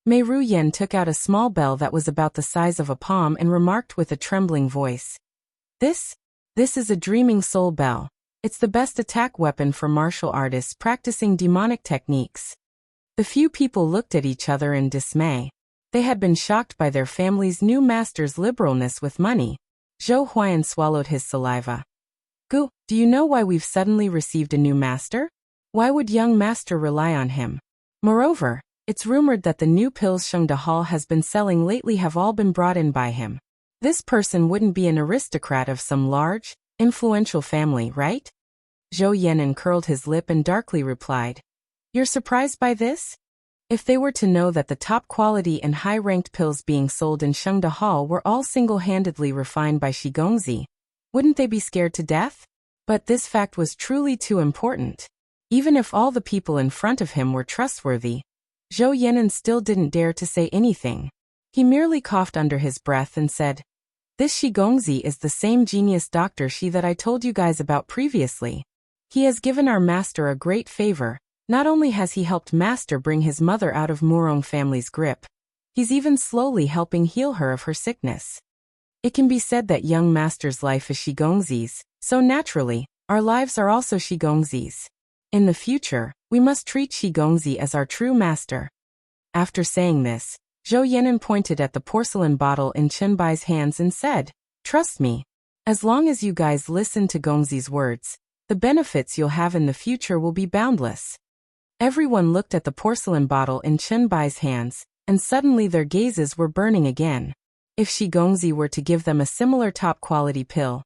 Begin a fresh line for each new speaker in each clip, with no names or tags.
Mei Ruyen took out a small bell that was about the size of a palm and remarked with a trembling voice. This is a dreaming soul bell. It's the best attack weapon for martial artists practicing demonic techniques. The few people looked at each other in dismay. They had been shocked by their family's new master's liberalness with money. Zhou Huan swallowed his saliva. Gu, do you know why we've suddenly received a new master? Why would young master rely on him? Moreover, it's rumored that the new pills Shengde Hall has been selling lately have all been brought in by him. This person wouldn't be an aristocrat of some large, influential family, right? Zhou Yan'an curled his lip and darkly replied. You're surprised by this? If they were to know that the top quality and high-ranked pills being sold in Shengde Hall were all single-handedly refined by Shi Gongzi, wouldn't they be scared to death? But this fact was truly too important. Even if all the people in front of him were trustworthy, Zhou Yan'an still didn't dare to say anything. He merely coughed under his breath and said, This Shi Gongzi is the same genius Dr. Shi that I told you guys about previously. He has given our master a great favor. Not only has he helped master bring his mother out of Murong family's grip, he's even slowly helping heal her of her sickness. It can be said that young master's life is Shi Gongzi's, so naturally, our lives are also Shi Gongzi's. In the future, we must treat Shi Gongzi as our true master. After saying this, Zhou Yan'an pointed at the porcelain bottle in Chen Bai's hands and said, Trust me. As long as you guys listen to Gongzi's words, the benefits you'll have in the future will be boundless. Everyone looked at the porcelain bottle in Chen Bai's hands, and suddenly their gazes were burning again. If Shi Gongzi were to give them a similar top-quality pill,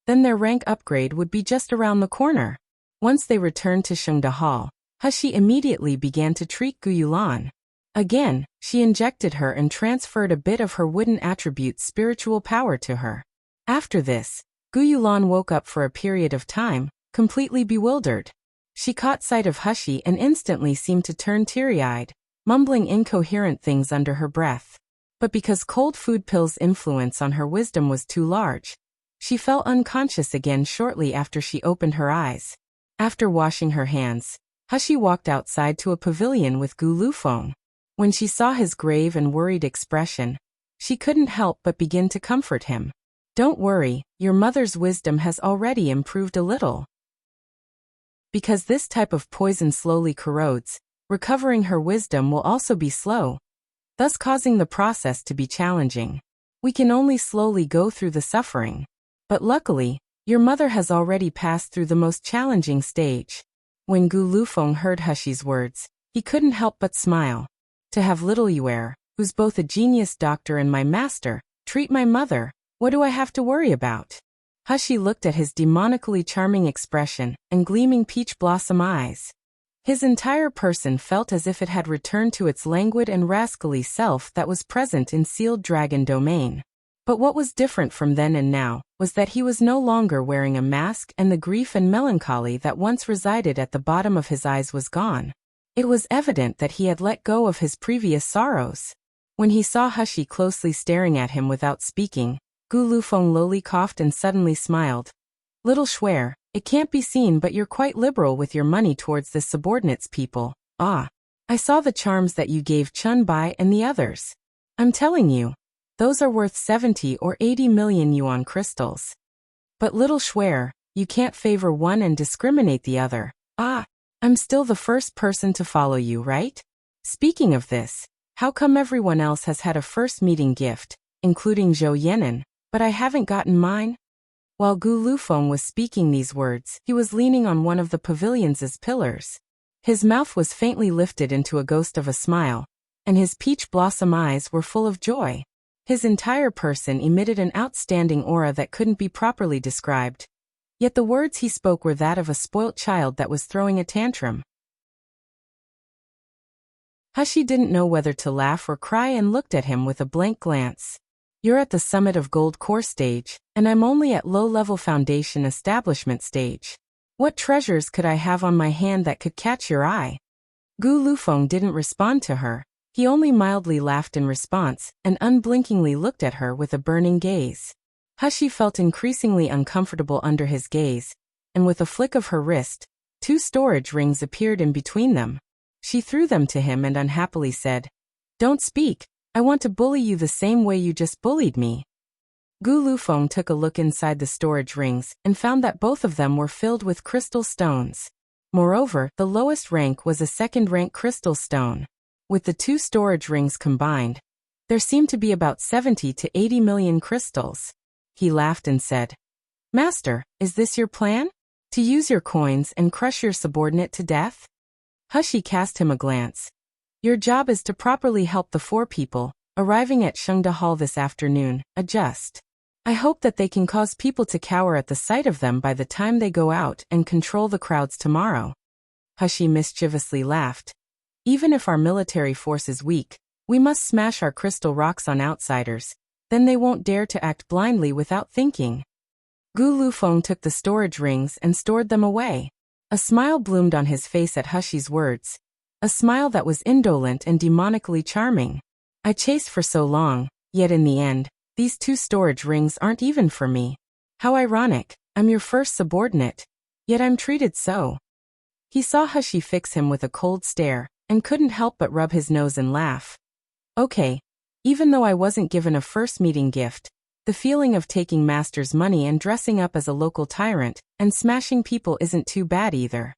then their rank upgrade would be just around the corner. Once they returned to Shengde Hall, He immediately began to treat Gu Yulan. Again, she injected her and transferred a bit of her wooden attribute's spiritual power to her. After this, Gu Yulan woke up for a period of time, completely bewildered. She caught sight of He and instantly seemed to turn teary-eyed, mumbling incoherent things under her breath. But because cold food pills' influence on her wisdom was too large, she fell unconscious again shortly after she opened her eyes. After washing her hands, He walked outside to a pavilion with Gu Lufeng. When she saw his grave and worried expression, she couldn't help but begin to comfort him. Don't worry, your mother's wisdom has already improved a little. Because this type of poison slowly corrodes, recovering her wisdom will also be slow, thus causing the process to be challenging. We can only slowly go through the suffering. But luckily, your mother has already passed through the most challenging stage. When Gu Lufeng heard He's words, he couldn't help but smile. To have little Yuer, who's both a genius doctor and my master, treat my mother, what do I have to worry about? He looked at his demonically charming expression and gleaming peach blossom eyes. His entire person felt as if it had returned to its languid and rascally self that was present in sealed dragon domain. But what was different from then and now was that he was no longer wearing a mask, and the grief and melancholy that once resided at the bottom of his eyes was gone. It was evident that he had let go of his previous sorrows. When he saw He closely staring at him without speaking, Gu Lufeng lowly coughed and suddenly smiled. Little Schwer, it can't be seen but you're quite liberal with your money towards the subordinates people. Ah, I saw the charms that you gave Chen Bai and the others. I'm telling you, those are worth 70 or 80 million yuan crystals. But little Schwer, you can't favor one and discriminate the other. Ah, I'm still the first person to follow you, right? Speaking of this, how come everyone else has had a first meeting gift, including Zhou Yan'an, but I haven't gotten mine? While Gu Lufeng was speaking these words, he was leaning on one of the pavilion's pillars. His mouth was faintly lifted into a ghost of a smile, and his peach blossom eyes were full of joy. His entire person emitted an outstanding aura that couldn't be properly described. Yet the words he spoke were that of a spoilt child that was throwing a tantrum. He didn't know whether to laugh or cry and looked at him with a blank glance. You're at the summit of gold core stage, and I'm only at low-level foundation establishment stage. What treasures could I have on my hand that could catch your eye? Gu Lufeng didn't respond to her. He only mildly laughed in response, and unblinkingly looked at her with a burning gaze. He felt increasingly uncomfortable under his gaze, and with a flick of her wrist, 2 storage rings appeared in between them. She threw them to him and unhappily said, Don't speak. I want to bully you the same way you just bullied me. Gu Lufeng took a look inside the storage rings and found that both of them were filled with crystal stones. Moreover, the lowest rank was a second-rank crystal stone. With the two storage rings combined, there seemed to be about 70 to 80 million crystals. He laughed and said, Master, is this your plan? To use your coins and crush your subordinate to death? Hushi cast him a glance. Your job is to properly help the 4 people, arriving at Shengda Hall this afternoon, adjust. I hope that they can cause people to cower at the sight of them by the time they go out and control the crowds tomorrow. Hushi mischievously laughed. Even if our military force is weak, we must smash our crystal rocks on outsiders, then they won't dare to act blindly without thinking. Gu Lufeng took the storage rings and stored them away. A smile bloomed on his face at Hushi's words. A smile that was indolent and demonically charming. I chased for so long, yet in the end, these 2 storage rings aren't even for me. How ironic, I'm your first subordinate, yet I'm treated so. He saw Hushi fix him with a cold stare, and couldn't help but rub his nose and laugh. Okay, even though I wasn't given a first meeting gift, the feeling of taking master's money and dressing up as a local tyrant, and smashing people isn't too bad either.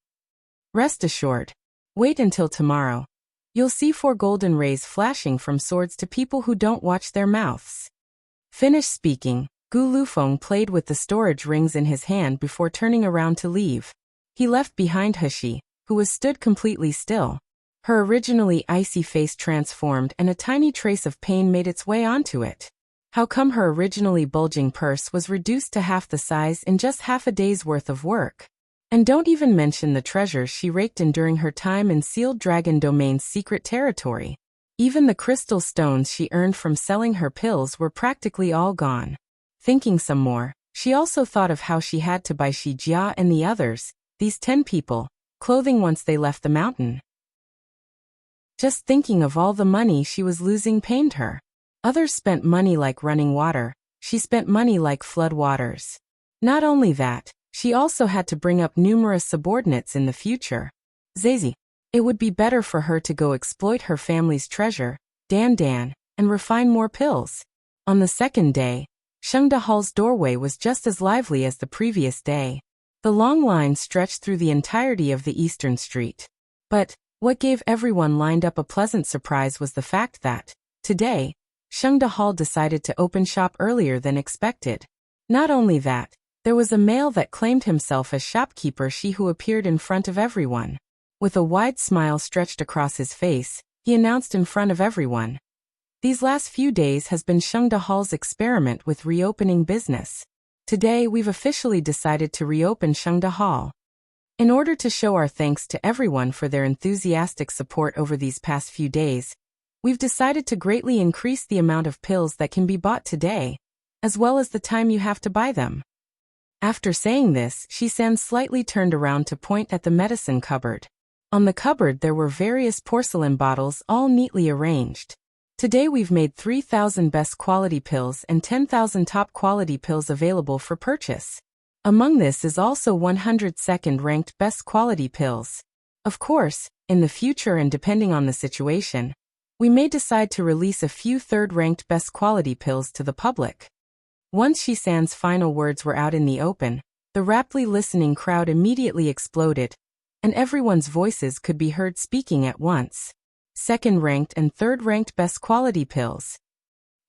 Rest assured. Wait until tomorrow. You'll see 4 golden rays flashing from swords to people who don't watch their mouths. Finished speaking, Gu Lufeng played with the storage rings in his hand before turning around to leave. He left behind Hushi, who was stood completely still. Her originally icy face transformed and a tiny trace of pain made its way onto it. How come her originally bulging purse was reduced to half the size in just half a day's worth of work? And don't even mention the treasures she raked in during her time in Sealed Dragon Domain's secret territory. Even the crystal stones she earned from selling her pills were practically all gone. Thinking some more, she also thought of how she had to buy Shi Jia and the others, these 10 people, clothing once they left the mountain. Just thinking of all the money she was losing pained her. Others spent money like running water, she spent money like flood waters. Not only that, she also had to bring up numerous subordinates in the future. Zazie. It would be better for her to go exploit her family's treasure, Dan, and refine more pills. On the second day, Shengda Hall's doorway was just as lively as the previous day. The long line stretched through the entirety of the eastern street. But what gave everyone lined up a pleasant surprise was the fact that, today, Shengda Hall decided to open shop earlier than expected. Not only that, there was a male that claimed himself as shopkeeper who appeared in front of everyone. With a wide smile stretched across his face, he announced in front of everyone. These last few days has been Shengda Hall's experiment with reopening business. Today we've officially decided to reopen Shengda Hall. In order to show our thanks to everyone for their enthusiastic support over these past few days, we've decided to greatly increase the amount of pills that can be bought today, as well as the time you have to buy them. After saying this, Shisan slightly turned around to point at the medicine cupboard. On the cupboard there were various porcelain bottles all neatly arranged. Today we've made 3,000 best quality pills and 10,000 top quality pills available for purchase. Among this is also 100 second-ranked best quality pills. Of course, in the future and depending on the situation, we may decide to release a few third-ranked best quality pills to the public. Once Shisan's final words were out in the open, the raptly listening crowd immediately exploded, and everyone's voices could be heard speaking at once. Second-ranked and third-ranked best quality pills.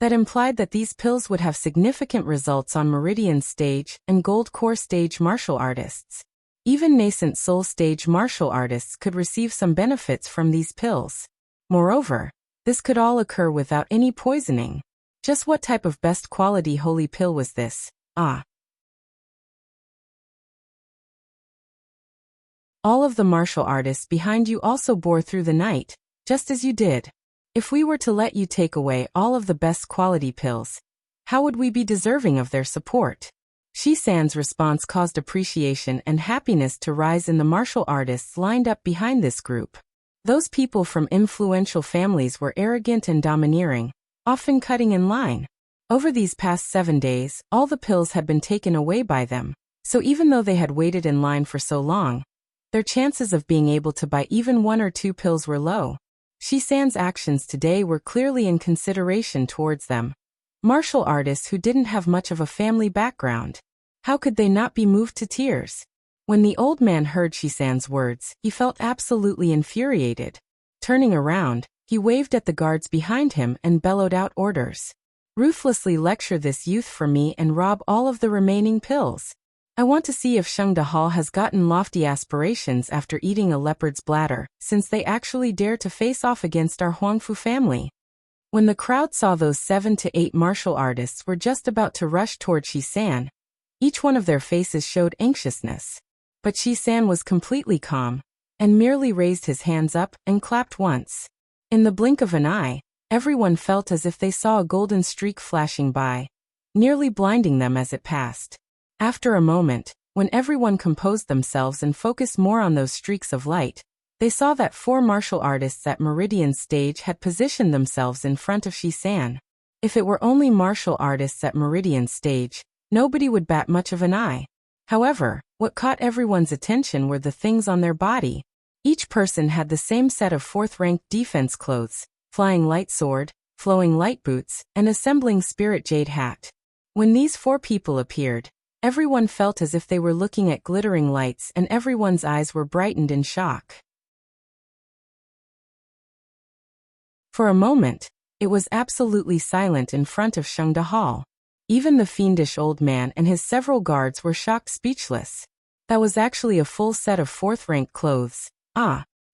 That implied that these pills would have significant results on Meridian stage and Gold Core stage martial artists. Even nascent Soul stage martial artists could receive some benefits from these pills. Moreover, this could all occur without any poisoning. Just what type of best quality holy pill was this? All of the martial artists behind you also bore through the night, just as you did. If we were to let you take away all of the best quality pills, how would we be deserving of their support? Shisan's response caused appreciation and happiness to rise in the martial artists lined up behind this group. Those people from influential families were arrogant and domineering, often cutting in line. Over these past 7 days, all the pills had been taken away by them, so even though they had waited in line for so long, their chances of being able to buy even 1 or 2 pills were low. Shisan's actions today were clearly in consideration towards them. Martial artists who didn't have much of a family background. How could they not be moved to tears? When the old man heard Shisan's words, he felt absolutely infuriated. Turning around, he waved at the guards behind him and bellowed out orders. Ruthlessly lecture this youth for me and rob all of the remaining pills. I want to see if Sheng Dahal has gotten lofty aspirations after eating a leopard's bladder, since they actually dare to face off against our Huangfu family. When the crowd saw those 7 to 8 martial artists were just about to rush toward Shisan, each one of their faces showed anxiousness. But Shisan was completely calm, and merely raised his hands up and clapped once. In the blink of an eye, everyone felt as if they saw a golden streak flashing by, nearly blinding them as it passed. After a moment, when everyone composed themselves and focused more on those streaks of light, they saw that 4 martial artists at Meridian's stage had positioned themselves in front of Shisan. If it were only martial artists at Meridian's stage, nobody would bat much of an eye. However, what caught everyone's attention were the things on their body. Each person had the same set of 4th-ranked defense clothes, flying light sword, flowing light boots, and assembling spirit jade hat. When these 4 people appeared, everyone felt as if they were looking at glittering lights and everyone's eyes were brightened in shock. For a moment, it was absolutely silent in front of Sheng Dahal. Even the fiendish old man and his several guards were shocked speechless. That was actually a full set of 4th-ranked clothes.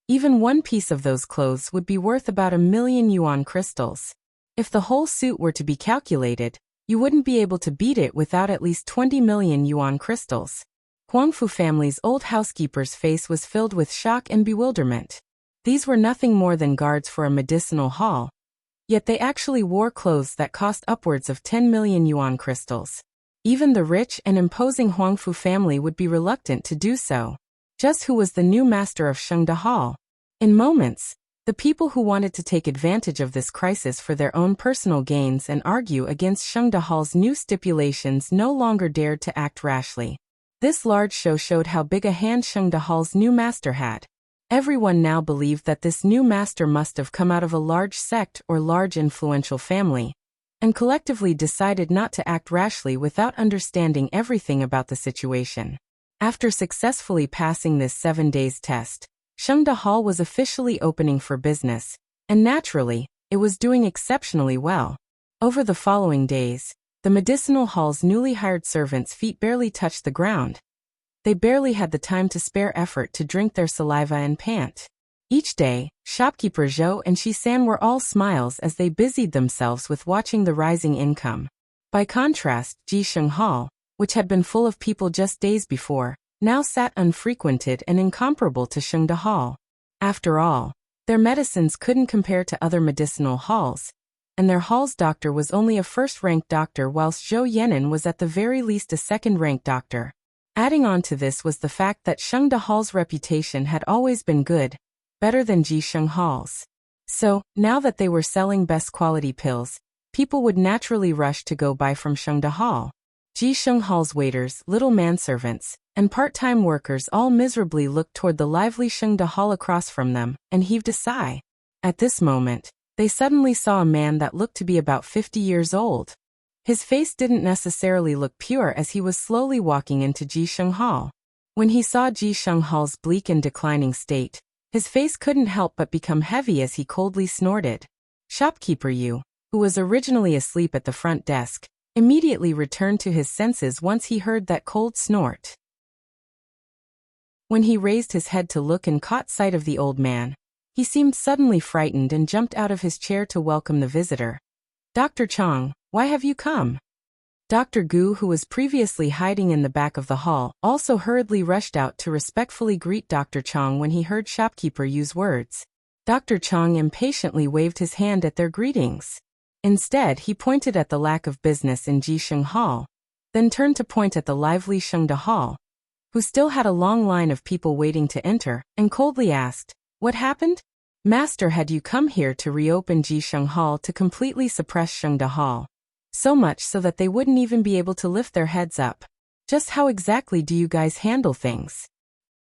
Even one piece of those clothes would be worth about 1,000,000 yuan crystals. If the whole suit were to be calculated, you wouldn't be able to beat it without at least 20 million yuan crystals. Huangfu family's old housekeeper's face was filled with shock and bewilderment. These were nothing more than guards for a medicinal hall, yet they actually wore clothes that cost upwards of 10 million yuan crystals. Even the rich and imposing Huangfu family would be reluctant to do so. Just who was the new master of Sheng Dahal? In moments, the people who wanted to take advantage of this crisis for their own personal gains and argue against Sheng Dahal's new stipulations no longer dared to act rashly. This large show showed how big a hand Sheng Dahal's new master had. Everyone now believed that this new master must have come out of a large sect or large influential family, and collectively decided not to act rashly without understanding everything about the situation. After successfully passing this 7 days test, Sheng Dahal was officially opening for business, and naturally, it was doing exceptionally well. Over the following days, the medicinal hall's newly hired servants' feet barely touched the ground. They barely had the time to spare effort to drink their saliva and pant. Each day, shopkeeper Zhou and Shisan were all smiles as they busied themselves with watching the rising income. By contrast, Jisheng Hall, which had been full of people just days before, now sat unfrequented and incomparable to Sheng Dahal. After all, their medicines couldn't compare to other medicinal halls, and their hall's doctor was only a first-ranked doctor whilst Zhou Yenin was at the very least a second-ranked doctor. Adding on to this was the fact that Sheng Dahal's reputation had always been good, better than Jisheng Hall's. So, now that they were selling best quality pills, people would naturally rush to go buy from Sheng Dahal. Jisheng Hall's waiters, little manservants, and part-time workers all miserably looked toward the lively Sheng Dahal across from them, and heaved a sigh. At this moment, they suddenly saw a man that looked to be about 50 years old. His face didn't necessarily look pure as he was slowly walking into Jisheng Hall. When he saw Jisheng Hall's bleak and declining state, his face couldn't help but become heavy as he coldly snorted. Shopkeeper Yu, who was originally asleep at the front desk, immediately returned to his senses once he heard that cold snort. When he raised his head to look and caught sight of the old man, he seemed suddenly frightened and jumped out of his chair to welcome the visitor. "Dr. Chong, why have you come?" Dr. Gu, who was previously hiding in the back of the hall, also hurriedly rushed out to respectfully greet Dr. Chong when he heard shopkeeper Yu's words. Dr. Chong impatiently waved his hand at their greetings. Instead, he pointed at the lack of business in Jisheng Hall, then turned to point at the lively Sheng Dahal, who still had a long line of people waiting to enter, and coldly asked, "What happened? Master, had you come here to reopen Jisheng Hall to completely suppress Sheng Dahal? So much so that they wouldn't even be able to lift their heads up. Just how exactly do you guys handle things?"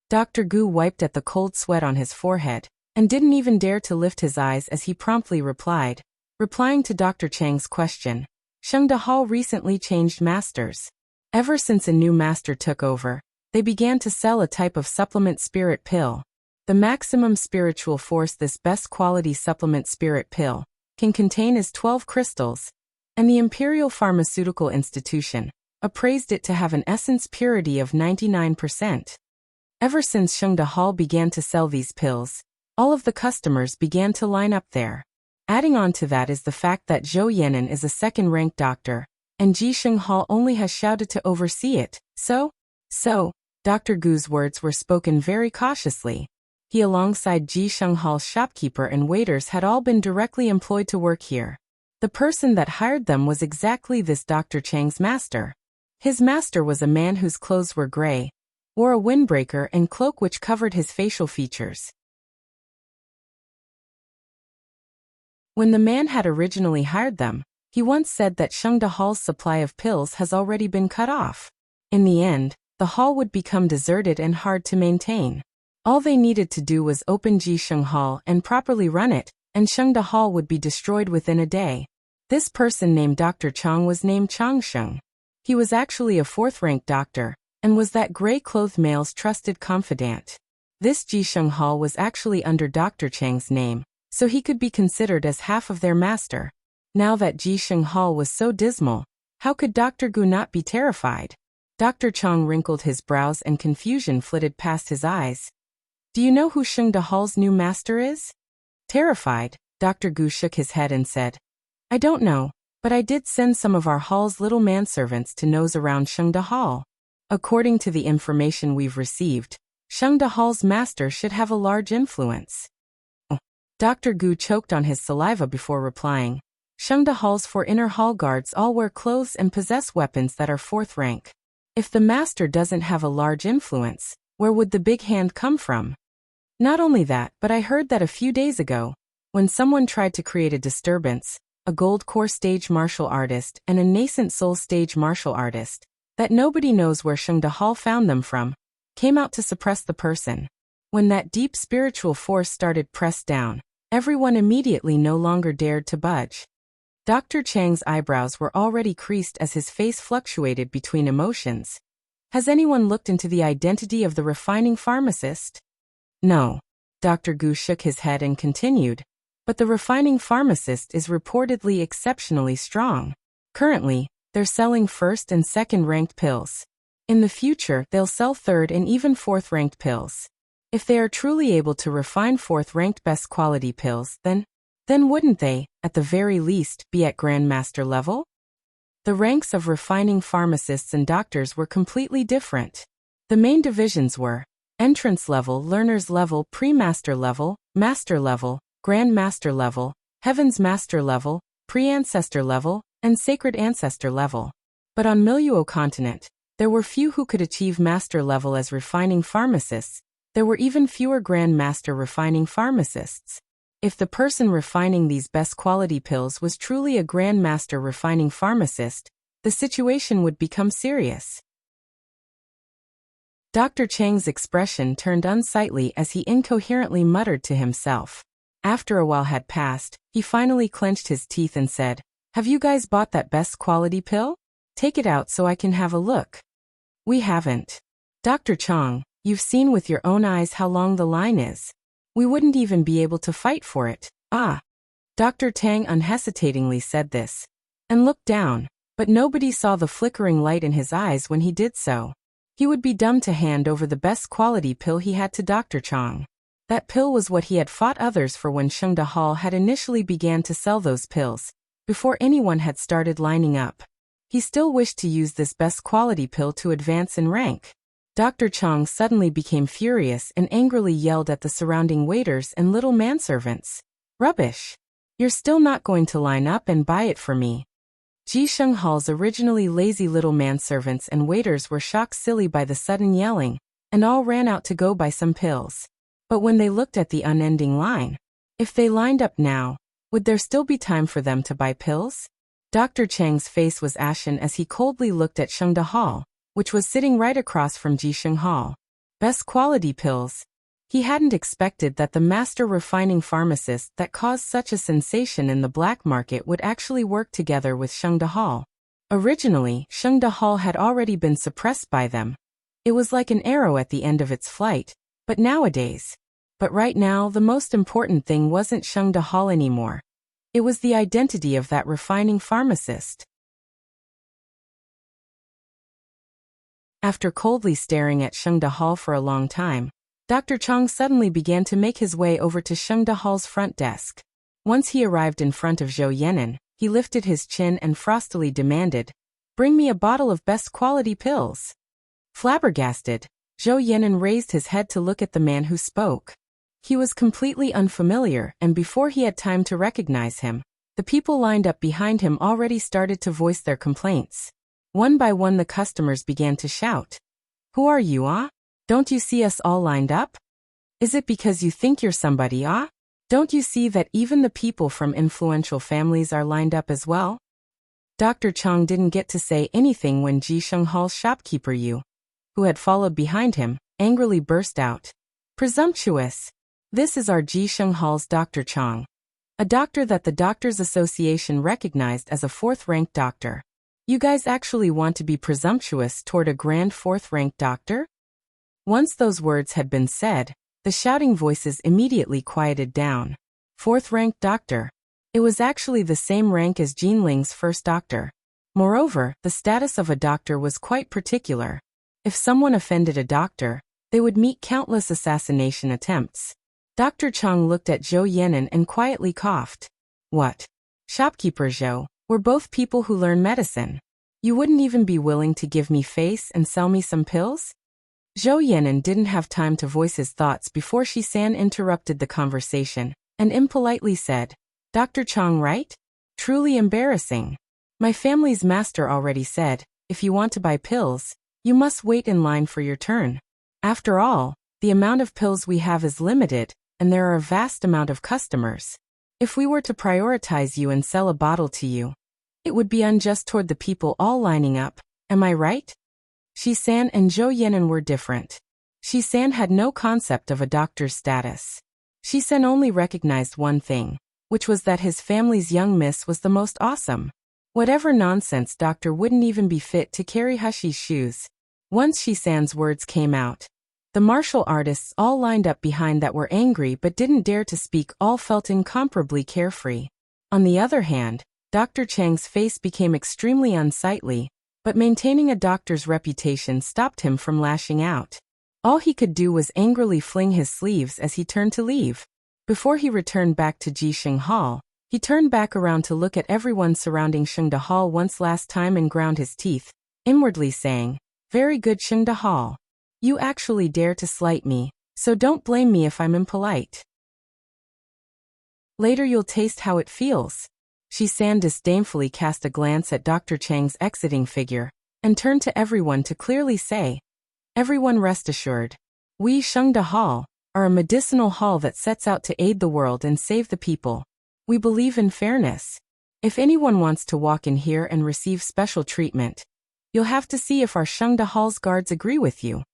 Dr. Gu wiped at the cold sweat on his forehead, and didn't even dare to lift his eyes as he promptly replied. Replying to Dr. Chang's question, Sheng Dahal recently changed masters. Ever since a new master took over, they began to sell a type of supplement spirit pill. The maximum spiritual force this best quality supplement spirit pill can contain is 12 crystals, and the Imperial Pharmaceutical Institution appraised it to have an essence purity of 99%. Ever since Sheng Dahal began to sell these pills, all of the customers began to line up there. Adding on to that is the fact that Zhou Yan'an is a second-ranked doctor, and Ji Shenghal only has shouted to oversee it. So, Dr. Gu's words were spoken very cautiously. He alongside Ji Shenghal's shopkeeper and waiters had all been directly employed to work here. The person that hired them was exactly this Dr. Chang's master. His master was a man whose clothes were gray, wore a windbreaker and cloak which covered his facial features. When the man had originally hired them, he once said that Sheng Dahal's supply of pills has already been cut off. In the end, the hall would become deserted and hard to maintain. All they needed to do was open Ji Sheng Hall and properly run it, and Sheng Dahal would be destroyed within a day. This person named Dr. Chang was named Chang Sheng. He was actually a fourth-ranked doctor, and was that gray-clothed male's trusted confidant. This Ji Sheng Hall was actually under Dr. Chang's name, so he could be considered as half of their master. Now that Ji Sheng Hall was so dismal, how could Dr. Gu not be terrified? Dr. Chang wrinkled his brows and confusion flitted past his eyes. Do you know who Sheng Dahal's new master is? Terrified, Dr. Gu shook his head and said, I don't know, but I did send some of our hall's little manservants to nose around Sheng Dahal. According to the information we've received, Sheng Dahal's master should have a large influence. Dr. Gu choked on his saliva before replying. Sheng Dahal's 4 inner hall guards all wear clothes and possess weapons that are 4th rank. If the master doesn't have a large influence, where would the big hand come from? Not only that, but I heard that a few days ago, when someone tried to create a disturbance, a gold core stage martial artist and a nascent soul stage martial artist, that nobody knows where Sheng Dahal found them from, came out to suppress the person. When that deep spiritual force started pressed down, everyone immediately no longer dared to budge. Dr. Chang's eyebrows were already creased as his face fluctuated between emotions. Has anyone looked into the identity of the refining pharmacist? No. Dr. Gu shook his head and continued. But the refining pharmacist is reportedly exceptionally strong. Currently, they're selling 1st and 2nd ranked pills. In the future, they'll sell 3rd and even 4th ranked pills. If they are truly able to refine 4th ranked best quality pills, then wouldn't they, at the very least, be at Grandmaster level? The ranks of refining pharmacists and doctors were completely different. The main divisions were entrance level, learner's level, pre-master level, master level, Grandmaster level, Heaven's Master level, pre-ancestor level, and sacred ancestor level. But on Miluo continent, there were few who could achieve master level as refining pharmacists. There were even fewer Grandmaster refining pharmacists. If the person refining these best quality pills was truly a Grandmaster refining pharmacist, the situation would become serious. Dr. Chang's expression turned unsightly as he incoherently muttered to himself. After a while had passed, he finally clenched his teeth and said, Have you guys bought that best quality pill? Take it out so I can have a look. We haven't. Dr. Chang, you've seen with your own eyes how long the line is. We wouldn't even be able to fight for it. Dr. Tang unhesitatingly said this, and looked down, but nobody saw the flickering light in his eyes when he did so. He would be dumb to hand over the best quality pill he had to Dr. Chang. That pill was what he had fought others for when Sheng Dahal had initially began to sell those pills, before anyone had started lining up. He still wished to use this best quality pill to advance in rank. Dr. Chang suddenly became furious and angrily yelled at the surrounding waiters and little manservants. Rubbish! You're still not going to line up and buy it for me. Ji Sheng Hal's originally lazy little manservants and waiters were shocked silly by the sudden yelling, and all ran out to go buy some pills. But when they looked at the unending line, if they lined up now, would there still be time for them to buy pills? Dr. Chang's face was ashen as he coldly looked at Sheng Dahal, which was sitting right across from Ji Sheng Hall. Best quality pills. He hadn't expected that the master refining pharmacist that caused such a sensation in the black market would actually work together with Sheng Dahal. Originally, Sheng Dahal had already been suppressed by them. It was like an arrow at the end of its flight, but right now the most important thing wasn't Sheng Dahal anymore. It was the identity of that refining pharmacist. After coldly staring at Sheng Dahal for a long time, Dr. Chang suddenly began to make his way over to Sheng Dahal's front desk. Once he arrived in front of Zhou Yenin, he lifted his chin and frostily demanded, "Bring me a bottle of best quality pills." Flabbergasted, Zhou Yenin raised his head to look at the man who spoke. He was completely unfamiliar, and before he had time to recognize him, the people lined up behind him already started to voice their complaints. One by one the customers began to shout, "Who are you, ah? Don't you see us all lined up? Is it because you think you're somebody, ah? Don't you see that even the people from influential families are lined up as well?" Dr. Chang didn't get to say anything when Ji Shenghal's shopkeeper Yu, who had followed behind him, angrily burst out, "Presumptuous! This is our Ji Shenghal's Dr. Chang, a doctor that the Doctors Association recognized as a fourth-ranked doctor. You guys actually want to be presumptuous toward a grand fourth-ranked doctor?" Once those words had been said, the shouting voices immediately quieted down. Fourth-ranked doctor. It was actually the same rank as Jinling's first doctor. Moreover, the status of a doctor was quite particular. If someone offended a doctor, they would meet countless assassination attempts. Dr. Chang looked at Zhou Yenin and quietly coughed. "What? Shopkeeper Zhou, we're both people who learn medicine. You wouldn't even be willing to give me face and sell me some pills?" Zhou Yenin didn't have time to voice his thoughts before Shi-san interrupted the conversation, and impolitely said, "Dr. Chang, right? Truly embarrassing. My family's master already said, if you want to buy pills, you must wait in line for your turn. After all, the amount of pills we have is limited, and there are a vast amount of customers. If we were to prioritize you and sell a bottle to you, it would be unjust toward the people all lining up, am I right?" Shi-san and Zhou Yenin were different. Shi-san had no concept of a doctor's status. Shi-san only recognized one thing, which was that his family's young miss was the most awesome. Whatever nonsense doctor wouldn't even be fit to carry Hushi's shoes. Once Shi-san's words came out, the martial artists all lined up behind that were angry but didn't dare to speak all felt incomparably carefree. On the other hand, Dr. Chang's face became extremely unsightly, but maintaining a doctor's reputation stopped him from lashing out. All he could do was angrily fling his sleeves as he turned to leave. Before he returned back to Ji Hall, he turned back around to look at everyone surrounding Sheng Dahal once last time and ground his teeth, inwardly saying, "Very good, Sheng Dahal. You actually dare to slight me, so don't blame me if I'm impolite. Later you'll taste how it feels." Shi-san disdainfully cast a glance at Dr. Chang's exiting figure, and turned to everyone to clearly say, "Everyone rest assured. We Sheng Dahal are a medicinal hall that sets out to aid the world and save the people. We believe in fairness. If anyone wants to walk in here and receive special treatment, you'll have to see if our Sheng Dahal's guards agree with you."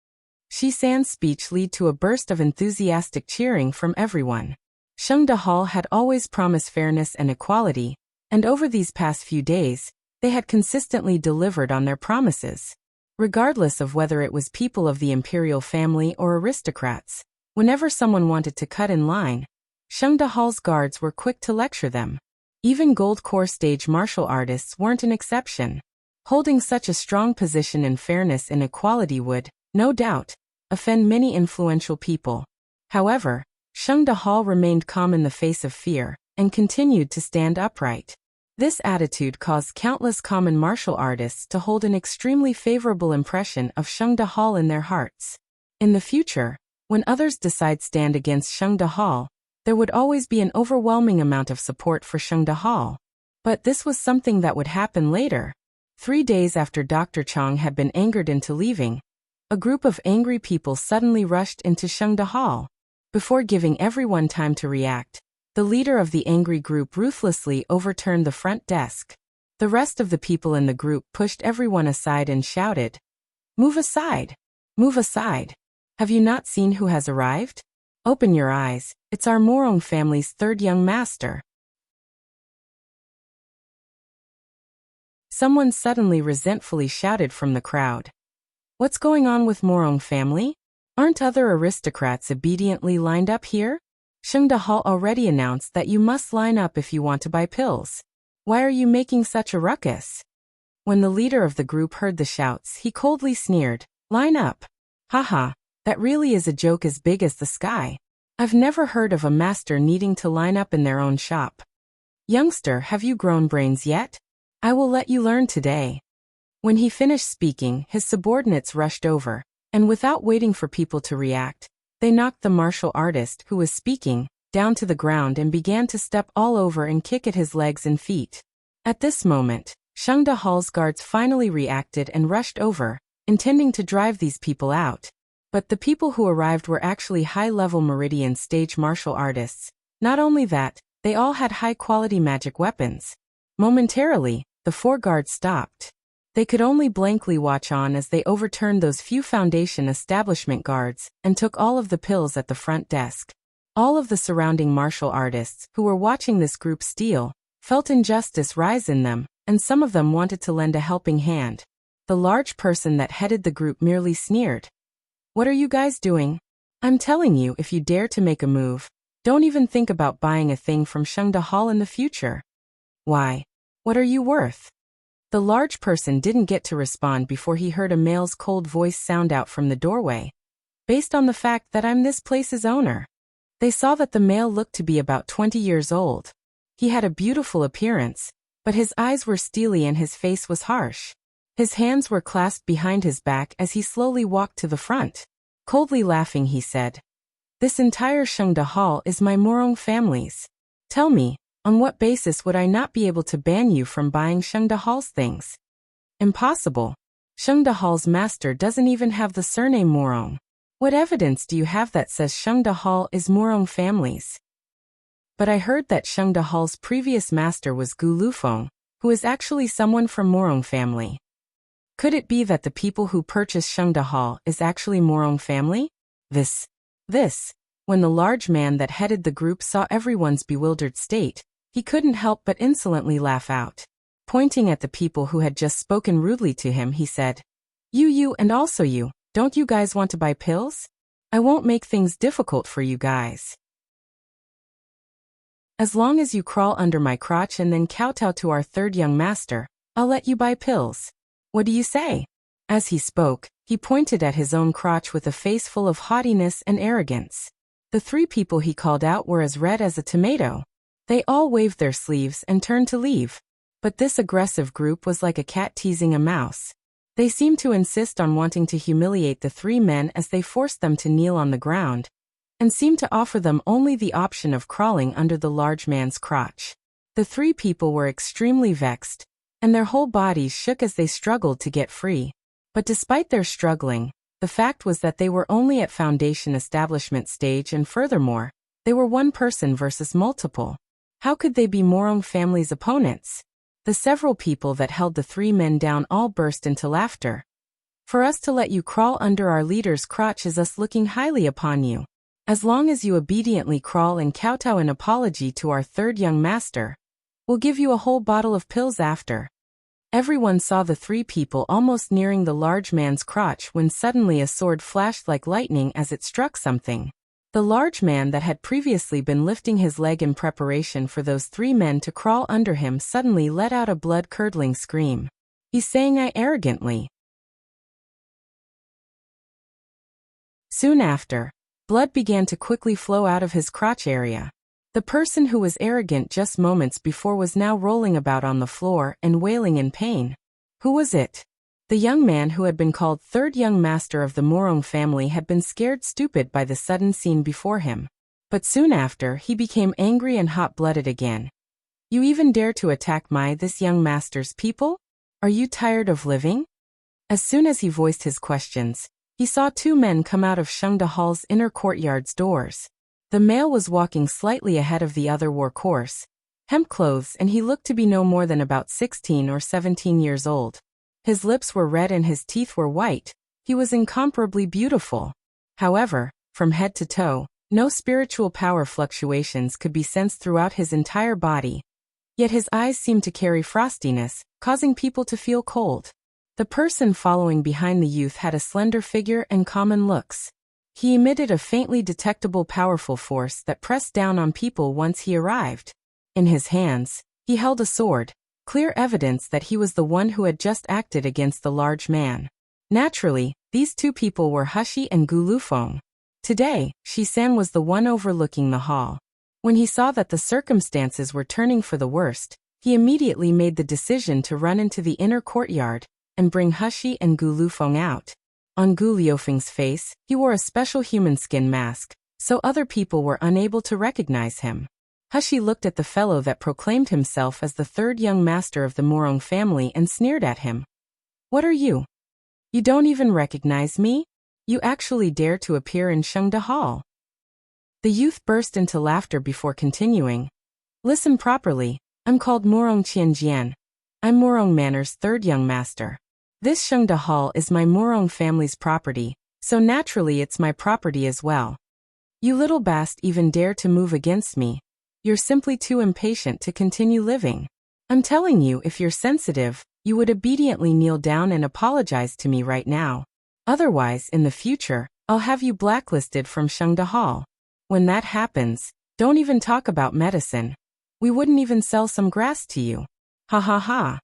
Shi-san's speech led to a burst of enthusiastic cheering from everyone. Sheng Dahal had always promised fairness and equality, and over these past few days, they had consistently delivered on their promises. Regardless of whether it was people of the imperial family or aristocrats, whenever someone wanted to cut in line, Sheng Dahal's guards were quick to lecture them. Even gold core stage martial artists weren't an exception. Holding such a strong position in fairness and equality would, no doubt, offend many influential people. However, Sheng Dahal remained calm in the face of fear, and continued to stand upright. This attitude caused countless common martial artists to hold an extremely favorable impression of Sheng Dahal in their hearts. In the future, when others decide stand against Sheng Dahal, there would always be an overwhelming amount of support for Sheng Dahal. But this was something that would happen later. 3 days after Dr. Chang had been angered into leaving, a group of angry people suddenly rushed into Sheng Dahal. Before giving everyone time to react, the leader of the angry group ruthlessly overturned the front desk. The rest of the people in the group pushed everyone aside and shouted, "Move aside! Move aside! Have you not seen who has arrived?" Open your eyes, it's our Morong family's third young master. Someone suddenly resentfully shouted from the crowd. What's going on with Morong family? Aren't other aristocrats obediently lined up here? Sheng Dahal already announced that you must line up if you want to buy pills. Why are you making such a ruckus? When the leader of the group heard the shouts, he coldly sneered, line up. Haha, that really is a joke as big as the sky. I've never heard of a master needing to line up in their own shop. Youngster, have you grown brains yet? I will let you learn today. When he finished speaking, his subordinates rushed over, and without waiting for people to react, they knocked the martial artist, who was speaking, down to the ground and began to step all over and kick at his legs and feet. At this moment, Sheng Dahal's guards finally reacted and rushed over, intending to drive these people out. But the people who arrived were actually high-level Meridian stage martial artists. Not only that, they all had high-quality magic weapons. Momentarily, the four guards stopped. They could only blankly watch on as they overturned those few Foundation establishment guards and took all of the pills at the front desk. All of the surrounding martial artists who were watching this group steal felt injustice rise in them, and some of them wanted to lend a helping hand. The large person that headed the group merely sneered. What are you guys doing? I'm telling you, if you dare to make a move, don't even think about buying a thing from Sheng Dahal in the future. Why? What are you worth? The large person didn't get to respond before he heard a male's cold voice sound out from the doorway. Based on the fact that I'm this place's owner. They saw that the male looked to be about 20 years old. He had a beautiful appearance, but his eyes were steely and his face was harsh. His hands were clasped behind his back as he slowly walked to the front. Coldly laughing, he said, "This entire Sheng Dahal is my Morong family's. Tell me, on what basis would I not be able to ban you from buying Sheng Dahal's things? Impossible. Sheng Dahal's master doesn't even have the surname Morong. What evidence do you have that says Sheng Dahal is Morong family's?" But I heard that Sheng Dahal's previous master was Gu Lufeng, who is actually someone from Morong family. Could it be that the people who purchased Sheng Dahal is actually Morong family? When the large man that headed the group saw everyone's bewildered state, he couldn't help but insolently laugh out. Pointing at the people who had just spoken rudely to him, he said, You and also you, don't you guys want to buy pills? I won't make things difficult for you guys. As long as you crawl under my crotch and then kowtow to our third young master, I'll let you buy pills. What do you say? As he spoke, he pointed at his own crotch with a face full of haughtiness and arrogance. The three people he called out were as red as a tomato. They all waved their sleeves and turned to leave. But this aggressive group was like a cat teasing a mouse. They seemed to insist on wanting to humiliate the three men as they forced them to kneel on the ground, and seemed to offer them only the option of crawling under the large man's crotch. The three people were extremely vexed, and their whole bodies shook as they struggled to get free. But despite their struggling, the fact was that they were only at Foundation establishment stage, and furthermore, they were one person versus multiple. How could they be Morong family's opponents? The several people that held the three men down all burst into laughter. For us to let you crawl under our leader's crotch is us looking highly upon you. As long as you obediently crawl and kowtow an apology to our third young master, we'll give you a whole bottle of pills after. Everyone saw the three people almost nearing the large man's crotch when suddenly a sword flashed like lightning as it struck something. The large man that had previously been lifting his leg in preparation for those three men to crawl under him suddenly let out a blood-curdling scream. He sang I arrogantly. Soon after, blood began to quickly flow out of his crotch area. The person who was arrogant just moments before was now rolling about on the floor and wailing in pain. Who was it? The young man who had been called third young master of the Morong family had been scared stupid by the sudden scene before him. But soon after, he became angry and hot-blooded again. You even dare to attack this young master's people? Are you tired of living? As soon as he voiced his questions, he saw two men come out of Sheng Dahal's inner courtyard's doors. The male was walking slightly ahead of the other, wore coarse hemp clothes, and he looked to be no more than about 16 or 17 years old. His lips were red and his teeth were white. He was incomparably beautiful. However, from head to toe, No spiritual power fluctuations could be sensed throughout his entire body. Yet his eyes seemed to carry frostiness, causing people to feel cold. The person following behind the youth had a slender figure and common looks. He emitted a faintly detectable powerful force that pressed down on people once he arrived. In his hands, he held a sword, clear evidence that he was the one who had just acted against the large man. Naturally, these two people were Hushi and Gu Lufeng. Today, Shi-san was the one overlooking the hall. When he saw that the circumstances were turning for the worst, he immediately made the decision to run into the inner courtyard and bring Hushi and Gu Lufeng out. On Gu Liufeng's face, he wore a special human skin mask, so other people were unable to recognize him. Hushi looked at the fellow that proclaimed himself as the third young master of the Morong family and sneered at him. "What are you? You don't even recognize me? You actually dare to appear in Shengde Hall?" The youth burst into laughter before continuing. "Listen properly, I'm called Morong Qianjian. I'm Morong Manor's third young master. This Shengde Hall is my Morong family's property, so naturally it's my property as well. You little bast even dare to move against me. You're simply too impatient to continue living. I'm telling you, if you're sensitive, you would obediently kneel down and apologize to me right now. Otherwise, in the future, I'll have you blacklisted from Shengde Hall. When that happens, don't even talk about medicine. We wouldn't even sell some grass to you. Ha ha ha."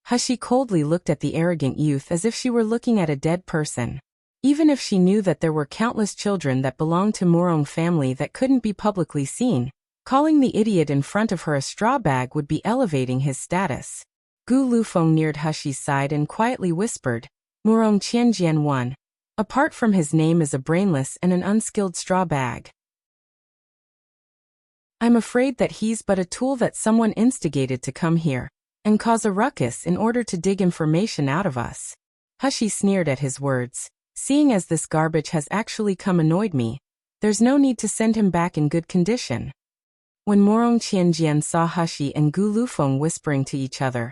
Hushi coldly looked at the arrogant youth as if she were looking at a dead person. Even if she knew that there were countless children that belonged to Morong family that couldn't be publicly seen, calling the idiot in front of her a straw bag would be elevating his status. Gu Lufeng neared Hushi's side and quietly whispered, "Morong Qianjian 1. Apart from his name is a brainless and an unskilled straw bag. I'm afraid that he's but a tool that someone instigated to come here and cause a ruckus in order to dig information out of us." Hushi sneered at his words. "Seeing as this garbage has actually come annoyed me, there's no need to send him back in good condition." When Morong Qianjian saw Hushi and Gu Lufeng whispering to each other,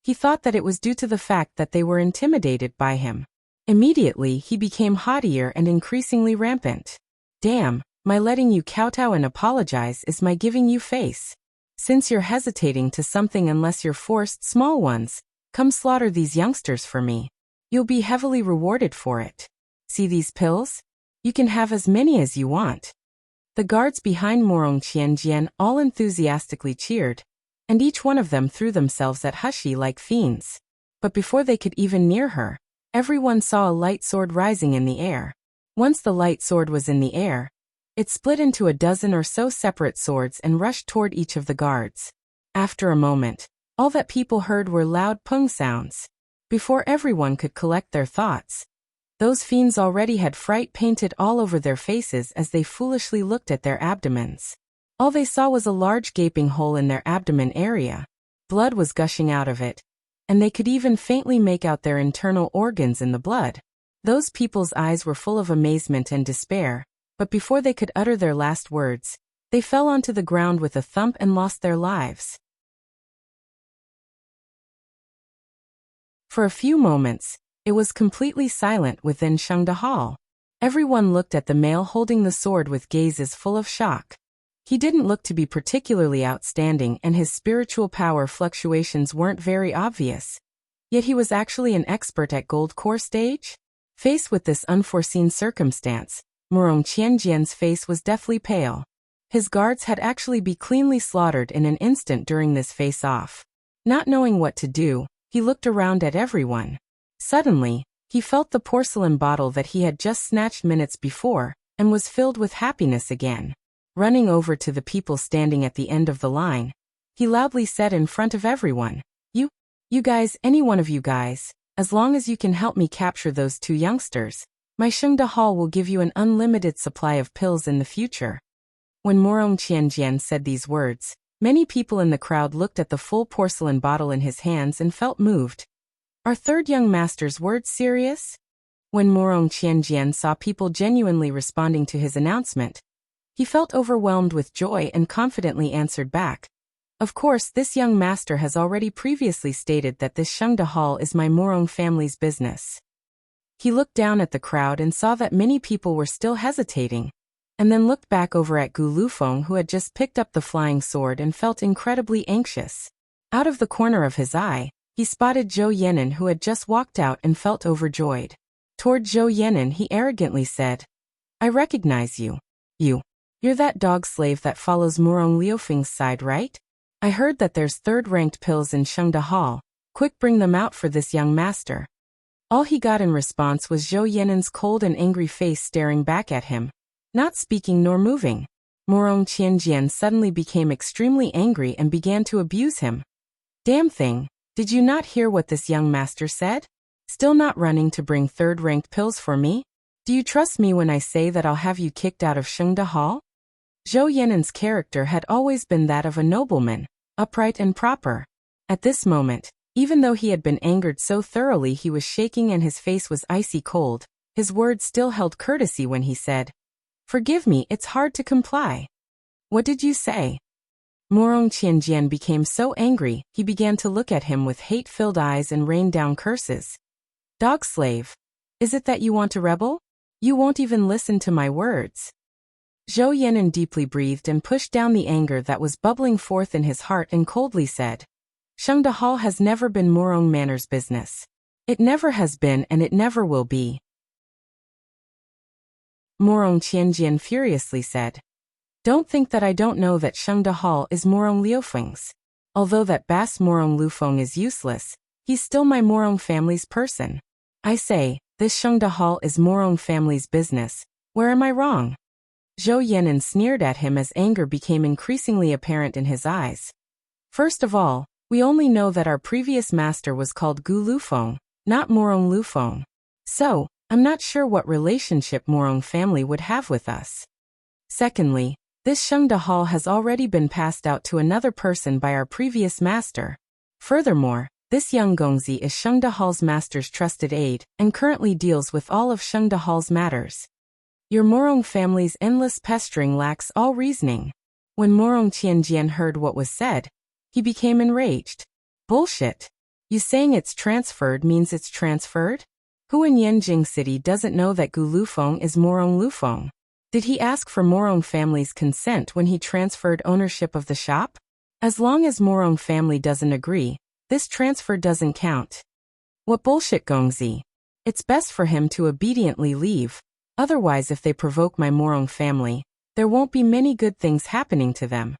he thought that it was due to the fact that they were intimidated by him. Immediately, he became haughtier and increasingly rampant. "Damn, my letting you kowtow and apologize is my giving you face. Since you're hesitating to something unless you're forced, small ones, come slaughter these youngsters for me. You'll be heavily rewarded for it. See these pills? You can have as many as you want." The guards behind Morong Qianjian all enthusiastically cheered, and each one of them threw themselves at Hushi like fiends. But before they could even near her, everyone saw a light sword rising in the air. Once the light sword was in the air, it split into a dozen or so separate swords and rushed toward each of the guards. After a moment, all that people heard were loud pung sounds. Before everyone could collect their thoughts, those fiends already had fright painted all over their faces as they foolishly looked at their abdomens. All they saw was a large gaping hole in their abdomen area. Blood was gushing out of it, and they could even faintly make out their internal organs in the blood. Those people's eyes were full of amazement and despair, but before they could utter their last words, they fell onto the ground with a thump and lost their lives. For a few moments, it was completely silent within Shengde Hall. Everyone looked at the male holding the sword with gazes full of shock. He didn't look to be particularly outstanding and his spiritual power fluctuations weren't very obvious. Yet he was actually an expert at gold core stage? Faced with this unforeseen circumstance, Morong Qianjian's face was deathly pale. His guards had actually been cleanly slaughtered in an instant during this face-off. Not knowing what to do, he looked around at everyone. Suddenly, he felt the porcelain bottle that he had just snatched minutes before, and was filled with happiness again. Running over to the people standing at the end of the line, he loudly said in front of everyone, You guys, any one of you guys, as long as you can help me capture those two youngsters, my Shengde Hall will give you an unlimited supply of pills in the future." When Morong Qianjian said these words, many people in the crowd looked at the full porcelain bottle in his hands and felt moved. Are third young master's words serious? When Morong Qianjian saw people genuinely responding to his announcement, he felt overwhelmed with joy and confidently answered back, "Of course, this young master has already previously stated that this Shengde Hall is my Morong family's business." He looked down at the crowd and saw that many people were still hesitating. and then looked back over at Gu Lufeng, who had just picked up the flying sword and felt incredibly anxious. Out of the corner of his eye, he spotted Zhou Yenin, who had just walked out, and felt overjoyed. Toward Zhou Yenin he arrogantly said, "I recognize you. You're that dog slave that follows Murong Liufeng's side, right? I heard that there's third-ranked pills in Shengda Hall. Quick, bring them out for this young master." All he got in response was Zhou Yenin's cold and angry face staring back at him, not speaking nor moving. Murong Qianjian suddenly became extremely angry and began to abuse him. "Damn thing, did you not hear what this young master said? Still not running to bring third-ranked pills for me? Do you trust me when I say that I'll have you kicked out of Shengda Hall?" Zhou Yenin's character had always been that of a nobleman, upright and proper. At this moment, even though he had been angered so thoroughly he was shaking and his face was icy cold, his words still held courtesy when he said, "Forgive me, it's hard to comply." "What did you say?" Murong Qianjian became so angry, he began to look at him with hate-filled eyes and rained down curses. "Dog slave, is it that you want to rebel? You won't even listen to my words." Zhou Yenin deeply breathed and pushed down the anger that was bubbling forth in his heart and coldly said, "Shengda Hall has never been Murong Manor's business. It never has been and it never will be." Murong Qianjian furiously said, "Don't think that I don't know that Shengda Hall is Murong Liufeng's. Although that Bass Murong Lufeng is useless, he's still my Murong family's person. I say, this Shengda Hall is Murong family's business. Where am I wrong?" Zhou Yenin sneered at him as anger became increasingly apparent in his eyes. "First of all, we only know that our previous master was called Gu Lufeng, not Murong Lufeng. So, I'm not sure what relationship Murong family would have with us. Secondly, this Shengda Hall has already been passed out to another person by our previous master. Furthermore, this young Gongzi is Shengda Hall's master's trusted aide and currently deals with all of Shengda Hall's matters. Your Murong family's endless pestering lacks all reasoning." When Murong Qianjian heard what was said, he became enraged. "Bullshit. You saying it's transferred means it's transferred? Who in Yanjing City doesn't know that Gu Lufeng is Murong Lufeng? Did he ask for Murong family's consent when he transferred ownership of the shop? As long as Murong family doesn't agree, this transfer doesn't count." "What bullshit, Gongzi. It's best for him to obediently leave. Otherwise, if they provoke my Murong family, there won't be many good things happening to them."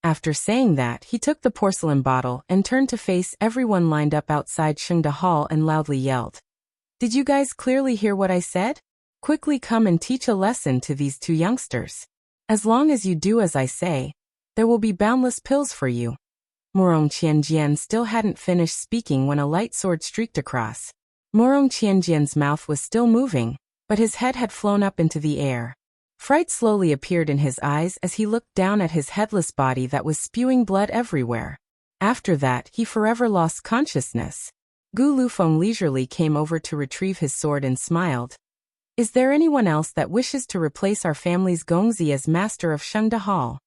After saying that, he took the porcelain bottle and turned to face everyone lined up outside Shengda Hall and loudly yelled, "Did you guys clearly hear what I said? Quickly come and teach a lesson to these two youngsters. As long as you do as I say, there will be boundless pills for you." Murong Qianjian still hadn't finished speaking when a light sword streaked across. Murong Qianjian's mouth was still moving, but his head had flown up into the air. Fright slowly appeared in his eyes as he looked down at his headless body that was spewing blood everywhere. After that, he forever lost consciousness. Gu Lufeng leisurely came over to retrieve his sword and smiled. "Is there anyone else that wishes to replace our family's Gongzi as master of Shengda Hall?"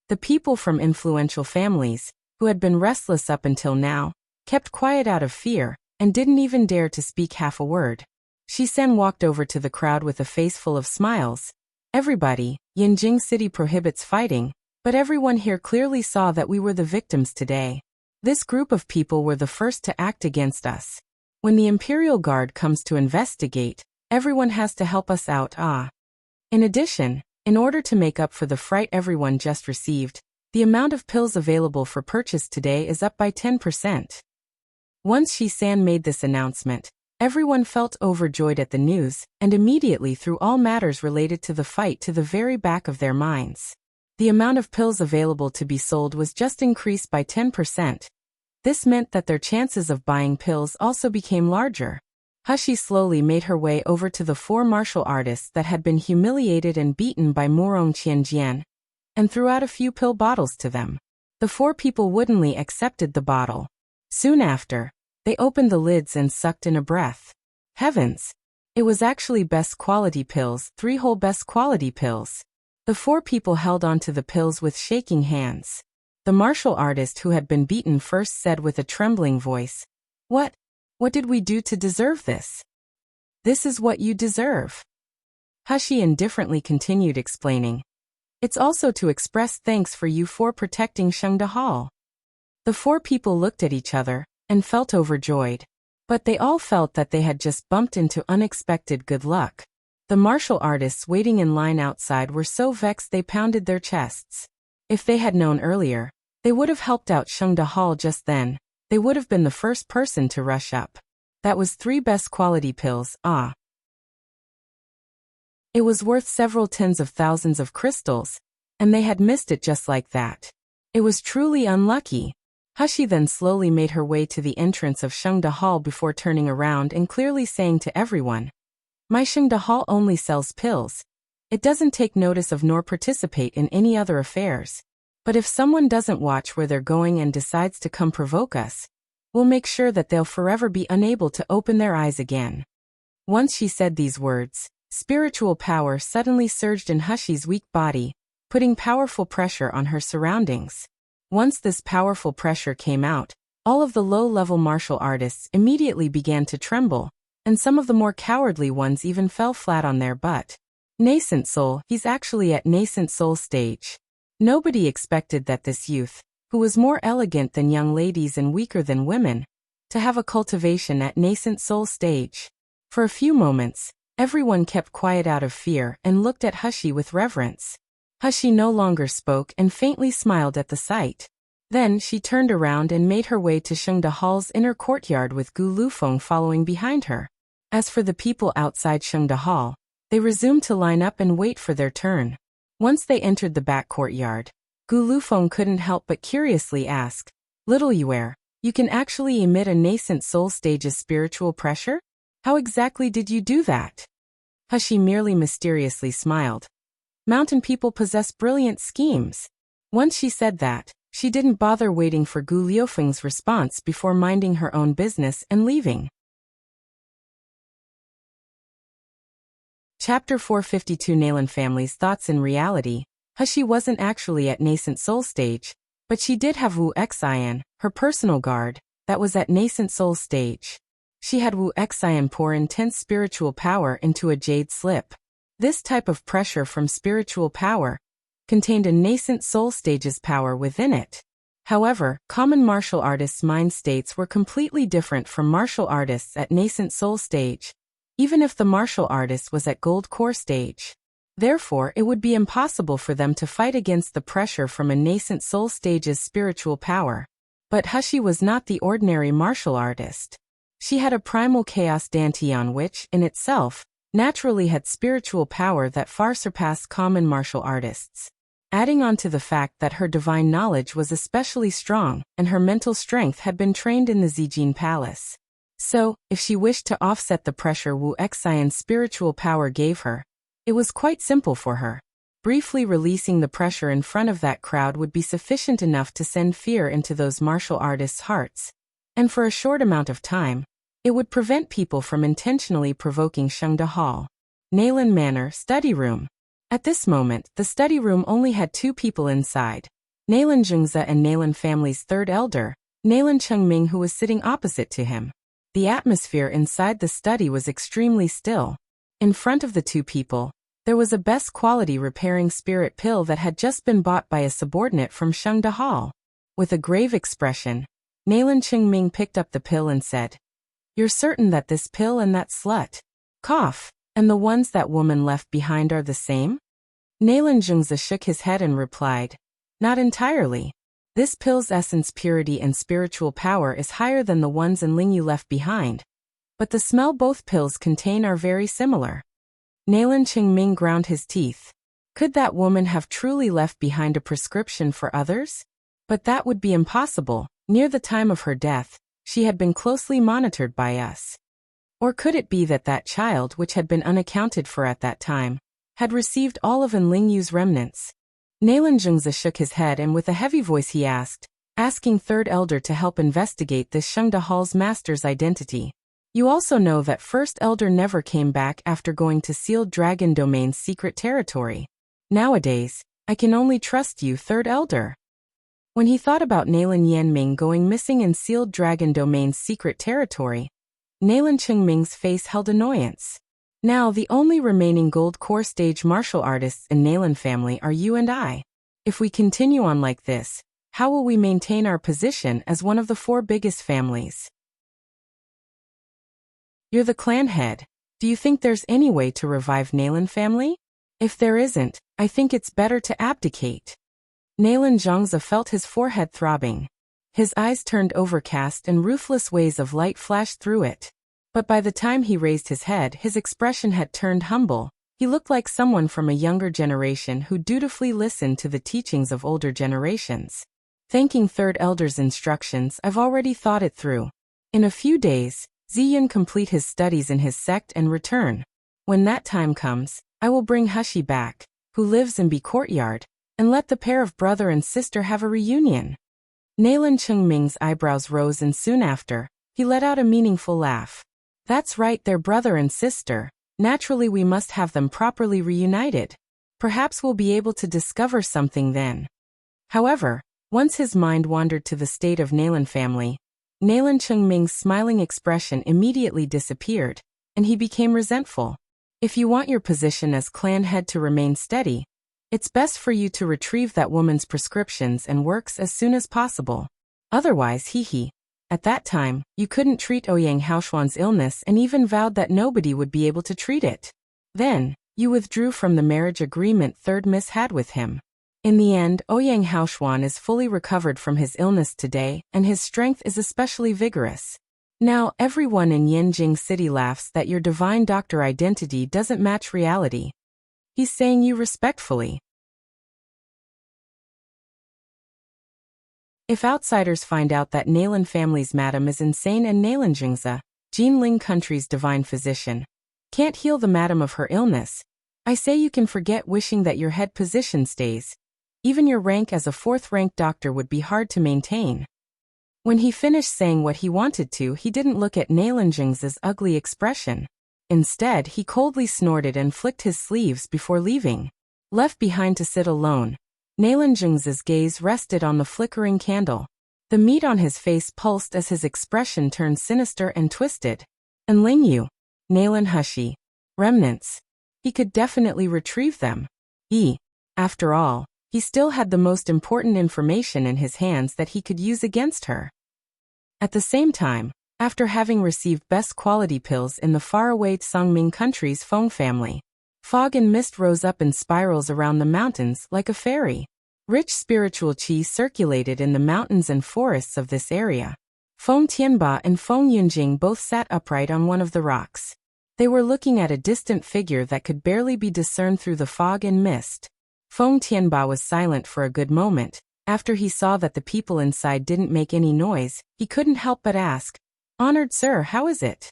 The people from influential families, who had been restless up until now, kept quiet out of fear, and didn't even dare to speak half a word. Shisen walked over to the crowd with a face full of smiles. "Everybody, Yanjing City prohibits fighting, but everyone here clearly saw that we were the victims today. This group of people were the first to act against us. When the Imperial Guard comes to investigate, everyone has to help us out, In addition, in order to make up for the fright everyone just received, the amount of pills available for purchase today is up by 10%. Once Shisan made this announcement, everyone felt overjoyed at the news, and immediately threw all matters related to the fight to the very back of their minds. The amount of pills available to be sold was just increased by 10%. This meant that their chances of buying pills also became larger. Hushi slowly made her way over to the four martial artists that had been humiliated and beaten by Murong Qianjian, and threw out a few pill bottles to them. The four people woodenly accepted the bottle. Soon after, they opened the lids and sucked in a breath. Heavens! It was actually best quality pills, 3 whole best quality pills. The four people held onto the pills with shaking hands. The martial artist who had been beaten first said with a trembling voice, What did we do to deserve this?" This is what you deserve. Hushi indifferently continued explaining. It's also to express thanks for you for protecting Shengde Hall. The four people looked at each other and felt overjoyed. But they all felt that they had just bumped into unexpected good luck. The martial artists waiting in line outside were so vexed they pounded their chests. If they had known earlier, they would have helped out Shengde Hall just then. They would have been the first person to rush up. That was 3 best quality pills, ah. It was worth several tens of thousands of crystals, and they had missed it just like that. It was truly unlucky. Hushi then slowly made her way to the entrance of Shengde Hall before turning around and clearly saying to everyone, My Shengde Hall only sells pills. It doesn't take notice of nor participate in any other affairs. But if someone doesn't watch where they're going and decides to come provoke us, we'll make sure that they'll forever be unable to open their eyes again. Once she said these words, spiritual power suddenly surged in Hushi's weak body, putting powerful pressure on her surroundings. Once this powerful pressure came out, all of the low-level martial artists immediately began to tremble, and some of the more cowardly ones even fell flat on their butt. Nascent soul, he's actually at nascent soul stage. Nobody expected that this youth, who was more elegant than young ladies and weaker than women, to have a cultivation at nascent soul stage. For a few moments, everyone kept quiet out of fear and looked at Hushi with reverence. Hushi no longer spoke and faintly smiled at the sight. Then she turned around and made her way to Shengde Hall's inner courtyard with Gu Lufeng following behind her. As for the people outside Shengde Hall, they resumed to line up and wait for their turn. Once they entered the back courtyard, Gu Lufeng couldn't help but curiously ask, Little Yuer, you can actually emit a nascent soul stage's spiritual pressure? How exactly did you do that? Hushi merely mysteriously smiled. Mountain people possess brilliant schemes. Once she said that, she didn't bother waiting for Gu Liufeng's response before minding her own business and leaving. Chapter 452 Nalan Family's Thoughts. In reality, Hushi wasn't actually at nascent soul stage, but she did have Wu Xian, her personal guard, that was at nascent soul stage. She had Wu Xian pour intense spiritual power into a jade slip. This type of pressure from spiritual power contained a nascent soul stage's power within it. However, common martial artists' mind states were completely different from martial artists at nascent soul stage, even if the martial artist was at gold core stage. Therefore, it would be impossible for them to fight against the pressure from a nascent soul stage's spiritual power. But Hushi was not the ordinary martial artist. She had a primal chaos dantian which, in itself, naturally had spiritual power that far surpassed common martial artists. Adding on to the fact that her divine knowledge was especially strong, and her mental strength had been trained in the Zijin Palace. So, if she wished to offset the pressure Wu Xian's spiritual power gave her, it was quite simple for her. Briefly releasing the pressure in front of that crowd would be sufficient enough to send fear into those martial artists' hearts. And for a short amount of time, it would prevent people from intentionally provoking Shengde Hall. Nalan Manor Study Room. At this moment, the study room only had 2 people inside. Nalan Zhengze and Nalan family's third elder, Nalan Chengming, who was sitting opposite to him. The atmosphere inside the study was extremely still. In front of the 2 people, there was a best quality repairing spirit pill that had just been bought by a subordinate from Shengde Hall. With a grave expression, Nalan Chengming picked up the pill and said, You're certain that this pill and that slut, cough, and the ones that woman left behind are the same? Nalan Zhengze shook his head and replied, Not entirely. This pill's essence, purity, and spiritual power is higher than the ones in Lingyu left behind, but the smell both pills contain are very similar. Nalan Chengming ground his teeth. Could that woman have truly left behind a prescription for others? But that would be impossible. Near the time of her death, she had been closely monitored by us. Or could it be that that child, which had been unaccounted for at that time, had received all of Lingyu's remnants? Nalan Zhengze shook his head and with a heavy voice he asked, asking third elder to help investigate this Shengde Hall's master's identity. You also know that first elder never came back after going to Sealed Dragon Domain's secret territory. Nowadays, I can only trust you, third elder. When he thought about Nalan Yanming going missing in Sealed Dragon Domain's secret territory, Nalan Chengming's face held annoyance. Now the only remaining gold core stage martial artists in Nalan family are you and I. If we continue on like this, how will we maintain our position as one of the 4 biggest families? You're the clan head. Do you think there's any way to revive Nalan family? If there isn't, I think it's better to abdicate. Nalan Zhangzi felt his forehead throbbing. His eyes turned overcast and ruthless waves of light flashed through it. But by the time he raised his head, his expression had turned humble. He looked like someone from a younger generation who dutifully listened to the teachings of older generations. Thanking Third Elder's instructions, I've already thought it through. In a few days, Ziyun complete his studies in his sect and return. When that time comes, I will bring Hushi back, who lives in B courtyard, and let the pair of brother and sister have a reunion. Nalan Chengming's eyebrows rose and soon after, he let out a meaningful laugh. That's right, they're brother and sister. Naturally we must have them properly reunited. Perhaps we'll be able to discover something then. However, once his mind wandered to the state of Nalan family, Nalan Chengming's smiling expression immediately disappeared, and he became resentful. If you want your position as clan head to remain steady, it's best for you to retrieve that woman's prescriptions and works as soon as possible. Otherwise, hee. At that time, you couldn't treat Ouyang Haoshuan's illness and even vowed that nobody would be able to treat it. Then, you withdrew from the marriage agreement Third Miss had with him. In the end, Ouyang Haoshuan is fully recovered from his illness today, and his strength is especially vigorous. Now, everyone in Yanjing City laughs that your divine doctor identity doesn't match reality. He's saying you respectfully. If outsiders find out that Nalan family's madam is insane and Nalan Jingzi, Jinling country's divine physician, can't heal the madam of her illness, I say you can forget wishing that your head position stays. Even your rank as a 4th-ranked doctor would be hard to maintain. When he finished saying what he wanted to, he didn't look at Nalan Jingzi's ugly expression. Instead, he coldly snorted and flicked his sleeves before leaving. Left behind to sit alone, Nalan Jingzi's gaze rested on the flickering candle. The meat on his face pulsed as his expression turned sinister and twisted. And Lingyu, Nalan Hushi, remnants. He could definitely retrieve them. After all, he still had the most important information in his hands that he could use against her. At the same time, after having received best quality pills in the faraway Songming country's Feng family, fog and mist rose up in spirals around the mountains like a fairy. Rich spiritual qi circulated in the mountains and forests of this area. Feng Tianba and Feng Yunjing both sat upright on one of the rocks. They were looking at a distant figure that could barely be discerned through the fog and mist. Feng Tianba was silent for a good moment. After he saw that the people inside didn't make any noise, he couldn't help but ask, "Honored sir, how is it?"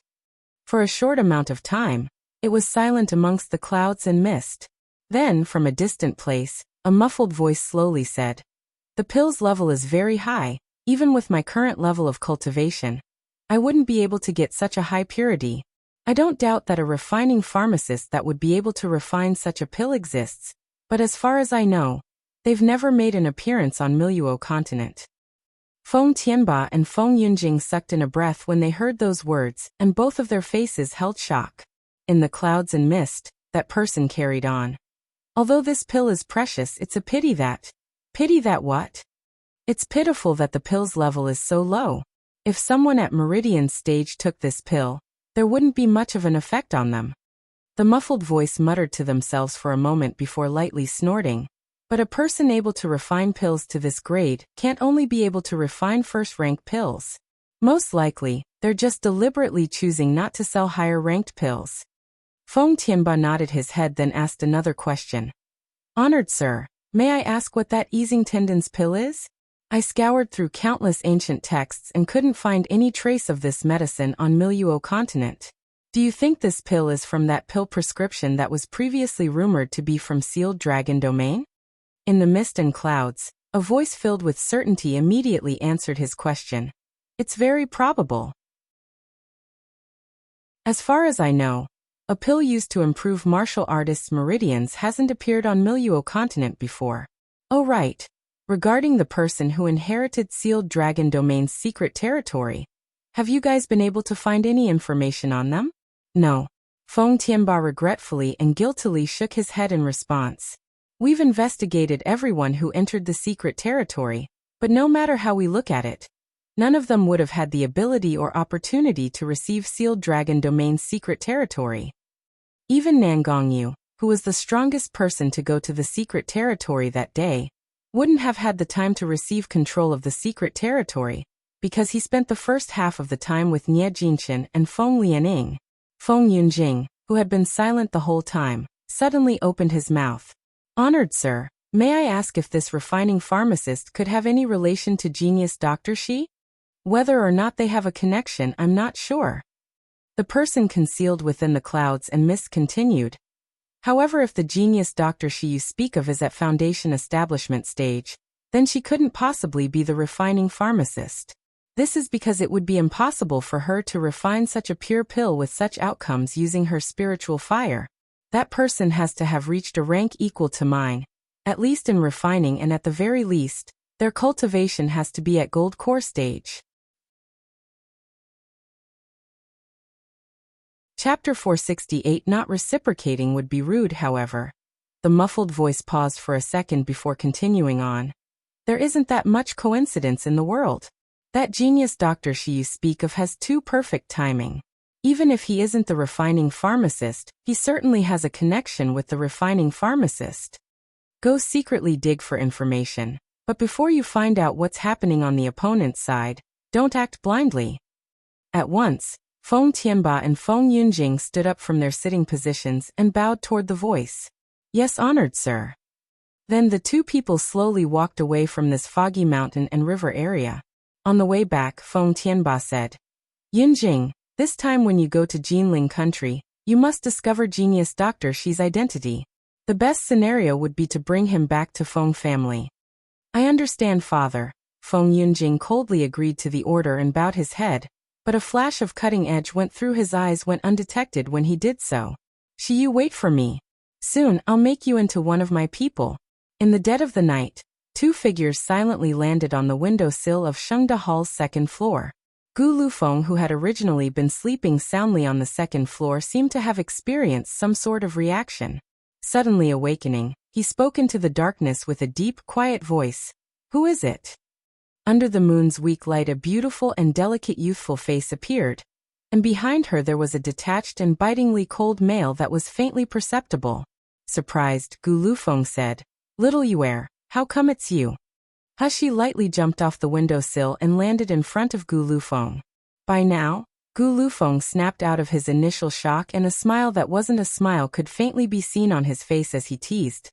For a short amount of time, it was silent amongst the clouds and mist. Then, from a distant place, a muffled voice slowly said, "The pill's level is very high. Even with my current level of cultivation, I wouldn't be able to get such a high purity. I don't doubt that a refining pharmacist that would be able to refine such a pill exists, but as far as I know, they've never made an appearance on Miluo continent." Feng Tianba and Feng Yunjing sucked in a breath when they heard those words, and both of their faces held shock. In the clouds and mist, that person carried on. "Although this pill is precious, it's a pity that..." "Pity that what?" "It's pitiful that the pill's level is so low. If someone at Meridian's stage took this pill, there wouldn't be much of an effect on them." The muffled voice muttered to themselves for a moment before lightly snorting. But a person able to refine pills to this grade can't only be able to refine first-ranked pills. Most likely, they're just deliberately choosing not to sell higher-ranked pills. Feng Tianba nodded his head, then asked another question. "Honored sir, may I ask what that easing tendons pill is? I scoured through countless ancient texts and couldn't find any trace of this medicine on Miluo continent. Do you think this pill is from that pill prescription that was previously rumored to be from Sealed Dragon Domain?" In the mist and clouds, a voice filled with certainty immediately answered his question. "It's very probable. As far as I know, a pill used to improve martial artists' meridians hasn't appeared on Miluo continent before." "Oh right. Regarding the person who inherited Sealed Dragon Domain's secret territory, Have you guys been able to find any information on them? No. Feng Tianba regretfully and guiltily shook his head in response. We've investigated everyone who entered the secret territory, but no matter how we look at it, none of them would have had the ability or opportunity to receive Sealed Dragon Domain's secret territory. Even Nan Gongyu, who was the strongest person to go to the secret territory that day, wouldn't have had the time to receive control of the secret territory, because he spent the first half of the time with Nie Jinchen and Feng Lianing. Feng Yunjing, who had been silent the whole time, suddenly opened his mouth. Honored sir, may I ask if this refining pharmacist could have any relation to genius Dr. Shi? Whether or not they have a connection, I'm not sure. The person concealed within the clouds and mist continued. However, if the genius Dr. Shi you speak of is at foundation establishment stage, then she couldn't possibly be the refining pharmacist. This is because it would be impossible for her to refine such a pure pill with such outcomes using her spiritual fire. That person has to have reached a rank equal to mine, at least in refining, and at the very least, their cultivation has to be at gold core stage. Chapter 468. Not reciprocating would be rude, however. The muffled voice paused for a second before continuing on. There isn't that much coincidence in the world. That genius Dr. Shi you speak of has too perfect timing. Even if he isn't the refining pharmacist, he certainly has a connection with the refining pharmacist. Go secretly dig for information, but before you find out what's happening on the opponent's side, don't act blindly. At once, Feng Tianba and Feng Yunjing stood up from their sitting positions and bowed toward the voice. Yes, honored sir. Then the two people slowly walked away from this foggy mountain and river area. On the way back, Feng Tianba said, Yunjing, this time when you go to Jinling country, you must discover genius Dr. Shi's identity. The best scenario would be to bring him back to Feng family. I understand, father. Feng Yunjing coldly agreed to the order and bowed his head, but a flash of cutting edge went through his eyes went undetected when he did so. Shi, you wait for me. Soon I'll make you into one of my people. In the dead of the night, two figures silently landed on the windowsill of Shengda Hall's second floor. Gu Lufeng, who had originally been sleeping soundly on the second floor, seemed to have experienced some sort of reaction. Suddenly awakening, he spoke into the darkness with a deep, quiet voice. Who is it? Under the moon's weak light, a beautiful and delicate youthful face appeared, and behind her there was a detached and bitingly cold male that was faintly perceptible. Surprised, Gu Lufeng said, Little Yuer, how come it's you? Hushi lightly jumped off the windowsill and landed in front of Gu Lufeng. By now, Gu Lufeng snapped out of his initial shock, and a smile that wasn't a smile could faintly be seen on his face as he teased.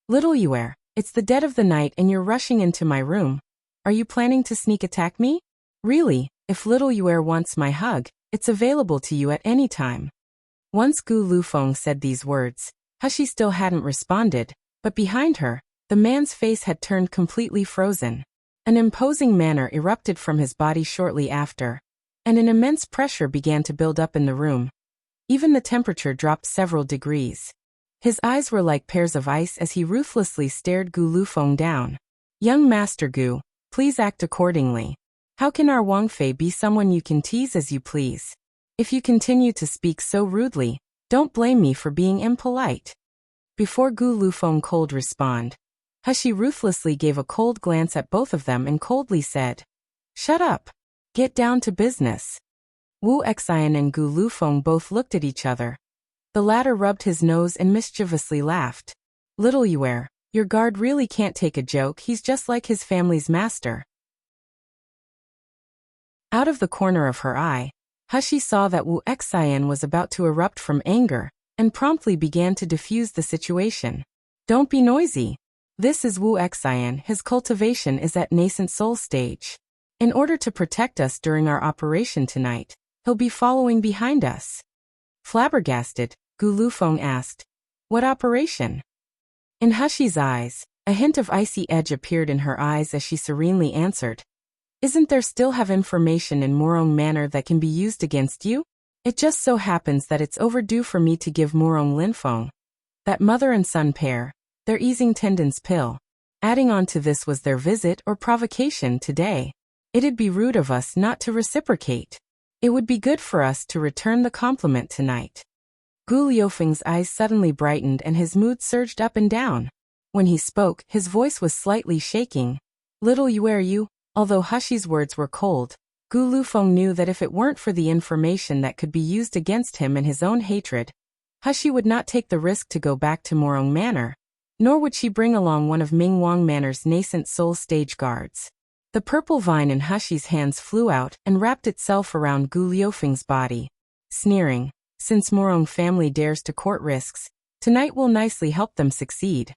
Little Yuer, it's the dead of the night and you're rushing into my room. Are you planning to sneak attack me? Really, if Little Yuer wants my hug, it's available to you at any time. Once Gu Lufeng said these words, Hushi still hadn't responded, but behind her, the man's face had turned completely frozen. An imposing manner erupted from his body shortly after, and an immense pressure began to build up in the room. Even the temperature dropped several degrees. His eyes were like pairs of ice as he ruthlessly stared Gu Lufeng down. Young Master Gu, please act accordingly. How can our Wangfei be someone you can tease as you please? If you continue to speak so rudely, don't blame me for being impolite. Before Gu Lufeng could respond, Hushi ruthlessly gave a cold glance at both of them and coldly said, Shut up. Get down to business. Wu Xian and Gu Lufeng both looked at each other. The latter rubbed his nose and mischievously laughed. Little Yuer, your guard really can't take a joke, he's just like his family's master. Out of the corner of her eye, Hushi saw that Wu Xian was about to erupt from anger, and promptly began to diffuse the situation. Don't be noisy. This is Wu Xian, his cultivation is at nascent soul stage. In order to protect us during our operation tonight, he'll be following behind us. Flabbergasted, Gu Lufeng asked, What operation? In Hushi's eyes, a hint of icy edge appeared in her eyes as she serenely answered, Isn't there still have information in Murong Manor that can be used against you? It just so happens that it's overdue for me to give Murong Linfeng, that mother and son pair, their easing tendons pill. Adding on to this was their visit or provocation today. It'd be rude of us not to reciprocate. It would be good for us to return the compliment tonight. Gu Liufeng's eyes suddenly brightened and his mood surged up and down. When he spoke, his voice was slightly shaking. Little you. Although Hushi's words were cold, Gu Lufeng knew that if it weren't for the information that could be used against him and his own hatred, Hushi would not take the risk to go back to Morong Manor, nor would she bring along one of Ming Wang Manor's nascent soul stage guards. The purple vine in Hushi's hands flew out and wrapped itself around Gu Liufeng's body. Sneering, since Morong family dares to court risks, tonight will nicely help them succeed.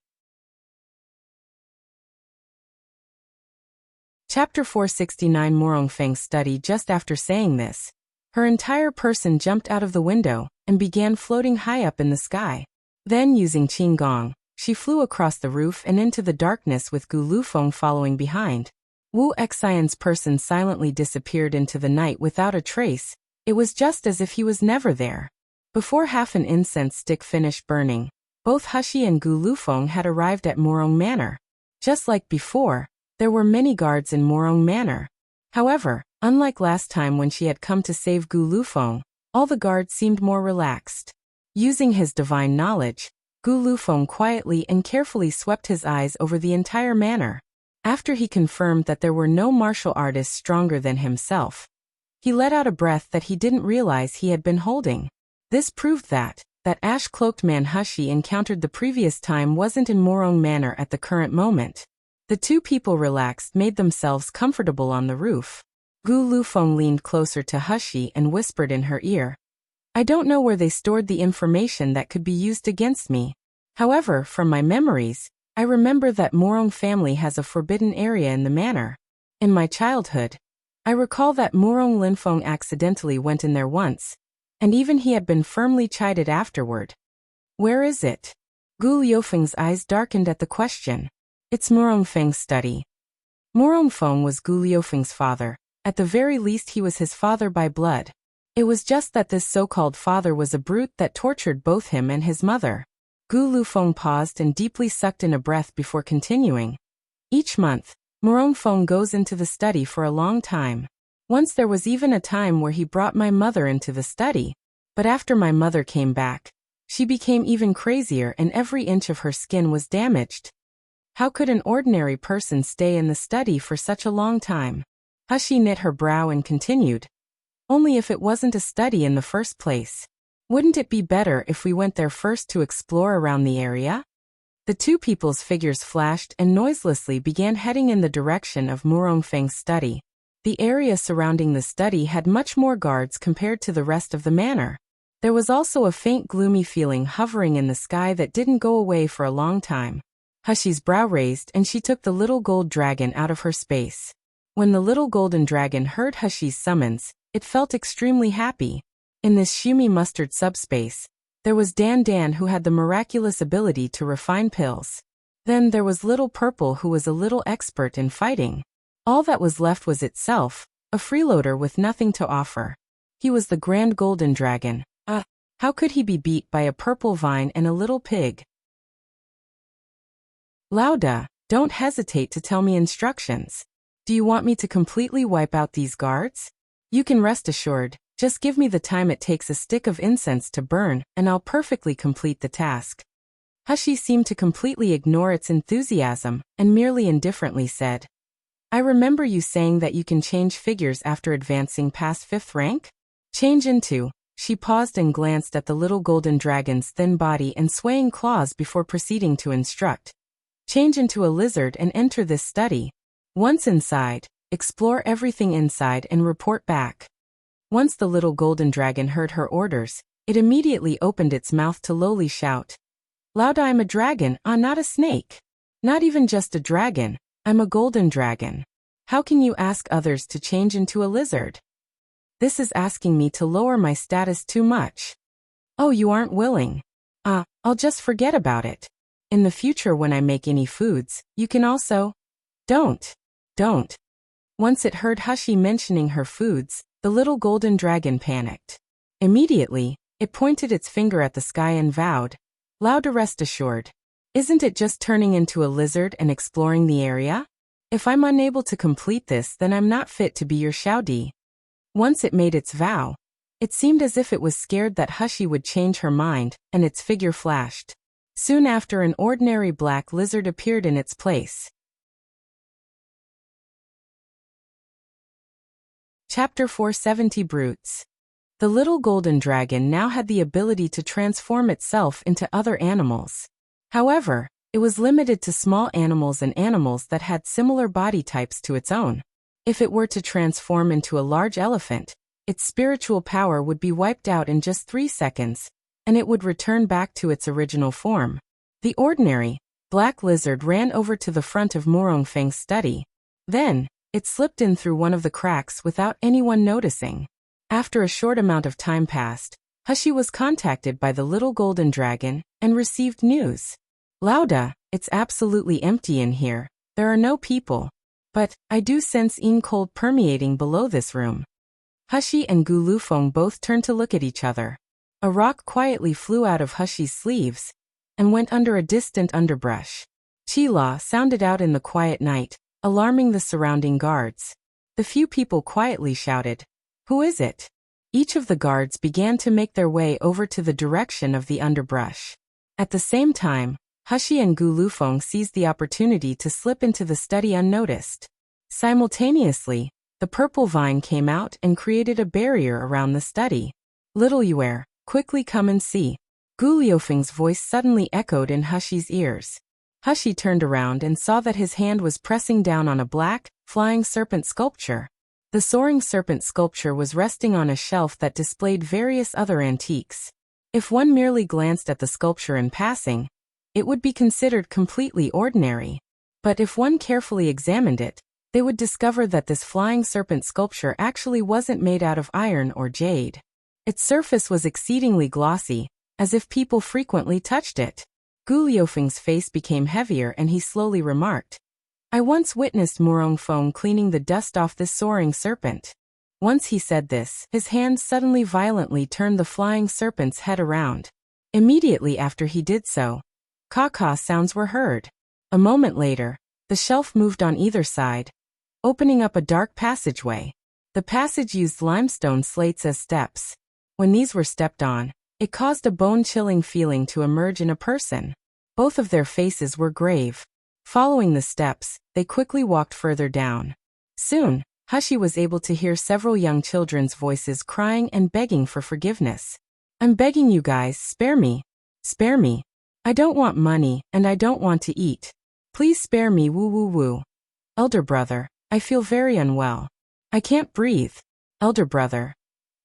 Chapter 469. Morong Feng's study. Just after saying this, her entire person jumped out of the window and began floating high up in the sky. Then, using Qing Gong, she flew across the roof and into the darkness with Gu Lufeng following behind. Wu Xian's person silently disappeared into the night without a trace. It was just as if he was never there. Before half an incense stick finished burning, both Hushi and Gu Lufeng had arrived at Morong Manor. Just like before, there were many guards in Morong Manor. However, unlike last time when she had come to save Gu Lufeng, all the guards seemed more relaxed. Using his divine knowledge, Gu Lufeng quietly and carefully swept his eyes over the entire manor. After he confirmed that there were no martial artists stronger than himself, he let out a breath that he didn't realize he had been holding. This proved that ash-cloaked man Hushi encountered the previous time wasn't in Morong Manor at the current moment. The two people relaxed, made themselves comfortable on the roof. Gu Lufeng leaned closer to Hushi and whispered in her ear, "I don't know where they stored the information that could be used against me. However, from my memories, I remember that Morong family has a forbidden area in the manor. In my childhood, I recall that Morong Linfeng accidentally went in there once, and even he had been firmly chided afterward." "Where is it?" Gu Liufeng's eyes darkened at the question. "It's Morong Feng's study." Morong Feng was Gu Liufeng's father. At the very least he was his father by blood. It was just that this so-called father was a brute that tortured both him and his mother. Gu Lufeng paused and deeply sucked in a breath before continuing. "Each month, Morong Feng goes into the study for a long time. Once there was even a time where he brought my mother into the study. But after my mother came back, she became even crazier and every inch of her skin was damaged. How could an ordinary person stay in the study for such a long time?" Hushi knit her brow and continued, "Only if it wasn't a study in the first place. Wouldn't it be better if we went there first to explore around the area?" The two people's figures flashed and noiselessly began heading in the direction of Morong Feng's study. The area surrounding the study had much more guards compared to the rest of the manor. There was also a faint gloomy feeling hovering in the sky that didn't go away for a long time. Hushi's brow raised and she took the little gold dragon out of her space. When the little golden dragon heard Hushi's summons, it felt extremely happy. In this shumi mustard subspace, there was Dan who had the miraculous ability to refine pills. Then there was Little Purple who was a little expert in fighting. All that was left was itself, a freeloader with nothing to offer. He was the grand golden dragon. How could he be beat by a purple vine and a little pig? "Lauda, don't hesitate to tell me instructions. Do you want me to completely wipe out these guards? You can rest assured, just give me the time it takes a stick of incense to burn, and I'll perfectly complete the task." Hushi seemed to completely ignore its enthusiasm, and merely indifferently said, "I remember you saying that you can change figures after advancing past 5th rank? Change into..." She paused and glanced at the little golden dragon's thin body and swaying claws before proceeding to instruct. "Change into a lizard and enter this study. Once inside, explore everything inside and report back." Once the little golden dragon heard her orders, it immediately opened its mouth to lowly shout, "Lauda, I'm a dragon, not a snake. Not even just a dragon, I'm a golden dragon. How can you ask others to change into a lizard? This is asking me to lower my status too much." "Oh, you aren't willing? I'll just forget about it. In the future when I make any foods, you can also..." Don't. Once it heard Hushi mentioning her foods, the little golden dragon panicked. Immediately, it pointed its finger at the sky and vowed, "Lauda, rest assured. Isn't it just turning into a lizard and exploring the area? If I'm unable to complete this, then I'm not fit to be your Xiaodi. Once it made its vow, it seemed as if it was scared that Hushi would change her mind, and its figure flashed. Soon after, an ordinary black lizard appeared in its place. Chapter 470 Brutes. The little golden dragon now had the ability to transform itself into other animals. However, it was limited to small animals and animals that had similar body types to its own. If it were to transform into a large elephant, its spiritual power would be wiped out in just 3 seconds, and it would return back to its original form. The ordinary, black lizard ran over to the front of Morongfeng's study. Then, it slipped in through one of the cracks without anyone noticing. After a short amount of time passed, Hushi was contacted by the little golden dragon and received news. Lauda, it's absolutely empty in here. There are no people. But I do sense cold permeating below this room. Hushi and Gu Lufeng both turned to look at each other. A rock quietly flew out of Hushi's sleeves and went under a distant underbrush. Qila sounded out in the quiet night, alarming the surrounding guards. The few people quietly shouted, "Who is it?" Each of the guards began to make their way over to the direction of the underbrush. At the same time, Hushi and Gu Lufeng seized the opportunity to slip into the study unnoticed. Simultaneously, the purple vine came out and created a barrier around the study. "Little Yuer, quickly come and see." Gu Liufeng's voice suddenly echoed in Hushi's ears. Hushi turned around and saw that his hand was pressing down on a black, flying serpent sculpture. The soaring serpent sculpture was resting on a shelf that displayed various other antiques. If one merely glanced at the sculpture in passing, it would be considered completely ordinary. But if one carefully examined it, they would discover that this flying serpent sculpture actually wasn't made out of iron or jade. Its surface was exceedingly glossy, as if people frequently touched it. Gu Liufeng's face became heavier and he slowly remarked, "I once witnessed Morongfeng cleaning the dust off this soaring serpent." Once he said this, his hand suddenly violently turned the flying serpent's head around. Immediately after he did so, caw-caw sounds were heard. A moment later, the shelf moved on either side, opening up a dark passageway. The passage used limestone slates as steps. When these were stepped on, it caused a bone-chilling feeling to emerge in a person. Both of their faces were grave. Following the steps, they quickly walked further down. Soon, Hushi was able to hear several young children's voices crying and begging for forgiveness. "I'm begging you guys, spare me. Spare me. I don't want money, and I don't want to eat. Please spare me, woo woo woo. Elder brother, I feel very unwell. I can't breathe. Elder brother.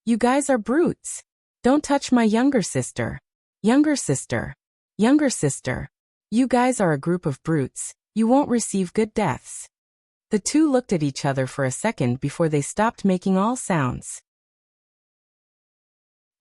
You guys are brutes. Don't touch my younger sister. Younger sister. Younger sister. You guys are a group of brutes. You won't receive good deaths." The two looked at each other for a second before they stopped making all sounds.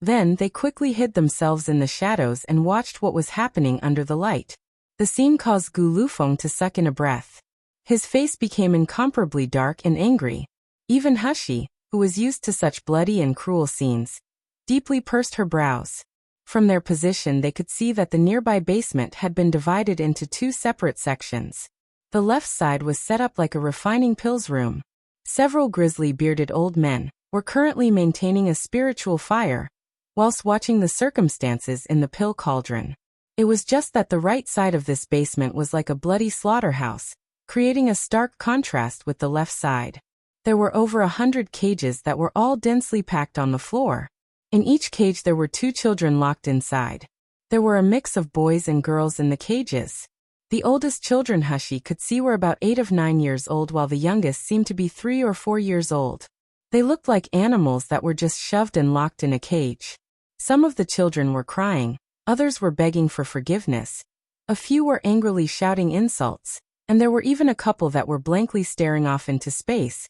Then they quickly hid themselves in the shadows and watched what was happening under the light. The scene caused Gu Lufeng to suck in a breath. His face became incomparably dark and angry. Even Hushi, who was used to such bloody and cruel scenes, deeply pursed her brows. From their position they could see that the nearby basement had been divided into 2 separate sections. The left side was set up like a refining pills room. Several grizzly bearded old men were currently maintaining a spiritual fire, whilst watching the circumstances in the pill cauldron. It was just that the right side of this basement was like a bloody slaughterhouse, creating a stark contrast with the left side. There were over 100 cages that were all densely packed on the floor. In each cage there were 2 children locked inside. There were a mix of boys and girls in the cages. The oldest children Hushi could see were about 8 of 9 years old, while the youngest seemed to be 3 or 4 years old. They looked like animals that were just shoved and locked in a cage. Some of the children were crying, others were begging for forgiveness. A few were angrily shouting insults, and there were even a couple that were blankly staring off into space,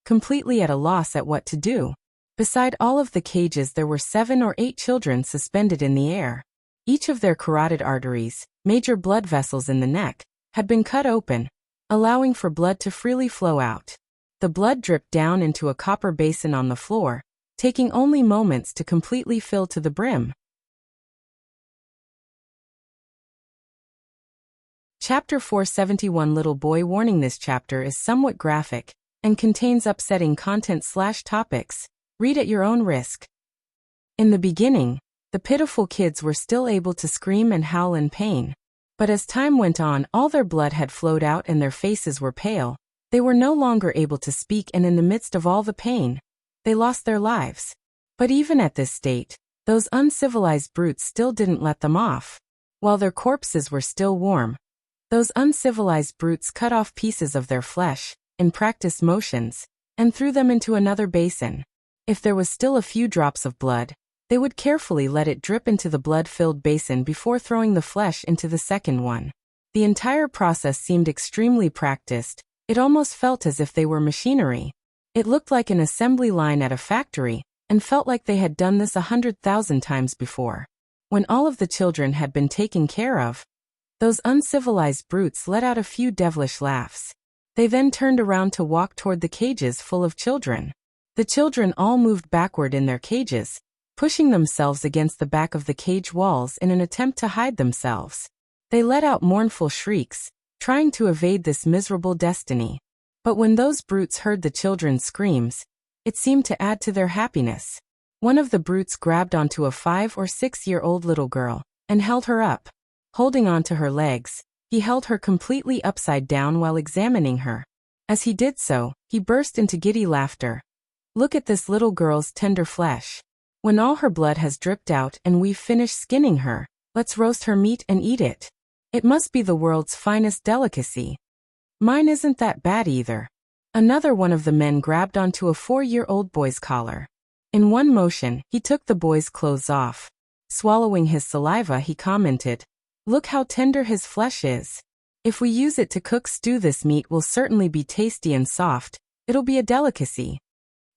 completely at a loss at what to do. Beside all of the cages there were 7 or 8 children suspended in the air. Each of their carotid arteries, major blood vessels in the neck, had been cut open, allowing for blood to freely flow out. The blood dripped down into a copper basin on the floor, taking only moments to completely fill to the brim. Chapter 471 Little Boy Warning. This chapter is somewhat graphic and contains upsetting content/topics. Read at your own risk. In the beginning, the pitiful kids were still able to scream and howl in pain. But as time went on, all their blood had flowed out and their faces were pale. They were no longer able to speak, and in the midst of all the pain, they lost their lives. But even at this state, those uncivilized brutes still didn't let them off. While their corpses were still warm, those uncivilized brutes cut off pieces of their flesh, in practice motions, and threw them into another basin. If there was still a few drops of blood, they would carefully let it drip into the blood-filled basin before throwing the flesh into the second one. The entire process seemed extremely practiced. It almost felt as if they were machinery. It looked like an assembly line at a factory, and felt like they had done this 100,000 times before. When all of the children had been taken care of, those uncivilized brutes let out a few devilish laughs. They then turned around to walk toward the cages full of children. The children all moved backward in their cages, pushing themselves against the back of the cage walls in an attempt to hide themselves. They let out mournful shrieks, trying to evade this miserable destiny. But when those brutes heard the children's screams, it seemed to add to their happiness. One of the brutes grabbed onto a 5 or 6-year-old little girl and held her up. Holding onto her legs, he held her completely upside down while examining her. As he did so, he burst into giddy laughter. Look at this little girl's tender flesh. When all her blood has dripped out and we've finished skinning her, let's roast her meat and eat it. It must be the world's finest delicacy. Mine isn't that bad either. Another one of the men grabbed onto a 4-year-old boy's collar. In one motion, he took the boy's clothes off. Swallowing his saliva, he commented, "Look how tender his flesh is. If we use it to cook stew, this meat will certainly be tasty and soft. It'll be a delicacy."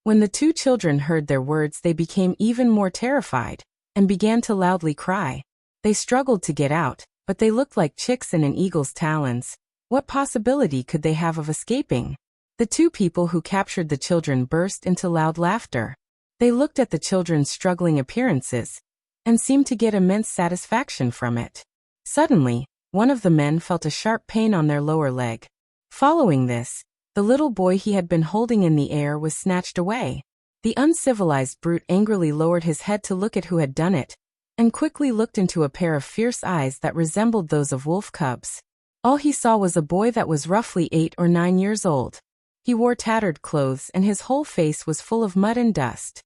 When the two children heard their words, they became even more terrified and began to loudly cry. They struggled to get out, but they looked like chicks in an eagle's talons. What possibility could they have of escaping? The two people who captured the children burst into loud laughter. They looked at the children's struggling appearances and seemed to get immense satisfaction from it. Suddenly, one of the men felt a sharp pain on their lower leg. Following this, the little boy he had been holding in the air was snatched away. The uncivilized brute angrily lowered his head to look at who had done it, and quickly looked into a pair of fierce eyes that resembled those of wolf cubs. All he saw was a boy that was roughly 8 or 9 years old. He wore tattered clothes and his whole face was full of mud and dust.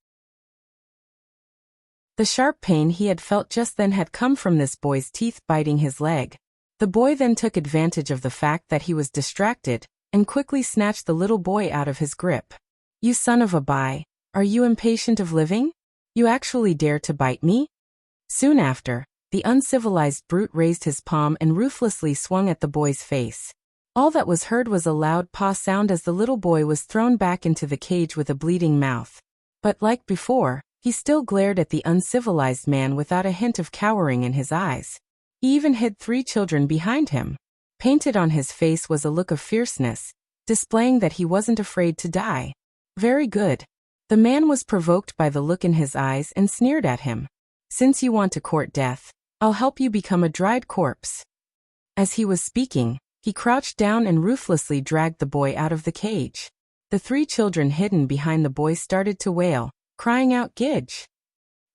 The sharp pain he had felt just then had come from this boy's teeth biting his leg. The boy then took advantage of the fact that he was distracted and quickly snatched the little boy out of his grip. "You son of a bi, are you impatient of living? You actually dare to bite me?" Soon after, the uncivilized brute raised his palm and ruthlessly swung at the boy's face. All that was heard was a loud paw sound as the little boy was thrown back into the cage with a bleeding mouth. But like before, he still glared at the uncivilized man without a hint of cowering in his eyes. He even hid 3 children behind him. Painted on his face was a look of fierceness, displaying that he wasn't afraid to die. Very good. The man was provoked by the look in his eyes and sneered at him. "Since you want to court death, I'll help you become a dried corpse." As he was speaking, he crouched down and ruthlessly dragged the boy out of the cage. The 3 children hidden behind the boy started to wail, crying out "Gidge."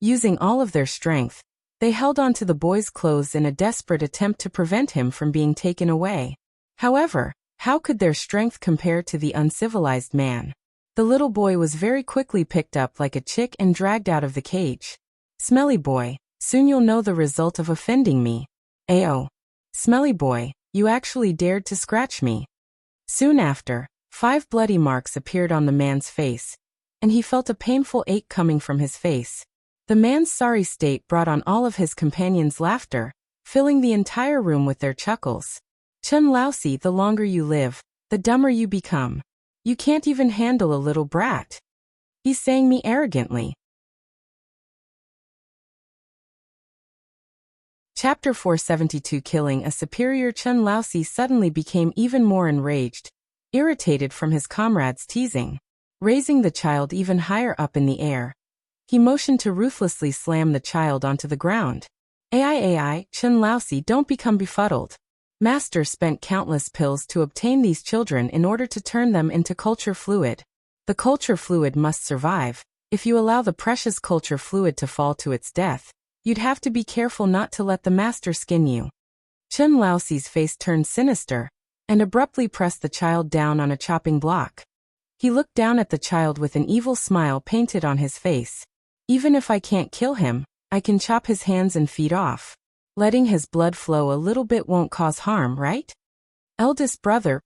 Using all of their strength, they held on to the boy's clothes in a desperate attempt to prevent him from being taken away. However, how could their strength compare to the uncivilized man? The little boy was very quickly picked up like a chick and dragged out of the cage. "Smelly boy, soon you'll know the result of offending me." "Ayo. Smelly boy, you actually dared to scratch me." Soon after, 5 bloody marks appeared on the man's face, and he felt a painful ache coming from his face. The man's sorry state brought on all of his companions' laughter, filling the entire room with their chuckles. "Chun Lousy, the longer you live, the dumber you become. You can't even handle a little brat," he's saying me arrogantly. Chapter 472 Killing a superior. Chun Lousy suddenly became even more enraged, irritated from his comrades' teasing. Raising the child even higher up in the air, he motioned to ruthlessly slam the child onto the ground. "Ai, Chun Lousy, don't become befuddled. Master spent countless pills to obtain these children in order to turn them into culture fluid. The culture fluid must survive. If you allow the precious culture fluid to fall to its death, you'd have to be careful not to let the master skin you. Chen Laoxi's face turned sinister, and abruptly pressed the child down on a chopping block. He looked down at the child with an evil smile painted on his face. Even if I can't kill him, I can chop his hands and feet off. Letting his blood flow a little bit won't cause harm, right? Eldest brother.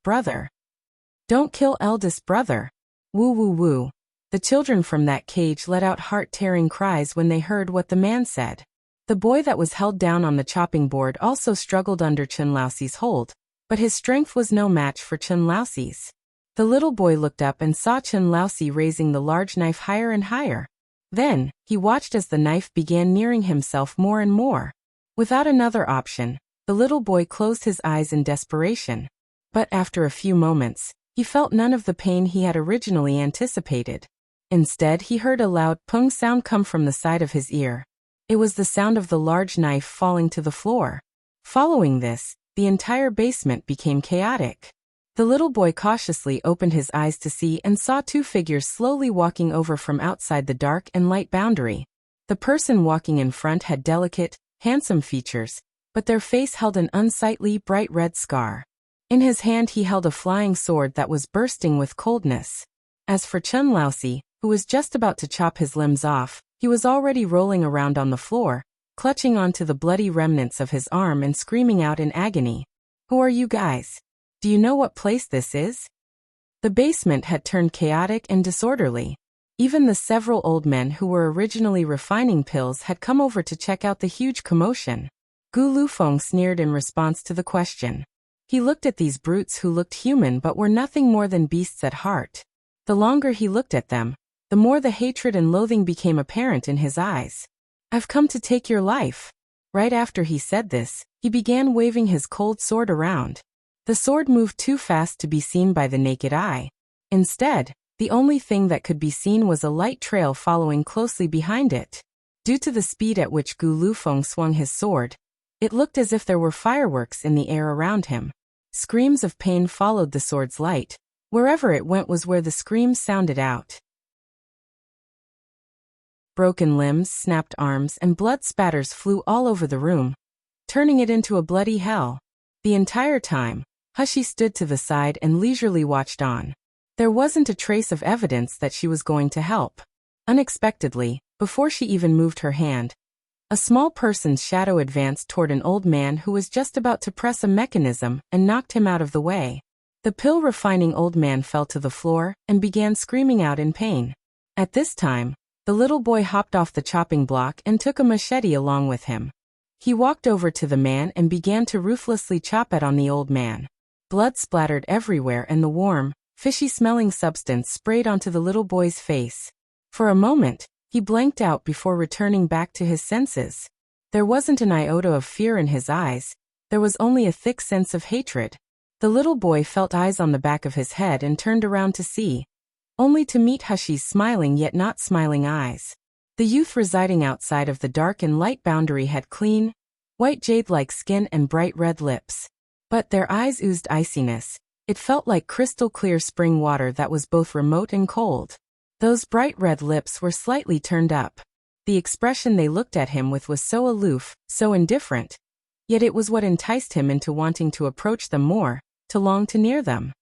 Don't kill eldest brother. Woo woo woo. The children from that cage let out heart-tearing cries when they heard what the man said. The boy that was held down on the chopping board also struggled under Chen Laoxi's hold, but his strength was no match for Chen Laoxi's. The little boy looked up and saw Chen Laoxi raising the large knife higher and higher. Then, he watched as the knife began nearing himself more and more. Without another option, the little boy closed his eyes in desperation. But after a few moments, he felt none of the pain he had originally anticipated. Instead, he heard a loud pung sound come from the side of his ear. It was the sound of the large knife falling to the floor. Following this, the entire basement became chaotic. The little boy cautiously opened his eyes to see and saw two figures slowly walking over from outside the dark and light boundary. The person walking in front had delicate, handsome features, but their face held an unsightly bright red scar. In his hand he held a flying sword that was bursting with coldness. As for Chen Laoxi, who was just about to chop his limbs off, he was already rolling around on the floor, clutching onto the bloody remnants of his arm and screaming out in agony. Who are you guys? Do you know what place this is? The basement had turned chaotic and disorderly. Even the several old men who were originally refining pills had come over to check out the huge commotion. Gu Lufeng sneered in response to the question. He looked at these brutes who looked human but were nothing more than beasts at heart. The longer he looked at them, the more the hatred and loathing became apparent in his eyes. I've come to take your life. Right after he said this, he began waving his cold sword around. The sword moved too fast to be seen by the naked eye. Instead, the only thing that could be seen was a light trail following closely behind it. Due to the speed at which Gu Lufeng swung his sword, it looked as if there were fireworks in the air around him. Screams of pain followed the sword's light. Wherever it went was where the screams sounded out. Broken limbs, snapped arms, and blood spatters flew all over the room, turning it into a bloody hell. The entire time, Hushi stood to the side and leisurely watched on. There wasn't a trace of evidence that she was going to help. Unexpectedly, before she even moved her hand, a small person's shadow advanced toward an old man who was just about to press a mechanism and knocked him out of the way. The pill-refining old man fell to the floor and began screaming out in pain. At this time, the little boy hopped off the chopping block and took a machete along with him. He walked over to the man and began to ruthlessly chop on the old man. Blood splattered everywhere and the warm, fishy-smelling substance sprayed onto the little boy's face. For a moment, he blanked out before returning back to his senses. There wasn't an iota of fear in his eyes, there was only a thick sense of hatred. The little boy felt eyes on the back of his head and turned around to see, only to meet Hushi's smiling yet not smiling eyes. The youth residing outside of the dark and light boundary had clean, white jade-like skin and bright red lips. But their eyes oozed iciness. It felt like crystal-clear spring water that was both remote and cold. Those bright red lips were slightly turned up. The expression they looked at him with was so aloof, so indifferent. Yet it was what enticed him into wanting to approach them more, to long to near them.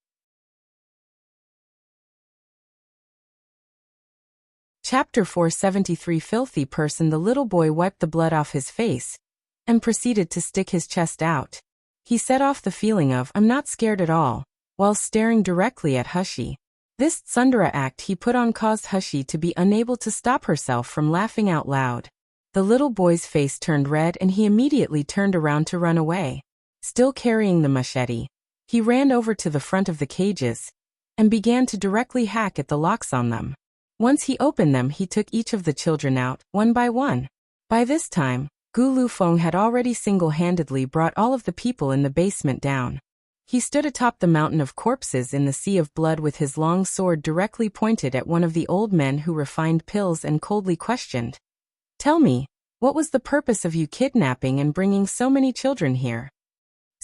Chapter 473 Filthy person. The little boy wiped the blood off his face and proceeded to stick his chest out. He set off the feeling of "I'm not scared at all," while staring directly at Hushi. This tsundere act he put on caused Hushi to be unable to stop herself from laughing out loud. The little boy's face turned red and he immediately turned around to run away. Still carrying the machete, he ran over to the front of the cages and began to directly hack at the locks on them. Once he opened them, he took each of the children out, one by one. By this time, Gu Lufeng had already single-handedly brought all of the people in the basement down. He stood atop the mountain of corpses in the sea of blood with his long sword directly pointed at one of the old men who refined pills and coldly questioned, "Tell me, what was the purpose of you kidnapping and bringing so many children here?"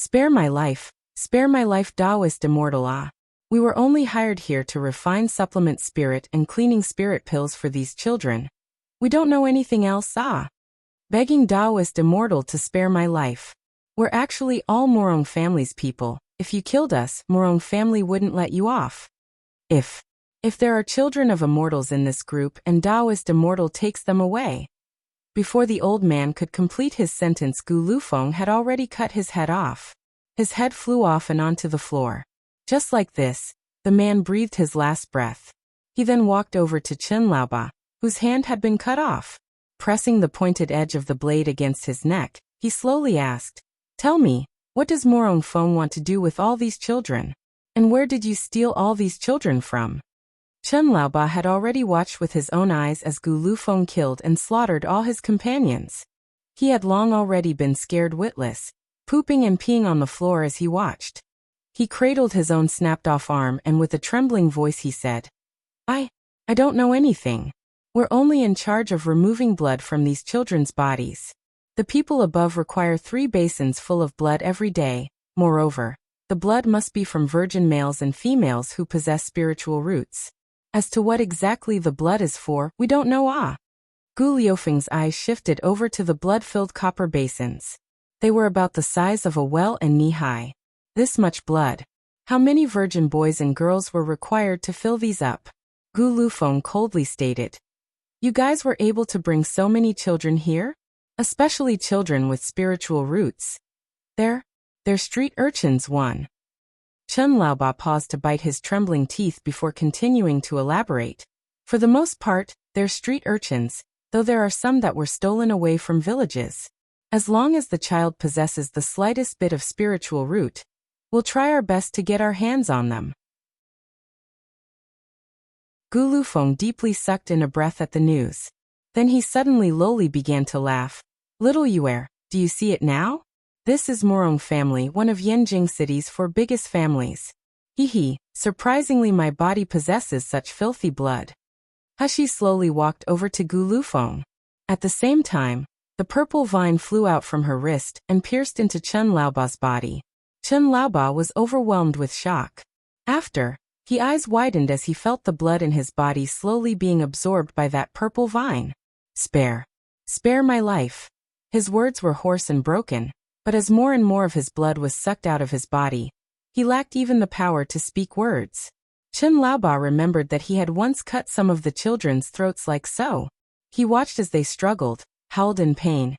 Spare my life Taoist immortal ah. We were only hired here to refine supplement spirit and cleaning spirit pills for these children. We don't know anything else ah. Begging Taoist immortal to spare my life. We're actually all Morong family's people. If you killed us, Morong family wouldn't let you off. If there are children of immortals in this group and Taoist immortal takes them away. Before the old man could complete his sentence, Gu Lufeng had already cut his head off. His head flew off and onto the floor. Just like this, the man breathed his last breath. He then walked over to Chen Laoba, whose hand had been cut off. Pressing the pointed edge of the blade against his neck, he slowly asked, "Tell me, what does Morong Feng want to do with all these children? And where did you steal all these children from?" Chen Laoba had already watched with his own eyes as Gu Lufeng killed and slaughtered all his companions. He had long already been scared witless, pooping and peeing on the floor as he watched. He cradled his own snapped-off arm and with a trembling voice he said, I don't know anything. We're only in charge of removing blood from these children's bodies. The people above require 3 basins full of blood every day. Moreover, the blood must be from virgin males and females who possess spiritual roots. As to what exactly the blood is for, we don't know ah. Gu Liufeng's eyes shifted over to the blood-filled copper basins. They were about the size of a well and knee-high. This much blood. How many virgin boys and girls were required to fill these up? Gu Lufeng coldly stated. You guys were able to bring so many children here? Especially children with spiritual roots. They're street urchins one. Chen Laoba paused to bite his trembling teeth before continuing to elaborate. For the most part, they're street urchins, though there are some that were stolen away from villages. As long as the child possesses the slightest bit of spiritual root, we'll try our best to get our hands on them. Gu Lufeng deeply sucked in a breath at the news. Then he suddenly lowly began to laugh. Little Yuer, do you see it now? This is Morong family, one of Yanjing City's 4 biggest families. Hee, surprisingly my body possesses such filthy blood. Hashi slowly walked over to Gu Lufeng. At the same time, the purple vine flew out from her wrist and pierced into Chen Laoba's body. Chen Laoba was overwhelmed with shock. After, his eyes widened as he felt the blood in his body slowly being absorbed by that purple vine. Spare my life. His words were hoarse and broken, but as more and more of his blood was sucked out of his body, he lacked even the power to speak words. Chen Laoba remembered that he had once cut some of the children's throats like so. He watched as they struggled, howled in pain,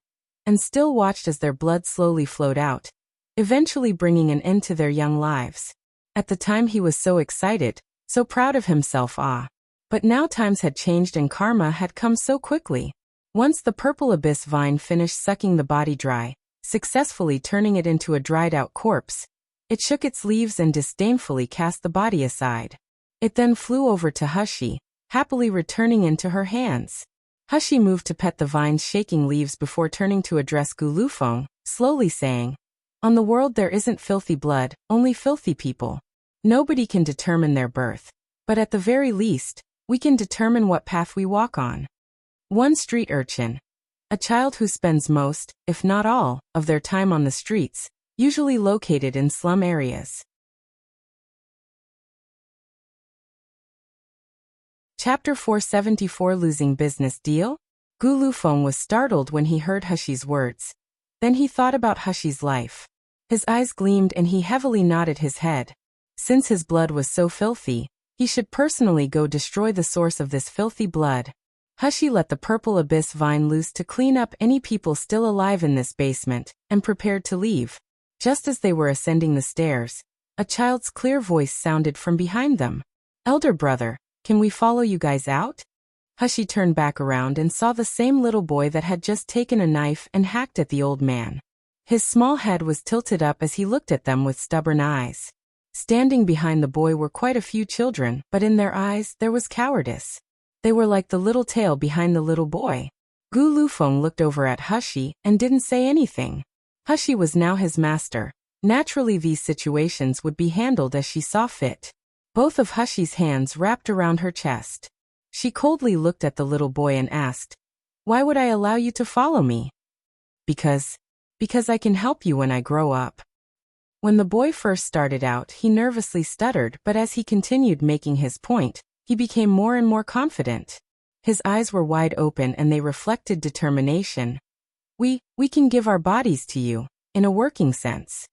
and still watched as their blood slowly flowed out, eventually bringing an end to their young lives. At the time he was so excited, so proud of himself but now times had changed and karma had come so quickly. Once the purple abyss vine finished sucking the body dry, successfully turning it into a dried-out corpse, it shook its leaves and disdainfully cast the body aside. It then flew over to Hushi, happily returning into her hands. Hushi moved to pet the vine's shaking leaves before turning to address Gu Lufeng, slowly saying, On the world there isn't filthy blood, only filthy people. Nobody can determine their birth, but at the very least, we can determine what path we walk on. One street urchin. A child who spends most, if not all, of their time on the streets, usually located in slum areas. Chapter 474 Losing Business Deal? Gu Lufeng was startled when he heard Hushi's words. Then he thought about Hushi's life. His eyes gleamed and he heavily nodded his head. Since his blood was so filthy, he should personally go destroy the source of this filthy blood. Hushi let the purple abyss vine loose to clean up any people still alive in this basement, and prepared to leave. Just as they were ascending the stairs, a child's clear voice sounded from behind them. Elder brother, can we follow you guys out? Hushi turned back around and saw the same little boy that had just taken a knife and hacked at the old man. His small head was tilted up as he looked at them with stubborn eyes. Standing behind the boy were quite a few children, but in their eyes there was cowardice. They were like the little tail behind the little boy. Gu Lufeng looked over at Hushi and didn't say anything. Hushi was now his master. Naturally these situations would be handled as she saw fit. Both of Hushi's hands wrapped around her chest. She coldly looked at the little boy and asked, Why would I allow you to follow me? Because I can help you when I grow up. When the boy first started out, he nervously stuttered, but as he continued making his point, he became more and more confident. His eyes were wide open and they reflected determination. We can give our bodies to you, in a working sense.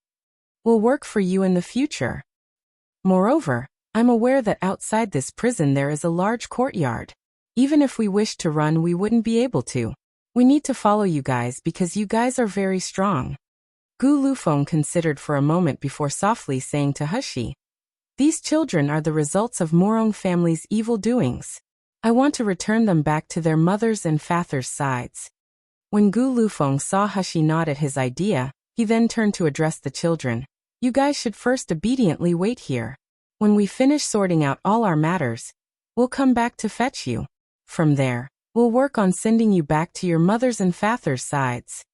We'll work for you in the future. Moreover, I'm aware that outside this prison there is a large courtyard. Even if we wished to run, we wouldn't be able to. We need to follow you guys because you guys are very strong. Gu Lufeng considered for a moment before softly saying to Hushi, "These children are the results of Morong family's evil doings. I want to return them back to their mothers' and fathers' sides." When Gu Lufeng saw Hushi nod at his idea, he then turned to address the children. "You guys should first obediently wait here. When we finish sorting out all our matters, we'll come back to fetch you. From there, we'll work on sending you back to your mothers' and fathers' sides."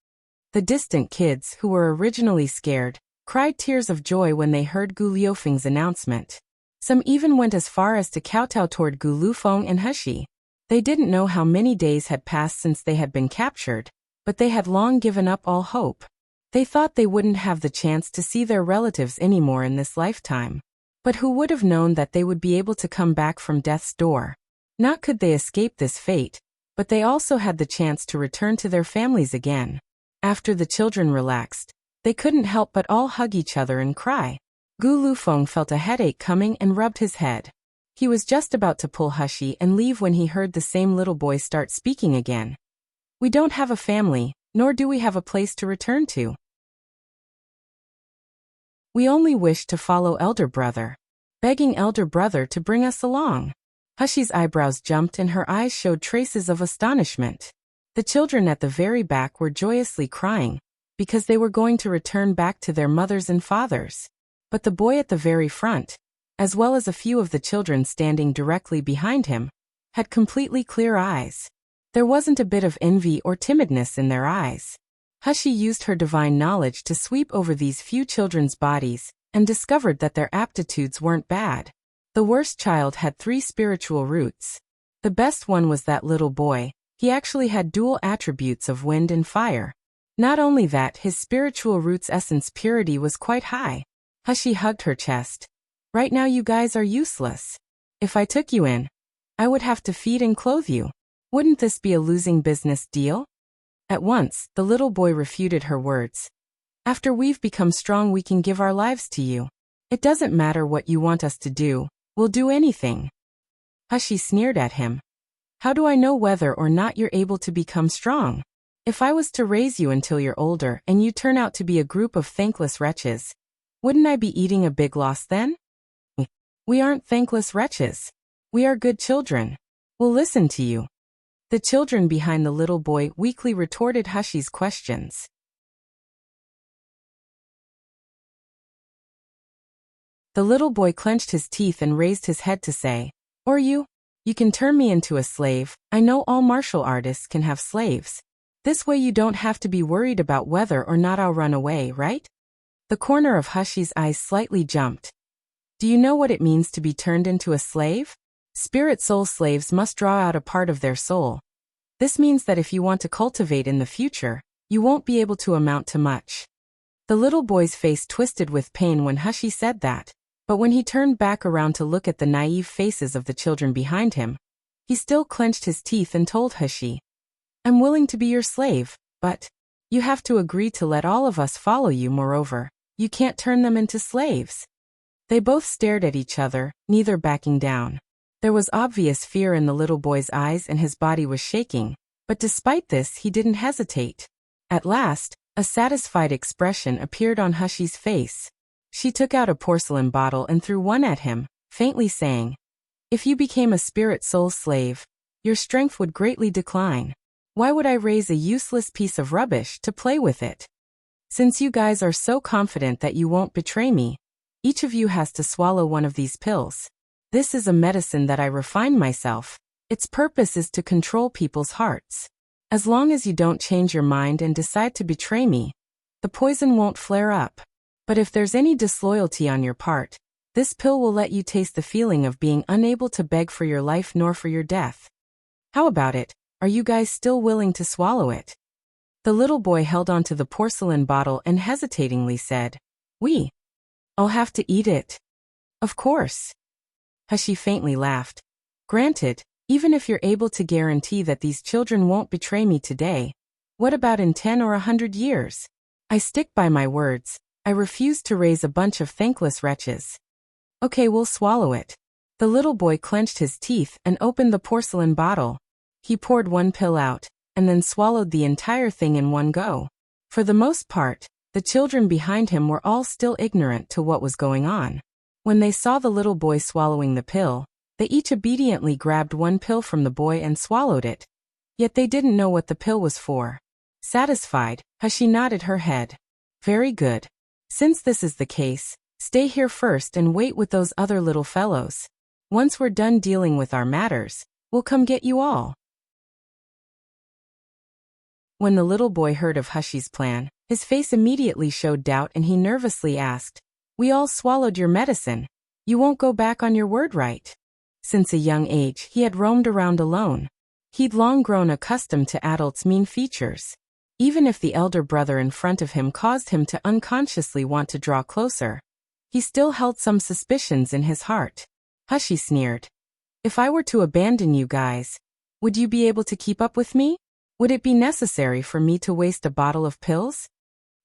The distant kids, who were originally scared, cried tears of joy when they heard Gu Liufeng's announcement. Some even went as far as to kowtow toward Gu Lufeng and Hushi. They didn't know how many days had passed since they had been captured, but they had long given up all hope. They thought they wouldn't have the chance to see their relatives anymore in this lifetime. But who would have known that they would be able to come back from death's door? Not could they escape this fate, but they also had the chance to return to their families again. After the children relaxed, they couldn't help but all hug each other and cry. Gu Lufeng felt a headache coming and rubbed his head. He was just about to pull Hushi and leave when he heard the same little boy start speaking again. "We don't have a family, nor do we have a place to return to. We only wish to follow elder brother. Begging elder brother to bring us along." Hushi's eyebrows jumped and her eyes showed traces of astonishment. The children at the very back were joyously crying, because they were going to return back to their mothers and fathers. But the boy at the very front, as well as a few of the children standing directly behind him, had completely clear eyes. There wasn't a bit of envy or timidness in their eyes. Hushi used her divine knowledge to sweep over these few children's bodies, and discovered that their aptitudes weren't bad. The worst child had 3 spiritual roots. The best one was that little boy. He actually had dual attributes of wind and fire. Not only that, his spiritual root's essence purity was quite high. Hushi hugged her chest. "Right now you guys are useless. If I took you in, I would have to feed and clothe you. Wouldn't this be a losing business deal?" At once, the little boy refuted her words. "After we've become strong, we can give our lives to you. It doesn't matter what you want us to do, we'll do anything." Hushi sneered at him. "How do I know whether or not you're able to become strong? If I was to raise you until you're older and you turn out to be a group of thankless wretches, wouldn't I be eating a big loss then?" "We aren't thankless wretches. We are good children. We'll listen to you." The children behind the little boy weakly retorted Hushi's questions. The little boy clenched his teeth and raised his head to say, "Or you can turn me into a slave. I know all martial artists can have slaves. This way you don't have to be worried about whether or not I'll run away, right?" The corner of Hushi's eyes slightly jumped. "Do you know what it means to be turned into a slave? Spirit soul slaves must draw out a part of their soul. This means that if you want to cultivate in the future, you won't be able to amount to much." The little boy's face twisted with pain when Hushi said that, but when he turned back around to look at the naive faces of the children behind him, he still clenched his teeth and told Hushi, "I'm willing to be your slave, but you have to agree to let all of us follow you. Moreover, you can't turn them into slaves." They both stared at each other, neither backing down. There was obvious fear in the little boy's eyes and his body was shaking, but despite this he didn't hesitate. At last, a satisfied expression appeared on Hushi's face. She took out a porcelain bottle and threw one at him, faintly saying, "If you became a spirit soul slave, your strength would greatly decline. Why would I raise a useless piece of rubbish to play with it? Since you guys are so confident that you won't betray me, each of you has to swallow one of these pills. This is a medicine that I refined myself. Its purpose is to control people's hearts. As long as you don't change your mind and decide to betray me, the poison won't flare up. But if there's any disloyalty on your part, this pill will let you taste the feeling of being unable to beg for your life nor for your death. How about it? Are you guys still willing to swallow it?" The little boy held onto the porcelain bottle and hesitatingly said, "We I'll have to eat it. Of course. Hashi faintly laughed. Granted, even if you're able to guarantee that these children won't betray me today, what about in 10 or 100 years? I stick by my words. I refuse to raise a bunch of thankless wretches. Okay, we'll swallow it. The little boy clenched his teeth and opened the porcelain bottle. He poured one pill out, and then swallowed the entire thing in one go. For the most part, the children behind him were all still ignorant to what was going on. When they saw the little boy swallowing the pill, they each obediently grabbed one pill from the boy and swallowed it. Yet they didn't know what the pill was for. Satisfied, Hashi nodded her head. Very good. Since this is the case, stay here first and wait with those other little fellows. Once we're done dealing with our matters, we'll come get you all. When the little boy heard of Hashi's plan, his face immediately showed doubt and he nervously asked, We all swallowed your medicine. You won't go back on your word, right? Since a young age, he had roamed around alone. He'd long grown accustomed to adults' mean features. Even if the elder brother in front of him caused him to unconsciously want to draw closer, he still held some suspicions in his heart. Hashi sneered. If I were to abandon you guys, would you be able to keep up with me? Would it be necessary for me to waste a bottle of pills?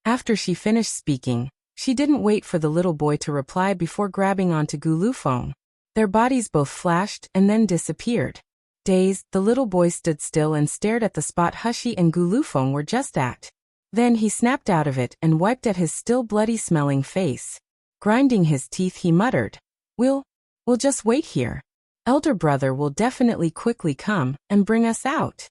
After she finished speaking, she didn't wait for the little boy to reply before grabbing onto Gulufeng. Their bodies both flashed and then disappeared. Dazed, the little boy stood still and stared at the spot Hashi and Gulufeng were just at. Then he snapped out of it and wiped at his still bloody-smelling face. Grinding his teeth, he muttered, We'll just wait here. Elder brother will definitely quickly come and bring us out.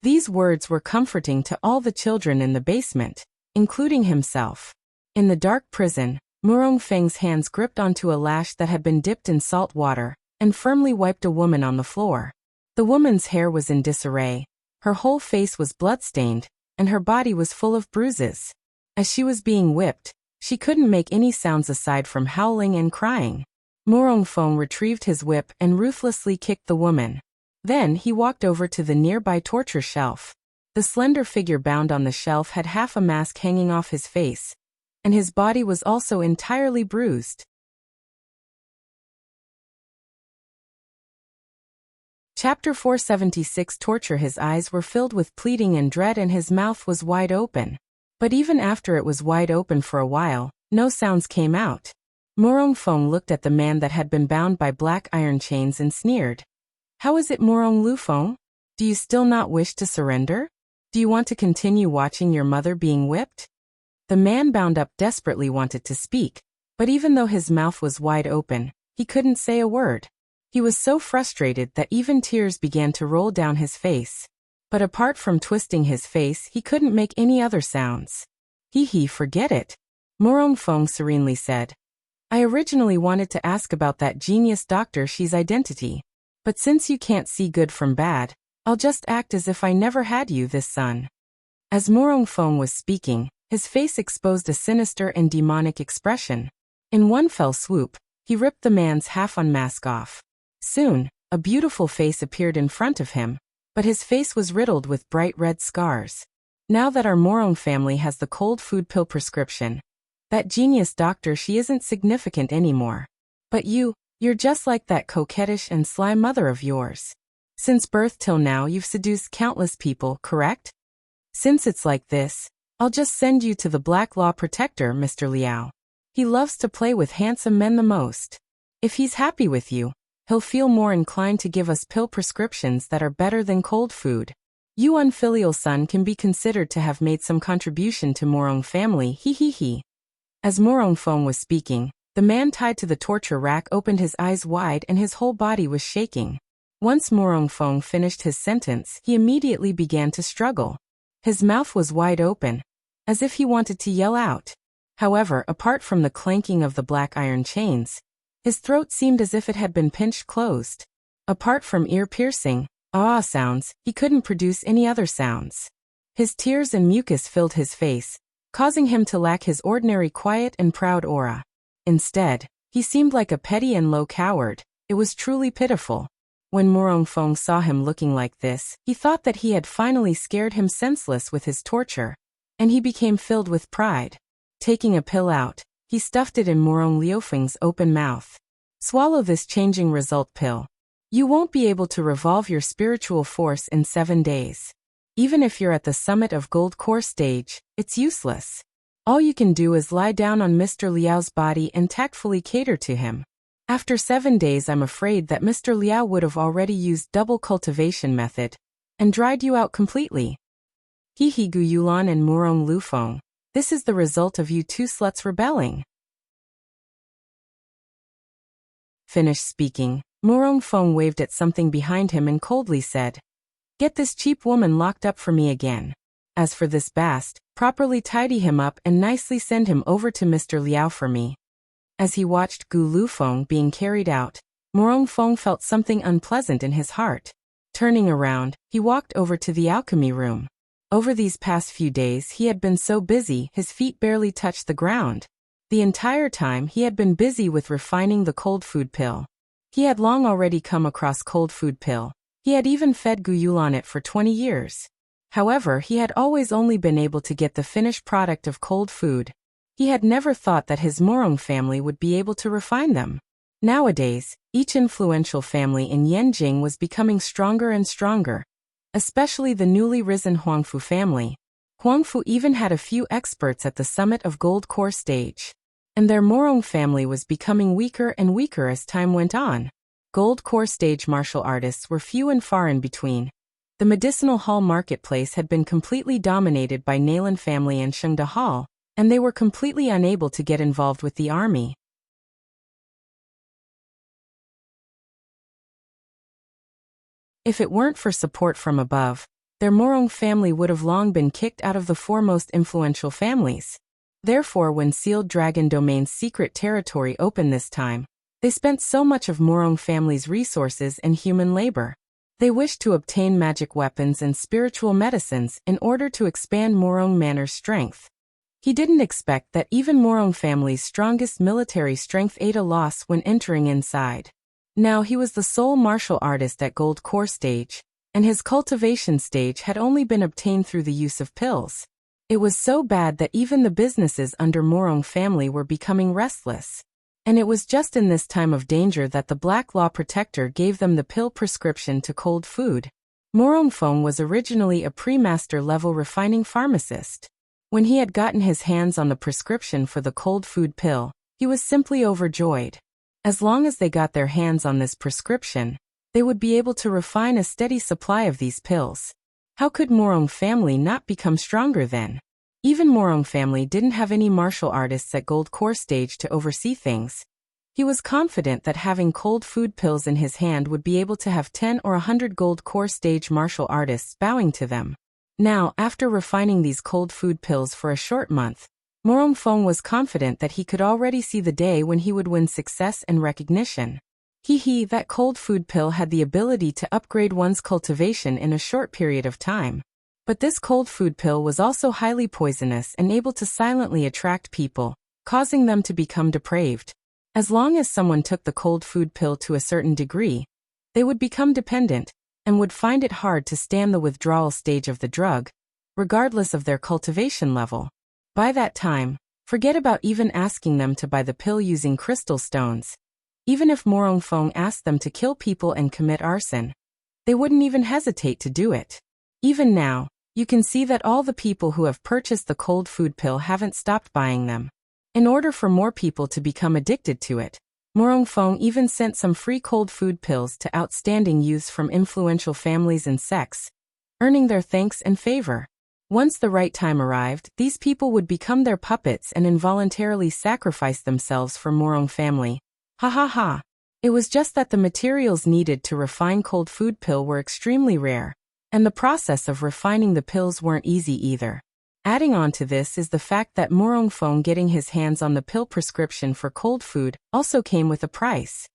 These words were comforting to all the children in the basement, including himself. In the dark prison, Murong Feng's hands gripped onto a lash that had been dipped in salt water and firmly wiped a woman on the floor. The woman's hair was in disarray, her whole face was blood-stained, and her body was full of bruises. As she was being whipped, she couldn't make any sounds aside from howling and crying. Murong Feng retrieved his whip and ruthlessly kicked the woman. Then he walked over to the nearby torture shelf. The slender figure bound on the shelf had half a mask hanging off his face, and his body was also entirely bruised. Chapter 476 Torture. His eyes were filled with pleading and dread and his mouth was wide open. But even after it was wide open for a while, no sounds came out. Murong Feng looked at the man that had been bound by black iron chains and sneered. How is it, Murong Lufeng? Do you still not wish to surrender? Do you want to continue watching your mother being whipped? The man bound up desperately wanted to speak, but even though his mouth was wide open, he couldn't say a word. He was so frustrated that even tears began to roll down his face. But apart from twisting his face, he couldn't make any other sounds. Forget it. Murong Feng serenely said. I originally wanted to ask about that genius Dr. Shi's identity. But since you can't see good from bad, I'll just act as if I never had you, this son. As Murong Feng was speaking, his face exposed a sinister and demonic expression. In one fell swoop, he ripped the man's half-on mask off. Soon, a beautiful face appeared in front of him, but his face was riddled with bright red scars. Now that our Murong family has the cold food pill prescription, that genius Dr. Shi isn't significant anymore. But you're just like that coquettish and sly mother of yours. Since birth till now you've seduced countless people, correct? Since it's like this, I'll just send you to the Black Law Protector, Mr. Liao. He loves to play with handsome men the most. If he's happy with you, he'll feel more inclined to give us pill prescriptions that are better than cold food. You unfilial son can be considered to have made some contribution to Murong family, As Murong Feng was speaking, the man tied to the torture rack opened his eyes wide and his whole body was shaking. Once Murong Feng finished his sentence, he immediately began to struggle. His mouth was wide open, as if he wanted to yell out. However, apart from the clanking of the black iron chains, his throat seemed as if it had been pinched closed. Apart from ear-piercing, ah sounds, he couldn't produce any other sounds. His tears and mucus filled his face, causing him to lack his ordinary quiet and proud aura. Instead, he seemed like a petty and low coward. It was truly pitiful. When Murong Feng saw him looking like this, he thought that he had finally scared him senseless with his torture, and he became filled with pride. Taking a pill out, He stuffed it in Morong Liufeng's open mouth. Swallow this changing result pill. You won't be able to revolve your spiritual force in 7 days. Even if you're at the summit of gold core stage, it's useless. All you can do is lie down on Mr. Liao's body and tactfully cater to him. After 7 days, I'm afraid that Mr. Liao would have already used double cultivation method and dried you out completely. Hehe Gu Yulan and Morong Lufeng. This is the result of you two sluts rebelling. Finished speaking, Morong Feng waved at something behind him and coldly said, "Get this cheap woman locked up for me again. As for this bast, properly tidy him up and nicely send him over to Mr. Liao for me." As he watched Gu Lufeng being carried out, Morong Feng felt something unpleasant in his heart. Turning around, he walked over to the alchemy room. Over these past few days he had been so busy his feet barely touched the ground. The entire time he had been busy with refining the cold food pill. He had long already come across cold food pill. He had even fed Gu Yulan it for 20 years. However, he had always only been able to get the finished product of cold food. He had never thought that his Morong family would be able to refine them. Nowadays, each influential family in Yanjing was becoming stronger and stronger, especially the newly risen Huangfu family. Huangfu even had a few experts at the summit of gold core stage. And their Morong family was becoming weaker and weaker as time went on. Gold core stage martial artists were few and far in between. The medicinal hall marketplace had been completely dominated by Naylan family and Shengda Hall, and they were completely unable to get involved with the army. If it weren't for support from above, their Morong family would have long been kicked out of the four most influential families. Therefore, when Sealed Dragon Domain's secret territory opened this time, they spent so much of Morong family's resources and human labor. They wished to obtain magic weapons and spiritual medicines in order to expand Morong Manor's strength. He didn't expect that even Morong family's strongest military strength ate a loss when entering inside. Now he was the sole martial artist at gold core stage, and his cultivation stage had only been obtained through the use of pills. It was so bad that even the businesses under Morong family were becoming restless. And it was just in this time of danger that the Black Law Protector gave them the pill prescription to cold food. Morong Feng was originally a pre-master level refining pharmacist. When he had gotten his hands on the prescription for the cold food pill, he was simply overjoyed. As long as they got their hands on this prescription, they would be able to refine a steady supply of these pills. How could Morong family not become stronger then? Even Morong family didn't have any martial artists at gold core stage to oversee things. He was confident that having cold food pills in his hand would be able to have 10 or 100 gold core stage martial artists bowing to them. Now, after refining these cold food pills for a short month, Morong Feng was confident that he could already see the day when he would win success and recognition. That cold food pill had the ability to upgrade one's cultivation in a short period of time. But this cold food pill was also highly poisonous and able to silently attract people, causing them to become depraved. As long as someone took the cold food pill to a certain degree, they would become dependent, and would find it hard to stand the withdrawal stage of the drug, regardless of their cultivation level. By that time, forget about even asking them to buy the pill using crystal stones. Even if Morong Feng asked them to kill people and commit arson, they wouldn't even hesitate to do it. Even now, you can see that all the people who have purchased the cold food pill haven't stopped buying them. In order for more people to become addicted to it, Morong Feng even sent some free cold food pills to outstanding youths from influential families and sects, earning their thanks and favor. Once the right time arrived, these people would become their puppets and involuntarily sacrifice themselves for Morong family. Ha ha ha. It was just that the materials needed to refine cold food pill were extremely rare, and the process of refining the pills weren't easy either. Adding on to this is the fact that Morong Feng getting his hands on the pill prescription for cold food also came with a price.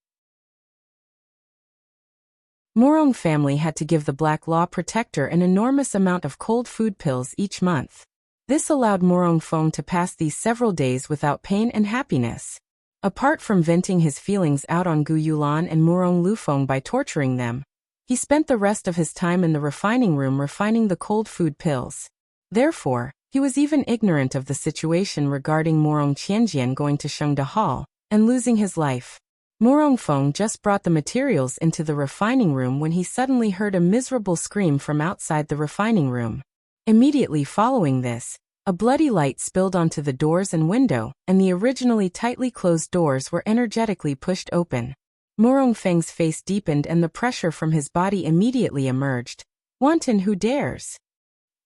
Morong family had to give the Black Law Protector an enormous amount of cold food pills each month. This allowed Morong Feng to pass these several days without pain and happiness. Apart from venting his feelings out on Gu Yulan and Morong Lufeng by torturing them, he spent the rest of his time in the refining room refining the cold food pills. Therefore, He was even ignorant of the situation regarding Morong Qianjian going to Shengda Hall and losing his life. Morong Feng just brought the materials into the refining room when he suddenly heard a miserable scream from outside the refining room. Immediately following this, a bloody light spilled onto the doors and window, and the originally tightly closed doors were energetically pushed open. Morong Feng's face deepened and the pressure from his body immediately emerged. Wanton who dares?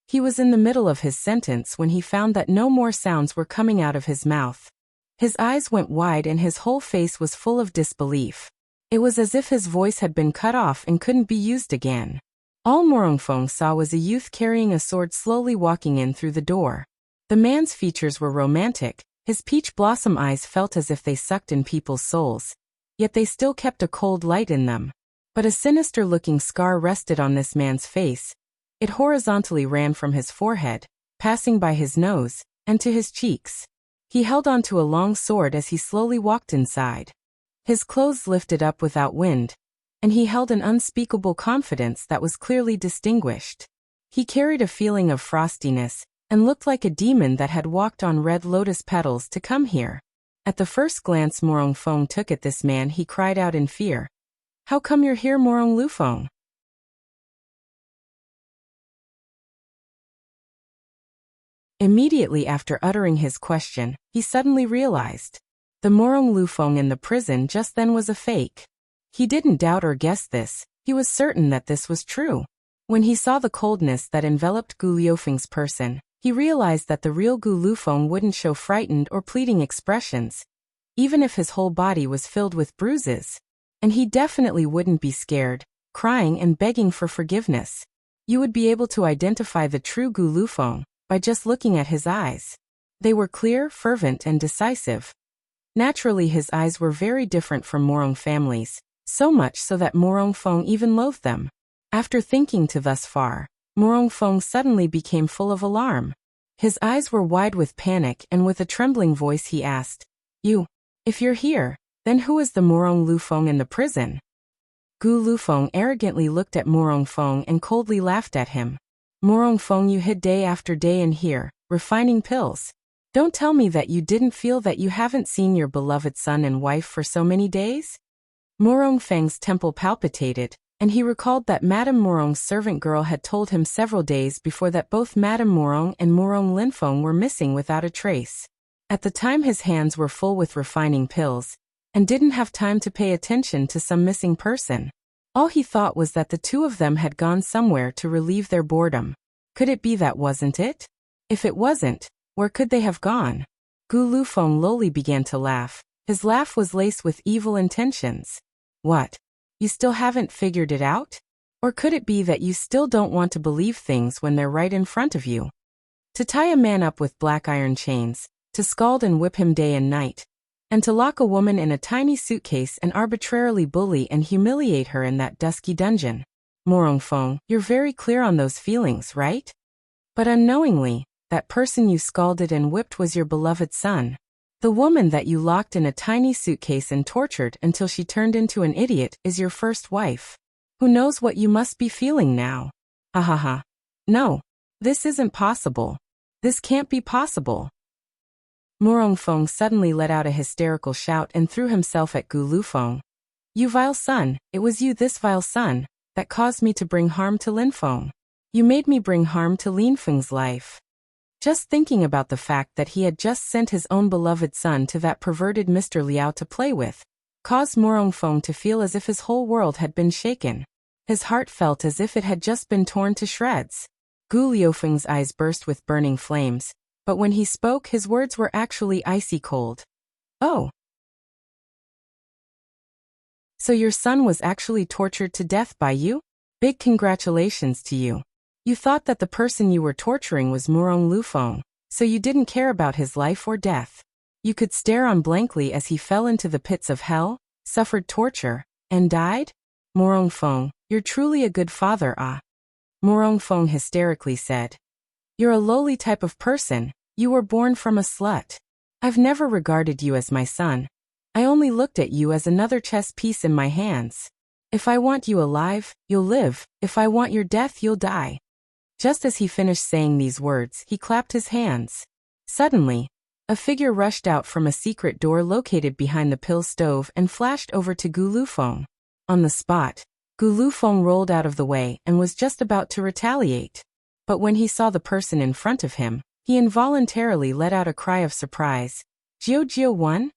He was in the middle of his sentence when he found that no more sounds were coming out of his mouth. His eyes went wide and his whole face was full of disbelief. It was as if his voice had been cut off and couldn't be used again. All Morong Feng saw was a youth carrying a sword slowly walking in through the door. The man's features were romantic, his peach blossom eyes felt as if they sucked in people's souls. Yet they still kept a cold light in them. But a sinister-looking scar rested on this man's face. It horizontally ran from his forehead, passing by his nose, and to his cheeks. He held onto a long sword as he slowly walked inside. His clothes lifted up without wind, and he held an unspeakable confidence that was clearly distinguished. He carried a feeling of frostiness, and looked like a demon that had walked on red lotus petals to come here. At the first glance Morong Feng took at this man, he cried out in fear. "How come you're here, Morong Lufeng?" Immediately after uttering his question, he suddenly realized. The Morong Lufeng in the prison just then was a fake. He didn't doubt or guess this, he was certain that this was true. When he saw the coldness that enveloped Gu Liufeng's person, he realized that the real Gu Lufeng wouldn't show frightened or pleading expressions, even if his whole body was filled with bruises. And he definitely wouldn't be scared, crying and begging for forgiveness. You would be able to identify the true Gu Lufeng by just looking at his eyes. They were clear, fervent, and decisive. Naturally, his eyes were very different from Morong family's, so much so that Morong Feng even loathed them. After thinking to thus far, Morong Feng suddenly became full of alarm. His eyes were wide with panic, and with a trembling voice he asked, If you're here, then who is the Morong Lufeng in the prison?" Gu Lufeng arrogantly looked at Morong Feng and coldly laughed at him. "Morong Feng, you hid day after day in here, refining pills. Don't tell me that you didn't feel that you haven't seen your beloved son and wife for so many days?" Morong Feng's temple palpitated, and he recalled that Madame Morong's servant girl had told him several days before that both Madame Morong and Morong Linfeng were missing without a trace. At the time his hands were full with refining pills, and didn't have time to pay attention to some missing person. All he thought was that the two of them had gone somewhere to relieve their boredom. Could it be that wasn't it? If it wasn't, where could they have gone? Gu Lufeng lowly began to laugh. His laugh was laced with evil intentions. "What? You still haven't figured it out? Or could it be that you still don't want to believe things when they're right in front of you? To tie a man up with black iron chains, to scald and whip him day and night, and to lock a woman in a tiny suitcase and arbitrarily bully and humiliate her in that dusky dungeon. Morong Feng, you're very clear on those feelings, right? But unknowingly, that person you scalded and whipped was your beloved son. The woman that you locked in a tiny suitcase and tortured until she turned into an idiot is your first wife. Who knows what you must be feeling now? Ha ha ha. No. This isn't possible. This can't be possible." Morong Feng suddenly let out a hysterical shout and threw himself at Gu Lufeng. "You vile son, it was you, this vile son, that caused me to bring harm to Linfeng. You made me bring harm to Linfeng's life." Just thinking about the fact that he had just sent his own beloved son to that perverted Mr. Liao to play with, caused Morong Feng to feel as if his whole world had been shaken. His heart felt as if it had just been torn to shreds. Gu Liufeng's eyes burst with burning flames, but when he spoke his words were actually icy cold. "Oh. So your son was actually tortured to death by you? Big congratulations to you. You thought that the person you were torturing was Morong Lufeng, so you didn't care about his life or death. You could stare on blankly as he fell into the pits of hell, suffered torture, and died? Morong Feng, you're truly a good father, ah." Morong Feng hysterically said. "You're a lowly type of person, you were born from a slut. I've never regarded you as my son. I only looked at you as another chess piece in my hands. If I want you alive, you'll live, if I want your death, you'll die. Just as he finished saying these words, he clapped his hands. Suddenly, a figure rushed out from a secret door located behind the pill stove and flashed over to Gu Lufeng. On the spot, Gu Lufeng rolled out of the way and was just about to retaliate. But when he saw the person in front of him, he involuntarily let out a cry of surprise. Jiao won?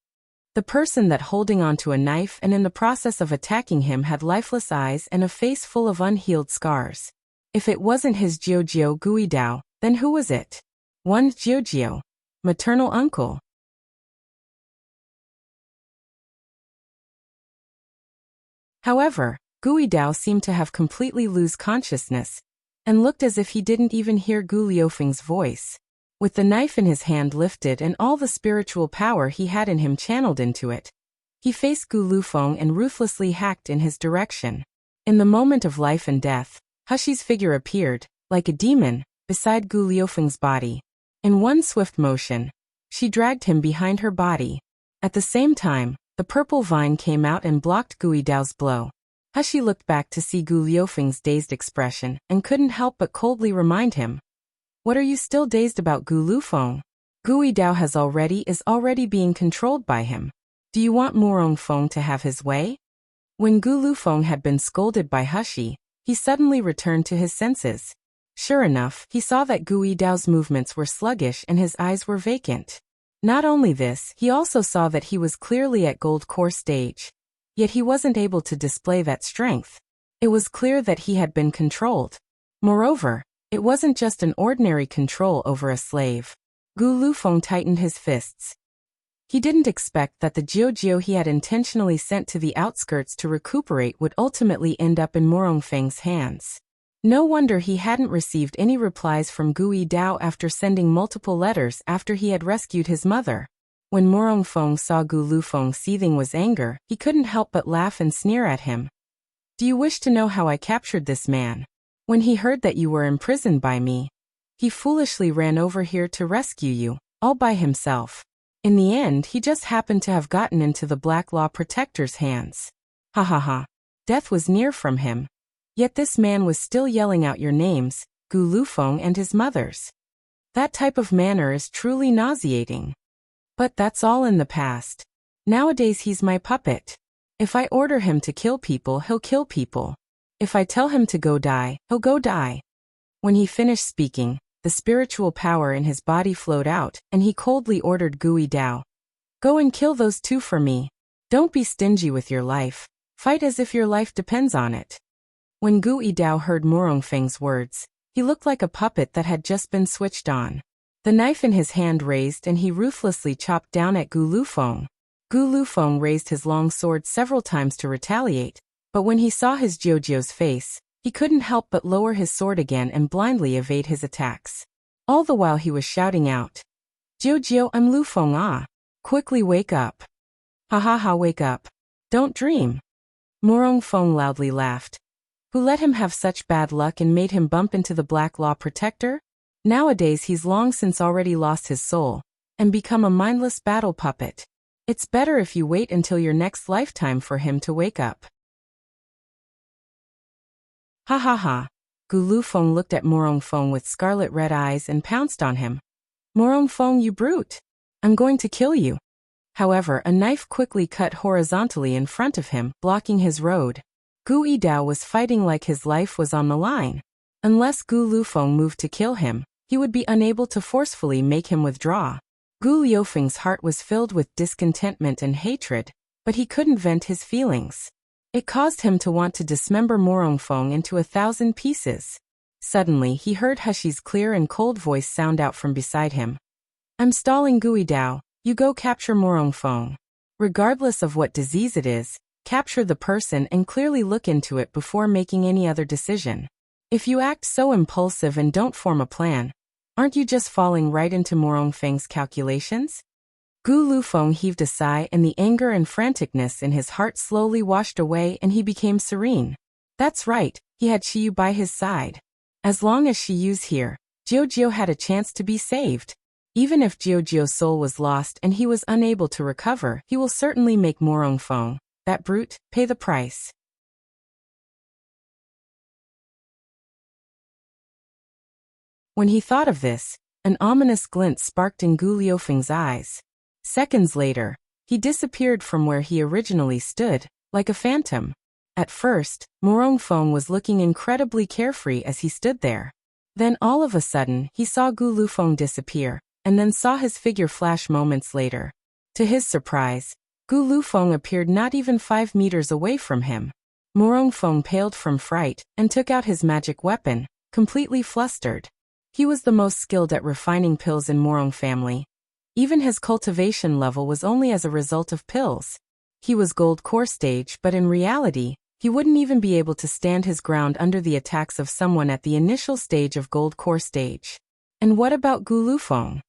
The person that holding onto a knife and in the process of attacking him had lifeless eyes and a face full of unhealed scars. If it wasn't his Jiao Guidao, then who was it? One Jiao, maternal uncle. However, Guidao seemed to have completely lose consciousness, and looked as if he didn't even hear Gu Liufeng's voice. With the knife in his hand lifted and all the spiritual power he had in him channeled into it, he faced Gu Lufeng and ruthlessly hacked in his direction. In the moment of life and death, Hushi's figure appeared, like a demon, beside Gu Liufeng's body. In one swift motion, she dragged him behind her body. At the same time, the purple vine came out and blocked Guidao's blow. Hushi looked back to see Gu Liufeng's dazed expression and couldn't help but coldly remind him. What are you still dazed about, Gu Lufeng? Guidao is already being controlled by him. Do you want Murong Feng to have his way? When Gu Lufeng had been scolded by Hushi, he suddenly returned to his senses. Sure enough, he saw that Guidao's movements were sluggish and his eyes were vacant. Not only this, he also saw that he was clearly at gold core stage. Yet he wasn't able to display that strength. It was clear that he had been controlled. Moreover, it wasn't just an ordinary control over a slave. Gu Lufeng tightened his fists. He didn't expect that the Jiao he had intentionally sent to the outskirts to recuperate would ultimately end up in Murong Feng's hands. No wonder he hadn't received any replies from Guidao after sending multiple letters after he had rescued his mother. When Murong Feng saw Gu Lufeng seething with anger, he couldn't help but laugh and sneer at him. Do you wish to know how I captured this man? When he heard that you were imprisoned by me, he foolishly ran over here to rescue you, all by himself. In the end, he just happened to have gotten into the Black Law Protector's hands. Ha ha ha. Death was near from him. Yet this man was still yelling out your names, Gu Lufeng and his mother's. That type of manner is truly nauseating. But that's all in the past. Nowadays he's my puppet. If I order him to kill people, he'll kill people. If I tell him to go die, he'll go die. When he finished speaking, the spiritual power in his body flowed out, and he coldly ordered Guidao. Go and kill those two for me. Don't be stingy with your life. Fight as if your life depends on it. When Guidao heard Murong Feng's words, he looked like a puppet that had just been switched on. The knife in his hand raised and he ruthlessly chopped down at Gu Lufeng. Gu Lufeng raised his long sword several times to retaliate, but when he saw his Jiao's face, he couldn't help but lower his sword again and blindly evade his attacks. All the while he was shouting out, Jiao, I'm Lufeng ah! Quickly wake up! Ha ha ha, wake up! Don't dream! Murong Feng loudly laughed. Who let him have such bad luck and made him bump into the Black Law Protector? Nowadays he's long since already lost his soul, and become a mindless battle puppet. It's better if you wait until your next lifetime for him to wake up. Ha ha ha. Gu Lufeng looked at Murong Feng with scarlet red eyes and pounced on him. Murong Feng, you brute! I'm going to kill you. However, a knife quickly cut horizontally in front of him, blocking his road. Guidao was fighting like his life was on the line. Unless Gu Lufeng moved to kill him, he would be unable to forcefully make him withdraw. Gu Liufeng's heart was filled with discontentment and hatred, but he couldn't vent his feelings. It caused him to want to dismember Murong Feng into 1,000 pieces. Suddenly, he heard Hushi's clear and cold voice sound out from beside him. I'm stalling Guidao, you go capture Murong Feng. Regardless of what disease it is, capture the person and clearly look into it before making any other decision. If you act so impulsive and don't form a plan, aren't you just falling right into Murong Feng's calculations? Gu Lufeng heaved a sigh and the anger and franticness in his heart slowly washed away and he became serene. That's right, he had Shiyu by his side. As long as Shiyu's here, Jiao had a chance to be saved. Even if Jiao's soul was lost and he was unable to recover, he will certainly make Murong Feng, that brute, pay the price. When he thought of this, an ominous glint sparked in Gu Liufeng's eyes. Seconds later, he disappeared from where he originally stood, like a phantom. At first, Morongfeng was looking incredibly carefree as he stood there. Then all of a sudden, he saw Gu Lufeng disappear, and then saw his figure flash moments later. To his surprise, Gu Lufeng appeared not even 5 meters away from him. Morongfeng paled from fright and took out his magic weapon, completely flustered. He was the most skilled at refining pills in Morong family. Even his cultivation level was only as a result of pills. He was gold core stage, but in reality, he wouldn't even be able to stand his ground under the attacks of someone at the initial stage of gold core stage. And what about Gu Lufeng?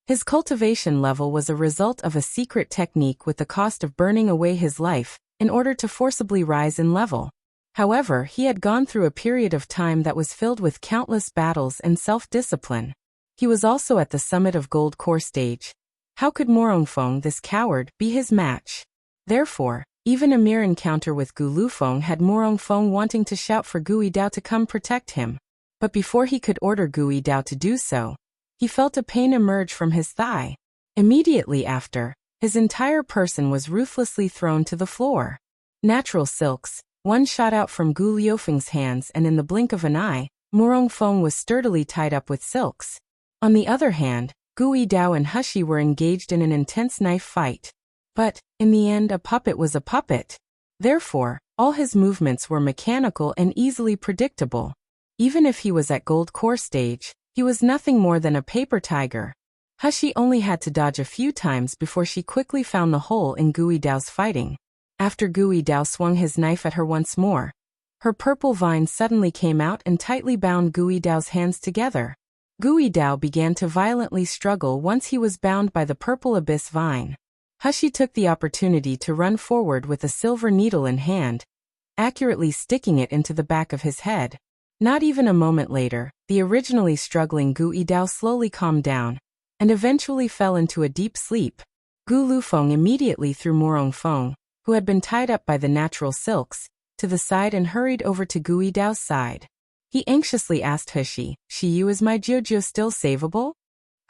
His cultivation level was a result of a secret technique with the cost of burning away his life in order to forcibly rise in level. However, he had gone through a period of time that was filled with countless battles and self-discipline. He was also at the summit of gold core stage. How could Morongfeng, this coward, be his match? Therefore, even a mere encounter with Gu Lufeng had Morongfeng wanting to shout for Gui Dao to come protect him. But before he could order Gui Dao to do so, he felt a pain emerge from his thigh. Immediately after, his entire person was ruthlessly thrown to the floor. Natural silks. One shot out from Gu Liufeng's hands, and in the blink of an eye, Morongfeng was sturdily tied up with silks. On the other hand, Gui Dao and Hushi were engaged in an intense knife fight. But, in the end, a puppet was a puppet. Therefore, all his movements were mechanical and easily predictable. Even if he was at gold core stage, he was nothing more than a paper tiger. Hushi only had to dodge a few times before she quickly found the hole in Gui Dao's fighting. After Gui Dao swung his knife at her once more, her purple vine suddenly came out and tightly bound Gui Dao's hands together. Gui Dao began to violently struggle once he was bound by the purple abyss vine. Hushi took the opportunity to run forward with a silver needle in hand, accurately sticking it into the back of his head. Not even a moment later, the originally struggling Gui Dao slowly calmed down, and eventually fell into a deep sleep. Gu Lufeng immediately threw Morongfeng, who had been tied up by the natural silks, to the side and hurried over to Gui Dao's side. He anxiously asked Hushi, "Shiyu, is my Jiujiu still savable?"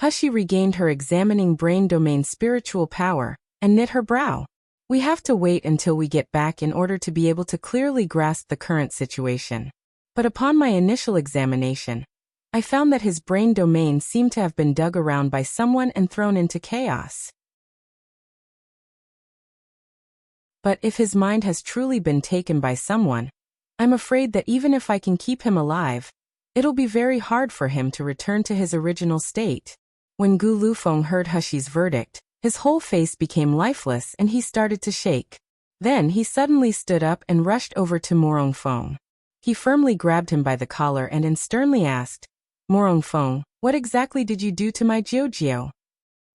Hushi regained her examining brain domain spiritual power, and knit her brow. "We have to wait until we get back in order to be able to clearly grasp the current situation. But upon my initial examination, I found that his brain domain seemed to have been dug around by someone and thrown into chaos. But if his mind has truly been taken by someone, I'm afraid that even if I can keep him alive, it'll be very hard for him to return to his original state." When Gu Lufeng heard Hushi's verdict, his whole face became lifeless and he started to shake. Then he suddenly stood up and rushed over to Morongfeng. He firmly grabbed him by the collar and sternly asked, "Morongfeng, what exactly did you do to my Jiujiu?"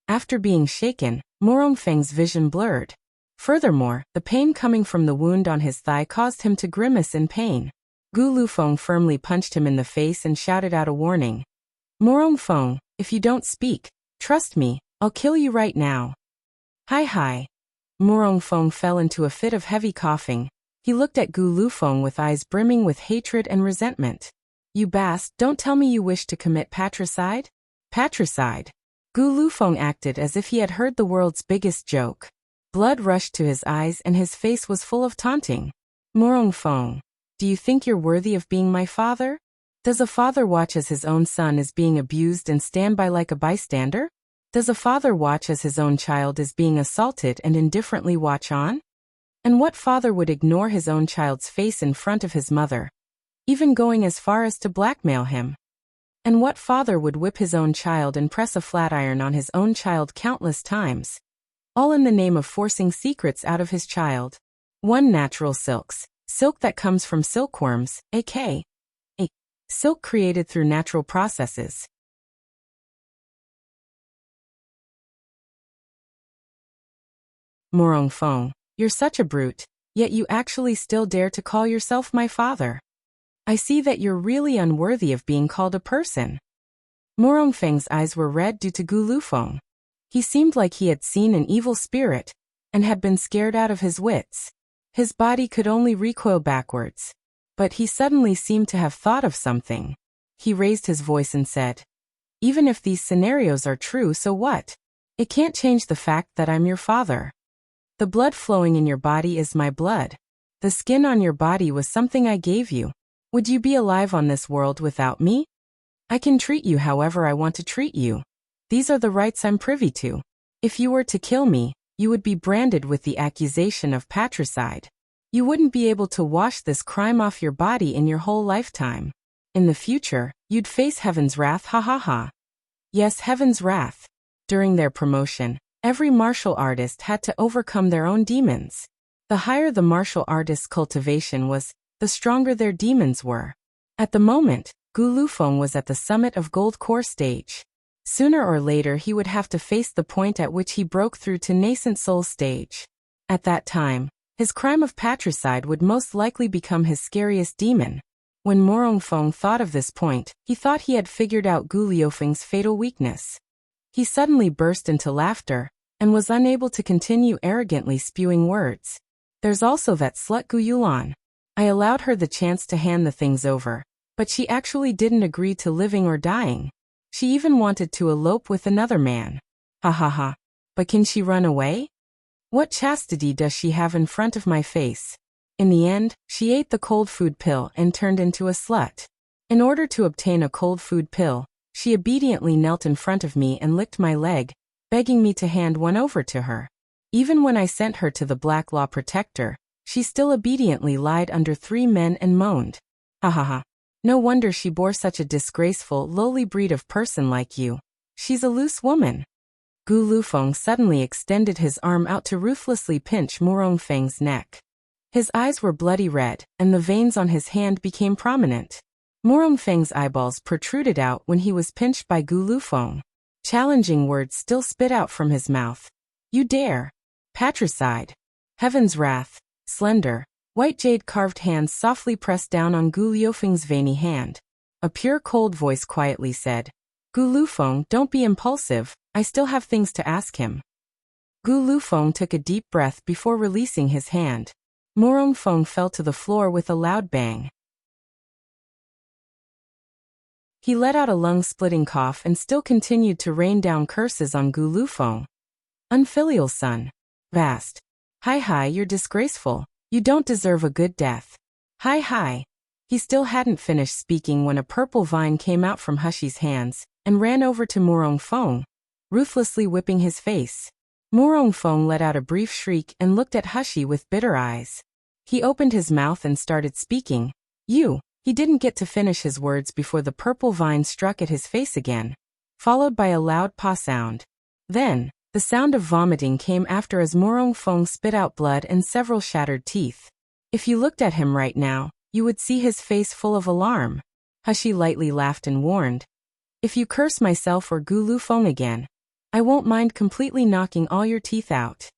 After being shaken, Morongfeng's vision blurred. Furthermore, the pain coming from the wound on his thigh caused him to grimace in pain. Gu Lufeng firmly punched him in the face and shouted out a warning. "Morongfeng, if you don't speak, trust me, I'll kill you right now." Hi. Morongfeng fell into a fit of heavy coughing. He looked at Gu Lufeng with eyes brimming with hatred and resentment. "You bast, don't tell me you wish to commit patricide?" Patricide? Gu Lufeng acted as if he had heard the world's biggest joke. Blood rushed to his eyes and his face was full of taunting. "Morongfeng, do you think you're worthy of being my father? Does a father watch as his own son is being abused and stand by like a bystander? Does a father watch as his own child is being assaulted and indifferently watch on? And what father would ignore his own child's face in front of his mother, even going as far as to blackmail him? And what father would whip his own child and press a flat iron on his own child countless times? All in the name of forcing secrets out of his child. One, natural silks, silk that comes from silkworms, aka silk created through natural processes. Morongfeng, you're such a brute, yet you actually still dare to call yourself my father. I see that you're really unworthy of being called a person." Morongfeng's eyes were red due to Gu Lufeng. He seemed like he had seen an evil spirit, and had been scared out of his wits. His body could only recoil backwards. But he suddenly seemed to have thought of something. He raised his voice and said, "Even if these scenarios are true, so what? It can't change the fact that I'm your father. The blood flowing in your body is my blood. The skin on your body was something I gave you. Would you be alive on this world without me? I can treat you however I want to treat you. These are the rights I'm privy to. If you were to kill me, you would be branded with the accusation of patricide. You wouldn't be able to wash this crime off your body in your whole lifetime. In the future, you'd face heaven's wrath, ha ha ha." Yes, heaven's wrath. During their promotion, every martial artist had to overcome their own demons. The higher the martial artist's cultivation was, the stronger their demons were. At the moment, Gu Lufeng was at the summit of Gold Core stage. Sooner or later he would have to face the point at which he broke through to nascent soul stage. At that time, his crime of patricide would most likely become his scariest demon. When Morong Feng thought of this point, he thought he had figured out Gu Liufeng's fatal weakness. He suddenly burst into laughter, and was unable to continue arrogantly spewing words. "There's also that slut Gu Yulan. I allowed her the chance to hand the things over, but she actually didn't agree to living or dying. She even wanted to elope with another man. Ha ha ha. But can she run away? What chastity does she have in front of my face?" In the end, she ate the cold food pill and turned into a slut. In order to obtain a cold food pill, she obediently knelt in front of me and licked my leg, begging me to hand one over to her. Even when I sent her to the Black Law Protector, she still obediently lied under 3 men and moaned. Ha ha ha. No wonder she bore such a disgraceful, lowly breed of person like you. She's a loose woman. Gu Lufeng suddenly extended his arm out to ruthlessly pinch Morong Feng's neck. His eyes were bloody red, and the veins on his hand became prominent. Morong Feng's eyeballs protruded out when he was pinched by Gu Lufeng. Challenging words still spit out from his mouth. "You dare! Patricide! Heaven's wrath!" Slender, white jade-carved hands softly pressed down on Gu Liufeng's veiny hand. A pure cold voice quietly said, "Gu Lufeng, don't be impulsive, I still have things to ask him." Gu Lufeng took a deep breath before releasing his hand. Morong Feng fell to the floor with a loud bang. He let out a lung-splitting cough and still continued to rain down curses on Gu Lufeng. "Unfilial son. Vast. Hi, you're disgraceful. You don't deserve a good death. Hi. He still hadn't finished speaking when a purple vine came out from Hushi's hands and ran over to Morong Feng, ruthlessly whipping his face. Morong Feng let out a brief shriek and looked at Hushi with bitter eyes. He opened his mouth and started speaking. He didn't get to finish his words before the purple vine struck at his face again, followed by a loud paw sound. Then, the sound of vomiting came after as Morong Feng spit out blood and several shattered teeth. If you looked at him right now, you would see his face full of alarm. Hushi lightly laughed and warned, "If you curse myself or Gu Lufeng again, I won't mind completely knocking all your teeth out."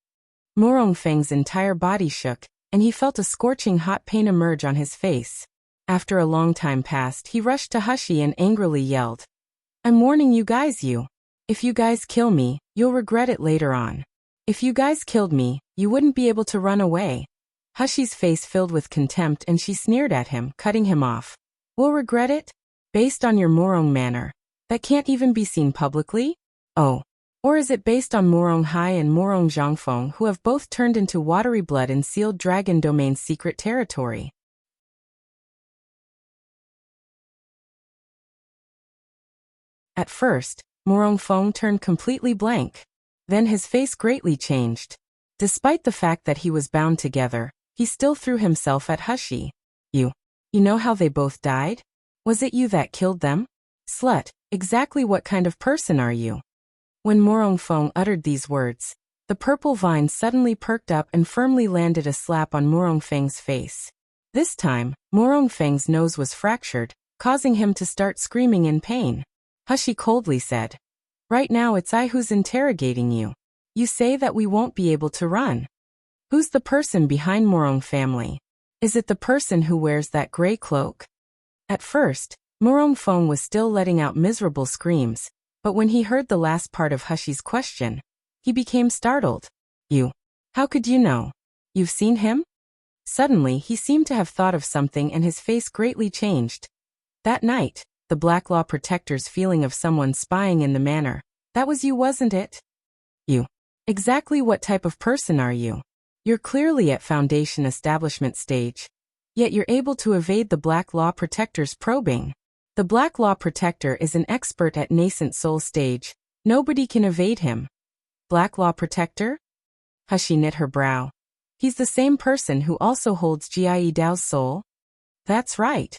Morong Feng's entire body shook, and he felt a scorching hot pain emerge on his face. After a long time passed, he rushed to Hushi and angrily yelled, "I'm warning you guys, if you guys kill me, you'll regret it later on. If you guys killed me, you wouldn't be able to run away." Hushi's face filled with contempt and she sneered at him, cutting him off. "We'll regret it? Based on your Morong manner, that can't even be seen publicly? Oh. Or is it based on Morong Hai and Morong Zhangfeng, who have both turned into watery blood in sealed dragon domain's secret territory?" At first, Morong Feng turned completely blank. Then his face greatly changed. Despite the fact that he was bound together, he still threw himself at Hushi. You know how they both died? Was it you that killed them? Slut, exactly what kind of person are you?" When Morong Feng uttered these words, the purple vine suddenly perked up and firmly landed a slap on Morong Feng's face. This time, Morong Feng's nose was fractured, causing him to start screaming in pain. Hushi coldly said, "Right now it's I who's interrogating you. You say that we won't be able to run. Who's the person behind Morong family? Is it the person who wears that gray cloak?" At first, Morong Feng was still letting out miserable screams, but when he heard the last part of Hushi's question, he became startled. How could you know? You've seen him?" Suddenly, he seemed to have thought of something and his face greatly changed. "That night, the Black Law Protector's feeling of someone spying in the manor. That was you, wasn't it? You. Exactly what type of person are you? You're clearly at Foundation establishment stage. Yet you're able to evade the Black Law Protector's probing. The Black Law Protector is an expert at nascent soul stage. Nobody can evade him. Black Law Protector? Hushi knit her brow. He's the same person who also holds Jie Dao's soul? That's right.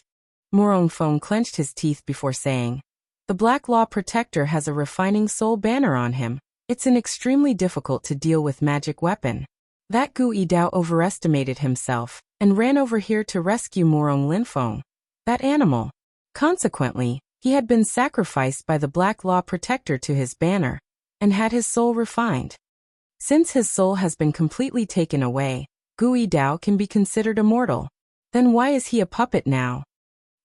Morong Feng clenched his teeth before saying. The Black Law Protector has a refining soul banner on him. It's an extremely difficult to deal with magic weapon. That Gu Yidao overestimated himself and ran over here to rescue Morong Linfeng. That animal. Consequently, he had been sacrificed by the Black Law Protector to his banner and had his soul refined. Since his soul has been completely taken away, Gu Yidao can be considered immortal. Then why is he a puppet now?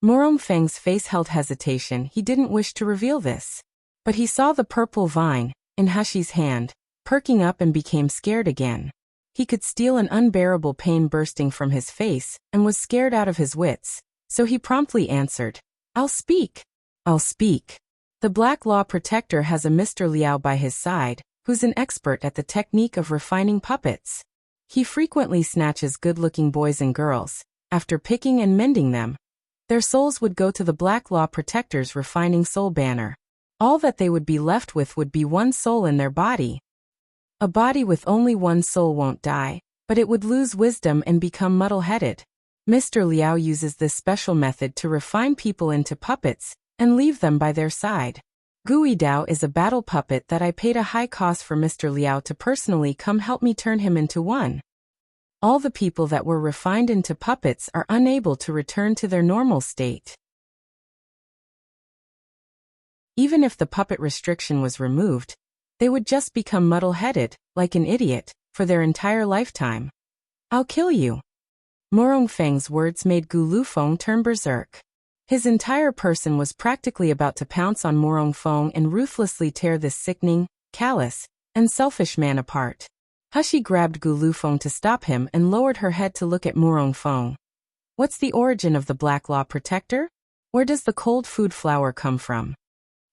Morong Feng's face held hesitation. He didn't wish to reveal this. But he saw the purple vine in Hushi's hand, perking up and became scared again. He could feel an unbearable pain bursting from his face and was scared out of his wits, so he promptly answered, I'll speak. I'll speak. The Black Law Protector has a Mr. Liao by his side, who's an expert at the technique of refining puppets. He frequently snatches good-looking boys and girls. After picking and mending them, their souls would go to the Black Law Protector's refining soul banner. All that they would be left with would be one soul in their body. A body with only one soul won't die, but it would lose wisdom and become muddle-headed. Mr. Liao uses this special method to refine people into puppets and leave them by their side. Gu Yidao is a battle puppet that I paid a high cost for Mr. Liao to personally come help me turn him into one. All the people that were refined into puppets are unable to return to their normal state. Even if the puppet restriction was removed, they would just become muddle-headed, like an idiot, for their entire lifetime. I'll kill you. Morong Feng's words made Gu Lufeng turn berserk. His entire person was practically about to pounce on Morong Feng and ruthlessly tear this sickening, callous, and selfish man apart. Hushi grabbed Gu Lufeng to stop him and lowered her head to look at Morong Feng. What's the origin of the Black Law Protector? Where does the cold food flower come from?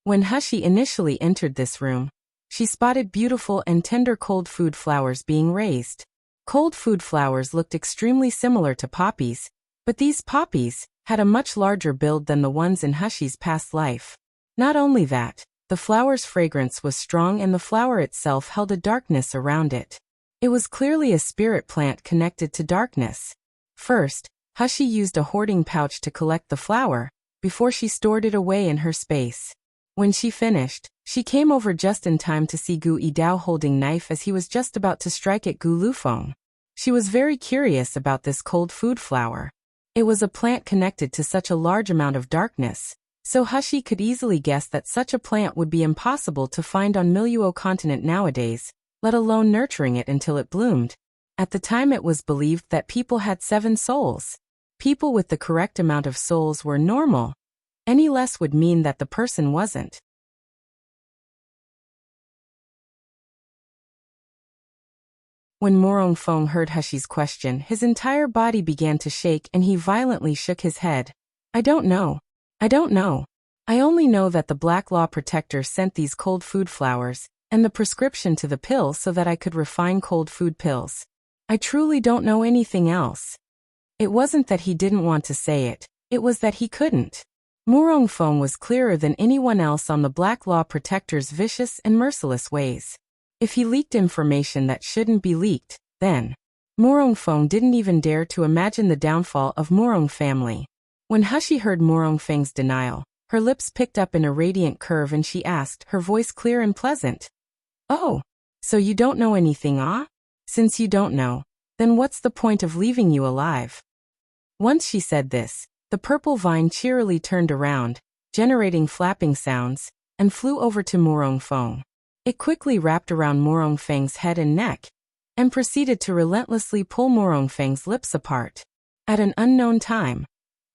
When Hushi initially entered this room, she spotted beautiful and tender cold food flowers being raised. Cold food flowers looked extremely similar to poppies, but these poppies had a much larger build than the ones in Hushi's past life. Not only that, the flower's fragrance was strong and the flower itself held a darkness around it. It was clearly a spirit plant connected to darkness. First, Hushi used a hoarding pouch to collect the flower, before she stored it away in her space. When she finished, she came over just in time to see Gu Yidao holding knife as he was just about to strike at Gu Lufeng. She was very curious about this cold food flower. It was a plant connected to such a large amount of darkness, so Hushi could easily guess that such a plant would be impossible to find on Miluo continent nowadays, let alone nurturing it until it bloomed. At the time it was believed that people had 7 souls. People with the correct amount of souls were normal. Any less would mean that the person wasn't. When Morong Feng heard Hushi's question, his entire body began to shake and he violently shook his head. I don't know. I don't know. I only know that the Black Law Protector sent these cold food flowers and the prescription to the pill so that I could refine cold food pills. I truly don't know anything else. It wasn't that he didn't want to say it, it was that he couldn't. Morong Feng was clearer than anyone else on the Black Law Protector's vicious and merciless ways. If he leaked information that shouldn't be leaked, then Morong Feng didn't even dare to imagine the downfall of Morong family. When Hushi heard Morong Feng's denial, her lips picked up in a radiant curve and she asked, her voice clear and pleasant. Oh, so you don't know anything, ah? Since you don't know, then what's the point of leaving you alive? Once she said this, the purple vine cheerily turned around, generating flapping sounds, and flew over to Morong Feng. It quickly wrapped around Morong Feng's head and neck, and proceeded to relentlessly pull Morong Feng's lips apart. At an unknown time,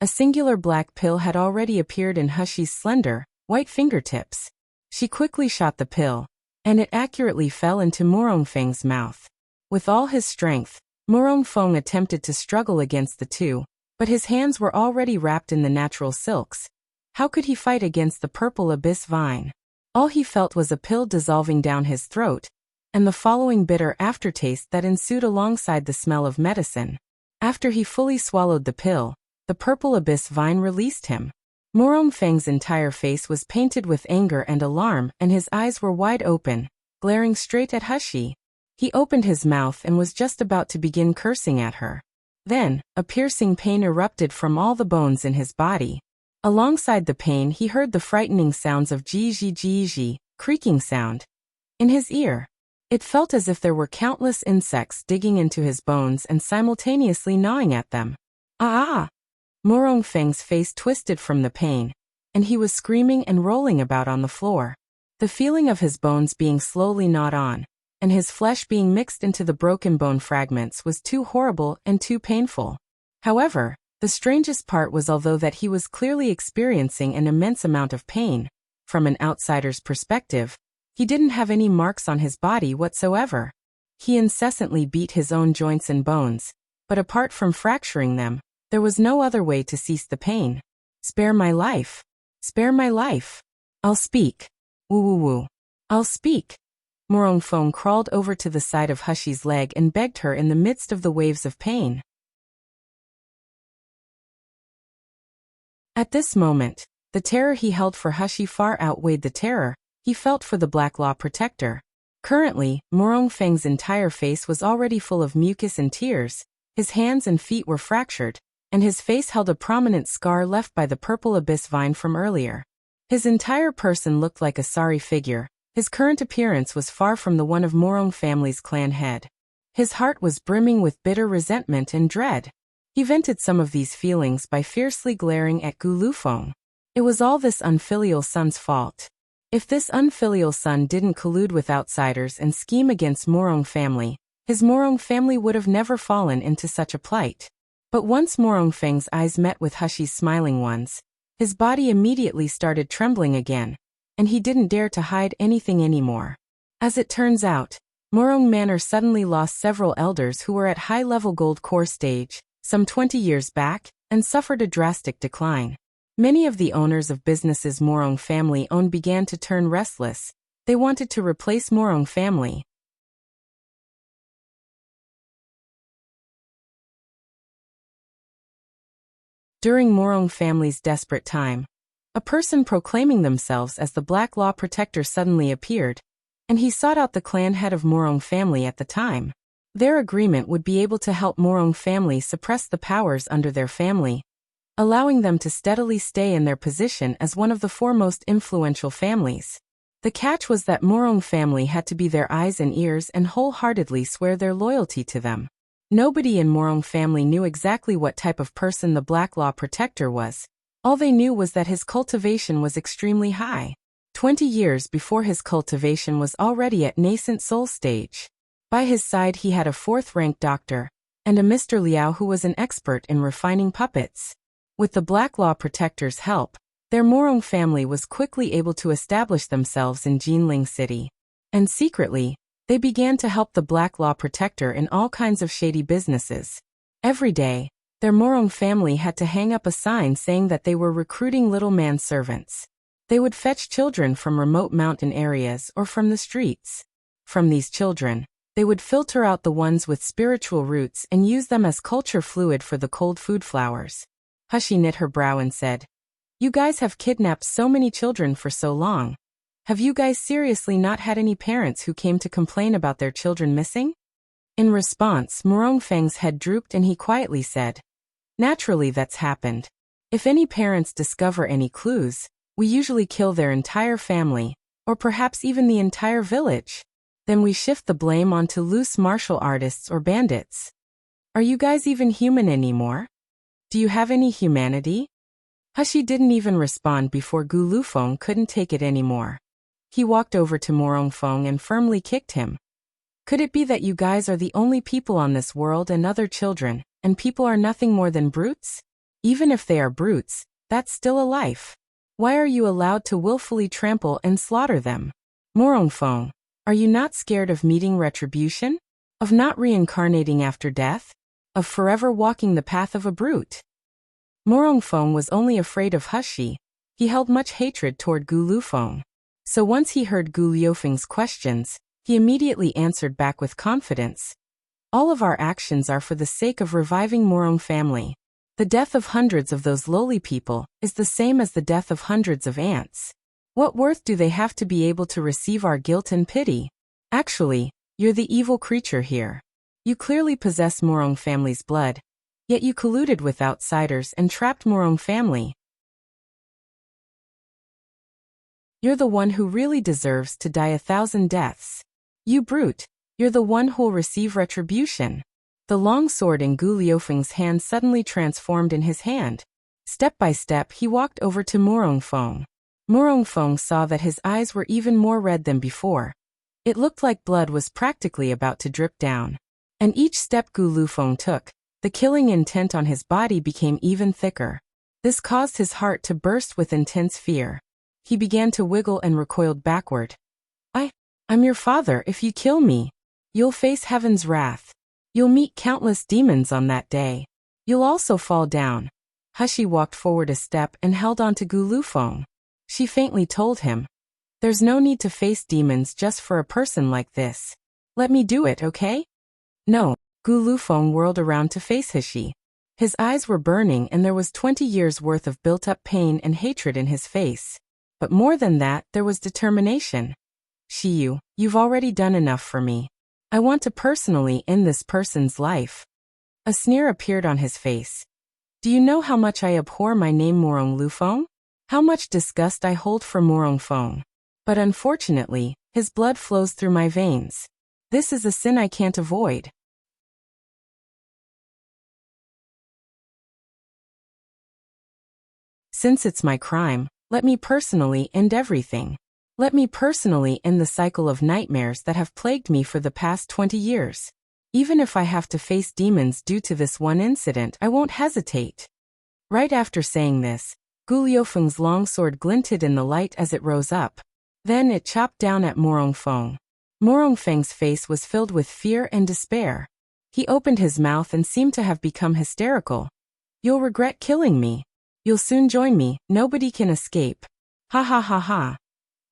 a singular black pill had already appeared in Hushi's slender, white fingertips. She quickly shot the pill, and it accurately fell into Morong Feng's mouth. With all his strength, Morong Feng attempted to struggle against the two, but his hands were already wrapped in the natural silks, How could he fight against the purple abyss vine? All he felt was a pill dissolving down his throat, and the following bitter aftertaste that ensued alongside the smell of medicine. After he fully swallowed the pill, the purple abyss vine released him. Morong Feng's entire face was painted with anger and alarm, and his eyes were wide open, glaring straight at Hushi. He opened his mouth and was just about to begin cursing at her. Then, a piercing pain erupted from all the bones in his body. Alongside the pain he heard the frightening sounds of ji, creaking sound. In his ear, it felt as if there were countless insects digging into his bones and simultaneously gnawing at them. Ah! Morong Feng's face twisted from the pain, and he was screaming and rolling about on the floor. The feeling of his bones being slowly gnawed on, and his flesh being mixed into the broken bone fragments was too horrible and too painful. However, the strangest part was although that he was clearly experiencing an immense amount of pain, from an outsider's perspective, he didn't have any marks on his body whatsoever. He incessantly beat his own joints and bones, but apart from fracturing them, there was no other way to cease the pain. Spare my life. Spare my life. I'll speak. Woo. I'll speak. Morong Feng crawled over to the side of Hushi's leg and begged her in the midst of the waves of pain. At this moment, the terror he held for Hushi far outweighed the terror he felt for the Black Law Protector. Currently, Morong Feng's entire face was already full of mucus and tears, his hands and feet were fractured, and his face held a prominent scar left by the purple abyss vine from earlier. His entire person looked like a sorry figure. His current appearance was far from the one of Morong family's clan head. His heart was brimming with bitter resentment and dread. He vented some of these feelings by fiercely glaring at Gu Lufeng. It was all this unfilial son's fault. If this unfilial son didn't collude with outsiders and scheme against Morong family, his Morong family would have never fallen into such a plight. But once Morong Feng's eyes met with Hushi's smiling ones, his body immediately started trembling again, and he didn't dare to hide anything anymore. As it turns out, Morong Manor suddenly lost several elders who were at high-level gold core stage, some 20 years back, and suffered a drastic decline. Many of the owners of businesses Morong family owned began to turn restless. They wanted to replace Morong family. During Morong family's desperate time, a person proclaiming themselves as the Black Law Protector suddenly appeared, and he sought out the clan head of Morong family at the time. Their agreement would be able to help Morong family suppress the powers under their family, allowing them to steadily stay in their position as one of the foremost influential families. The catch was that Morong family had to be their eyes and ears and wholeheartedly swear their loyalty to them. Nobody in Morong family knew exactly what type of person the Black Law Protector was. All they knew was that his cultivation was extremely high. 20 years before his cultivation was already at nascent soul stage. By his side he had a 4th-ranked doctor, and a Mr. Liao who was an expert in refining puppets. With the Black Law Protector's help, their Morong family was quickly able to establish themselves in Jinling City. And secretly, they began to help the Black Law Protector in all kinds of shady businesses. Every day, their Morong family had to hang up a sign saying that they were recruiting little man servants. They would fetch children from remote mountain areas or from the streets. From these children, they would filter out the ones with spiritual roots and use them as culture fluid for the cold food flowers. Hushi knit her brow and said, "You guys have kidnapped so many children for so long. Have you guys seriously not had any parents who came to complain about their children missing?" In response, Morong Feng's head drooped and he quietly said, "Naturally that's happened. If any parents discover any clues, we usually kill their entire family, or perhaps even the entire village. Then we shift the blame onto loose martial artists or bandits. Are you guys even human anymore? Do you have any humanity?" Hushi didn't even respond before Gu Lufeng couldn't take it anymore. He walked over to Morong Feng and firmly kicked him. "Could it be that you guys are the only people on this world and other children, and people are nothing more than brutes? Even if they are brutes, that's still a life. Why are you allowed to willfully trample and slaughter them? Morong Feng, are you not scared of meeting retribution? Of not reincarnating after death? Of forever walking the path of a brute?" Morong Feng was only afraid of Hushi, He held much hatred toward Gu Lufeng. So once he heard Gu Liufeng's questions, he immediately answered back with confidence. All of our actions are for the sake of reviving Morong family. The death of hundreds of those lowly people is the same as the death of hundreds of ants. What worth do they have to be able to receive our guilt and pity? Actually, you're the evil creature here. You clearly possess Morong family's blood, yet you colluded with outsiders and trapped Morong family. You're the one who really deserves to die 1,000 deaths. You brute, you're the one who'll receive retribution. The long sword in Gu Liufeng's hand suddenly transformed in his hand. Step by step he walked over to Morong Feng. Morong Feng saw that his eyes were even more red than before. It looked like blood was practically about to drip down. And each step Gu Lufeng took, the killing intent on his body became even thicker. This caused his heart to burst with intense fear. He began to wiggle and recoiled backward. I'm your father. If you kill me, you'll face heaven's wrath. You'll meet countless demons on that day. You'll also fall down. Hushi walked forward a step and held on to Gu Lufeng. She faintly told him, "There's no need to face demons just for a person like this. Let me do it, okay?" "No." Gu Lufeng whirled around to face Hushi. His eyes were burning and there was 20 years' worth of built-up pain and hatred in his face. But more than that, there was determination. "Shiyu, you've already done enough for me. I want to personally end this person's life." A sneer appeared on his face. "Do you know how much I abhor my name Morong Lufeng? How much disgust I hold for Morong Feng? But unfortunately, his blood flows through my veins. This is a sin I can't avoid. Since it's my crime, let me personally end everything. Let me personally end the cycle of nightmares that have plagued me for the past 20 years. Even if I have to face demons due to this one incident, I won't hesitate." Right after saying this, Gu Liufeng's long sword glinted in the light as it rose up. Then it chopped down at Morong Feng. Morong Feng's face was filled with fear and despair. He opened his mouth and seemed to have become hysterical. "You'll regret killing me. You'll soon join me, nobody can escape. Ha ha ha ha."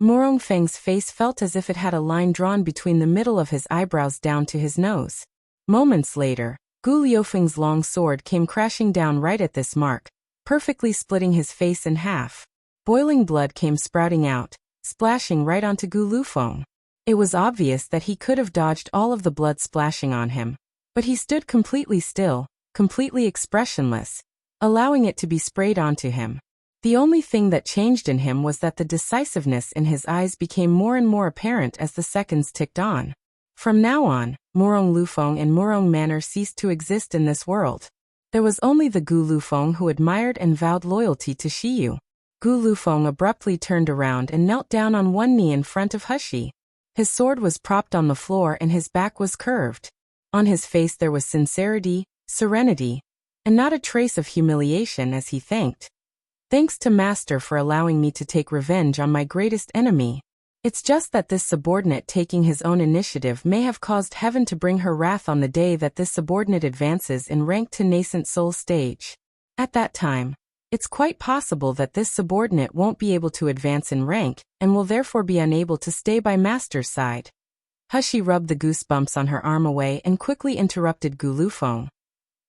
Morong Feng's face felt as if it had a line drawn between the middle of his eyebrows down to his nose. Moments later, Gu Liufeng's long sword came crashing down right at this mark, perfectly splitting his face in half. Boiling blood came sprouting out, splashing right onto Gu Lufeng. It was obvious that he could have dodged all of the blood splashing on him, but he stood completely still, completely expressionless, allowing it to be sprayed onto him. The only thing that changed in him was that the decisiveness in his eyes became more and more apparent as the seconds ticked on. From now on, Morong Lufeng and Morong Manor ceased to exist in this world. There was only the Gu Lufeng who admired and vowed loyalty to Shiyu. Gu Lufeng abruptly turned around and knelt down on one knee in front of Hushi. His sword was propped on the floor and his back was curved. On his face there was sincerity, serenity, and not a trace of humiliation as he thanked. "Thanks to Master for allowing me to take revenge on my greatest enemy. It's just that this subordinate taking his own initiative may have caused heaven to bring her wrath on the day that this subordinate advances in rank to nascent soul stage. At that time, it's quite possible that this subordinate won't be able to advance in rank and will therefore be unable to stay by Master's side." Hushi rubbed the goosebumps on her arm away and quickly interrupted Gu Lufeng.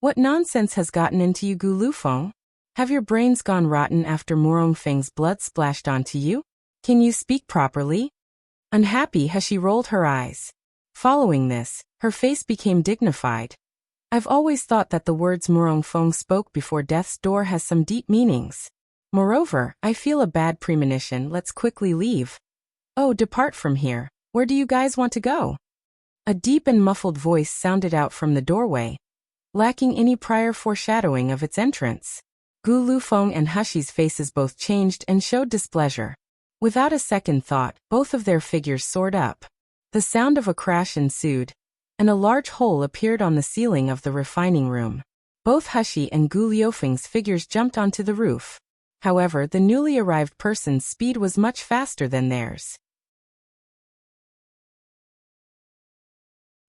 "What nonsense has gotten into you, Gu Lufeng? Have your brains gone rotten after Morong Feng's blood splashed onto you? Can you speak properly?" Unhappy, Hushi rolled her eyes. Following this, her face became dignified. "I've always thought that the words Morong Feng spoke before death's door has some deep meanings. Moreover, I feel a bad premonition. Let's quickly leave." "Oh, depart from here. Where do you guys want to go?" A deep and muffled voice sounded out from the doorway, lacking any prior foreshadowing of its entrance. Gu Lufeng and Hushi's faces both changed and showed displeasure. Without a second thought, both of their figures soared up. The sound of a crash ensued, and a large hole appeared on the ceiling of the refining room. Both Hushi and Gu Liufeng's figures jumped onto the roof. However, the newly arrived person's speed was much faster than theirs.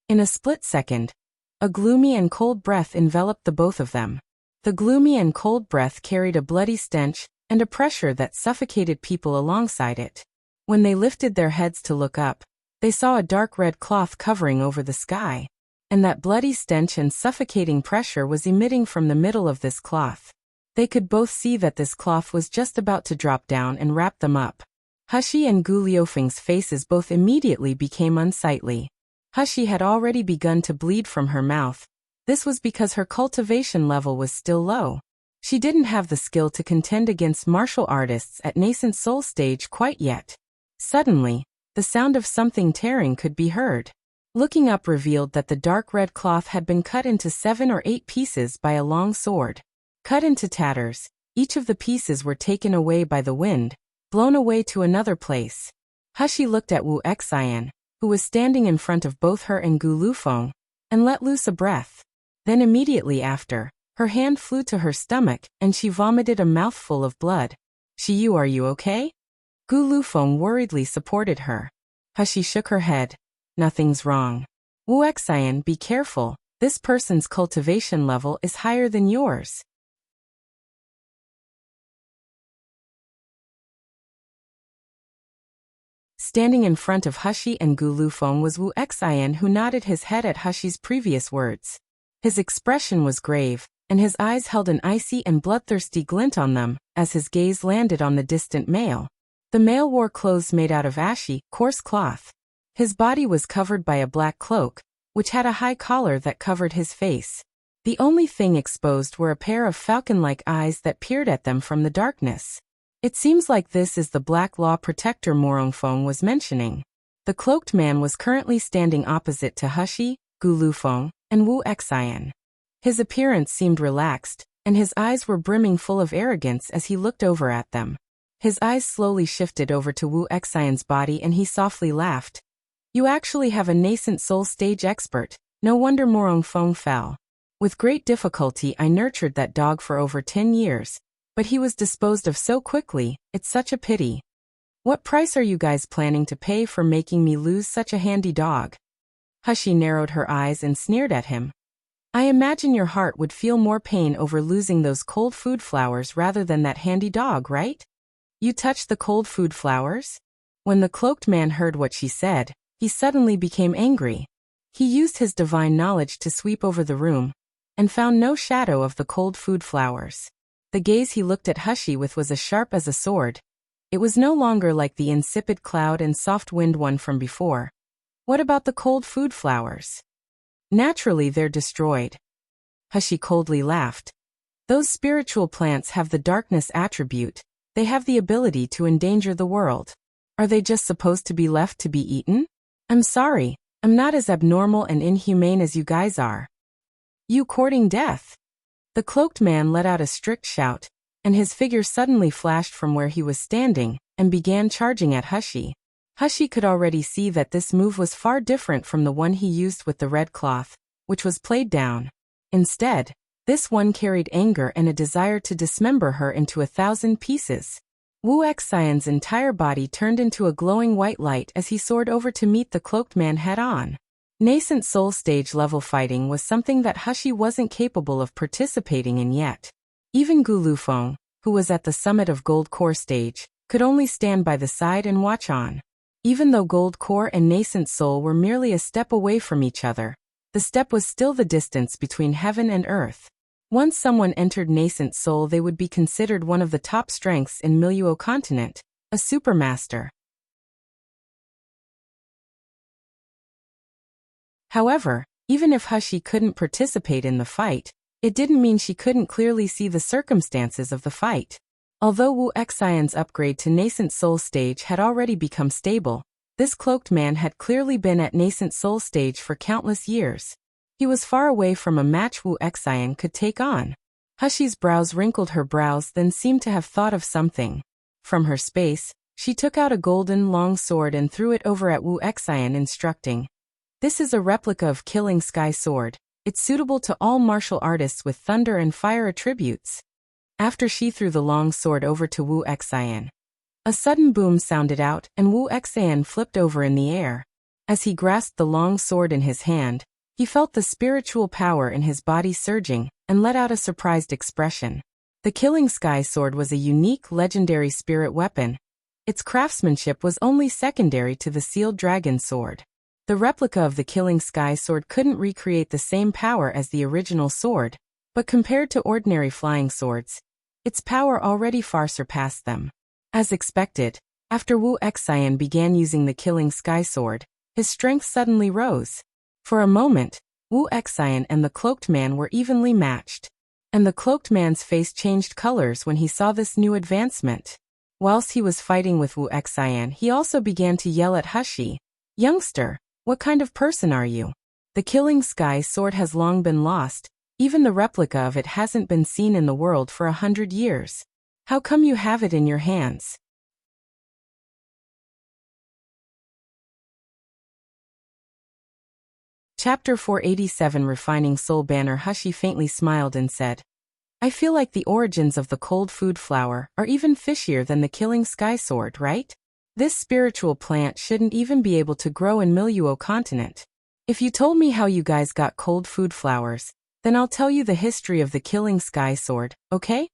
In a split second, a gloomy and cold breath enveloped the both of them. The gloomy and cold breath carried a bloody stench, and a pressure that suffocated people alongside it. When they lifted their heads to look up, they saw a dark red cloth covering over the sky, and that bloody stench and suffocating pressure was emitting from the middle of this cloth. They could both see that this cloth was just about to drop down and wrap them up. Hushi and Gu Liufeng's faces both immediately became unsightly. Hushi had already begun to bleed from her mouth. This was because her cultivation level was still low. She didn't have the skill to contend against martial artists at nascent soul stage quite yet. Suddenly, the sound of something tearing could be heard. Looking up revealed that the dark red cloth had been cut into 7 or 8 pieces by a long sword. Cut into tatters, each of the pieces were taken away by the wind, blown away to another place. Hushi looked at Wu Xian, who was standing in front of both her and Gu Lufeng, and let loose a breath. Then immediately after, her hand flew to her stomach and she vomited a mouthful of blood. "Shiyu, are you okay?" Gu Lufeng worriedly supported her. Hushi shook her head. "Nothing's wrong. Wu Xian, be careful, this person's cultivation level is higher than yours." Standing in front of Hushi and Gu Lufeng was Wu Xian, who nodded his head at Hushi's previous words. His expression was grave, and his eyes held an icy and bloodthirsty glint on them as his gaze landed on the distant male. The male wore clothes made out of ashy, coarse cloth. His body was covered by a black cloak, which had a high collar that covered his face. The only thing exposed were a pair of falcon-like eyes that peered at them from the darkness. It seems like this is the Black Law Protector Morongfeng was mentioning. The cloaked man was currently standing opposite to Hushi, Gu Lufeng, and Wu Xian. His appearance seemed relaxed, and his eyes were brimming full of arrogance as he looked over at them. His eyes slowly shifted over to Wu Xian's body and he softly laughed. "You actually have a nascent soul stage expert, no wonder Morongfeng fell. With great difficulty I nurtured that dog for over 10 years. But he was disposed of so quickly, it's such a pity. What price are you guys planning to pay for making me lose such a handy dog?" Hushi narrowed her eyes and sneered at him. "I imagine your heart would feel more pain over losing those cold food flowers rather than that handy dog, right? You touched the cold food flowers?" When the cloaked man heard what she said, he suddenly became angry. He used his divine knowledge to sweep over the room, and found no shadow of the cold food flowers. The gaze he looked at Hushi with was as sharp as a sword. It was no longer like the insipid cloud and soft wind one from before. "What about the cold food flowers?" "Naturally they're destroyed." Hushi coldly laughed. "Those spiritual plants have the darkness attribute. They have the ability to endanger the world. Are they just supposed to be left to be eaten? I'm sorry, I'm not as abnormal and inhumane as you guys are." "You courting death?" The cloaked man let out a strict shout, and his figure suddenly flashed from where he was standing and began charging at Hushi. Hushi could already see that this move was far different from the one he used with the red cloth, which was played down. Instead, this one carried anger and a desire to dismember her into 1,000 pieces. Wu Xian's entire body turned into a glowing white light as he soared over to meet the cloaked man head-on. Nascent soul stage level fighting was something that Hushi wasn't capable of participating in yet. Even Gu Lufeng, who was at the summit of Gold Core stage, could only stand by the side and watch on. Even though Gold Core and Nascent Soul were merely a step away from each other, the step was still the distance between heaven and earth. Once someone entered Nascent Soul, they would be considered one of the top strengths in Miluo continent, a supermaster. However, even if Hushi couldn't participate in the fight, it didn't mean she couldn't clearly see the circumstances of the fight. Although Wu Xian's upgrade to Nascent Soul stage had already become stable, this cloaked man had clearly been at Nascent Soul stage for countless years. He was far away from a match Wu Xian could take on. Hushi's brows wrinkled her brows, then seemed to have thought of something. From her space, she took out a golden long sword and threw it over at Wu Xian, instructing, "This is a replica of Killing Sky Sword. It's suitable to all martial artists with thunder and fire attributes." After she threw the long sword over to Wu Xian, a sudden boom sounded out and Wu Xian flipped over in the air. As he grasped the long sword in his hand, he felt the spiritual power in his body surging and let out a surprised expression. The Killing Sky Sword was a unique, legendary spirit weapon. Its craftsmanship was only secondary to the sealed dragon sword. The replica of the Killing Sky Sword couldn't recreate the same power as the original sword, but compared to ordinary flying swords, its power already far surpassed them. As expected, after Wuxian began using the Killing Sky Sword, his strength suddenly rose. For a moment, Wuxian and the cloaked man were evenly matched, and the cloaked man's face changed colors when he saw this new advancement. Whilst he was fighting with Wuxian, he also began to yell at Hushi, "Youngster, what kind of person are you? The Killing Sky Sword has long been lost. Even the replica of it hasn't been seen in the world for 100 years. How come you have it in your hands?" Chapter 487 Refining Soul Banner. Hushi faintly smiled and said, "I feel like the origins of the cold food flower are even fishier than the Killing Sky Sword, right? This spiritual plant shouldn't even be able to grow in Miluo continent. If you told me how you guys got cold food flowers, then I'll tell you the history of the Killing Sky Sword, okay?"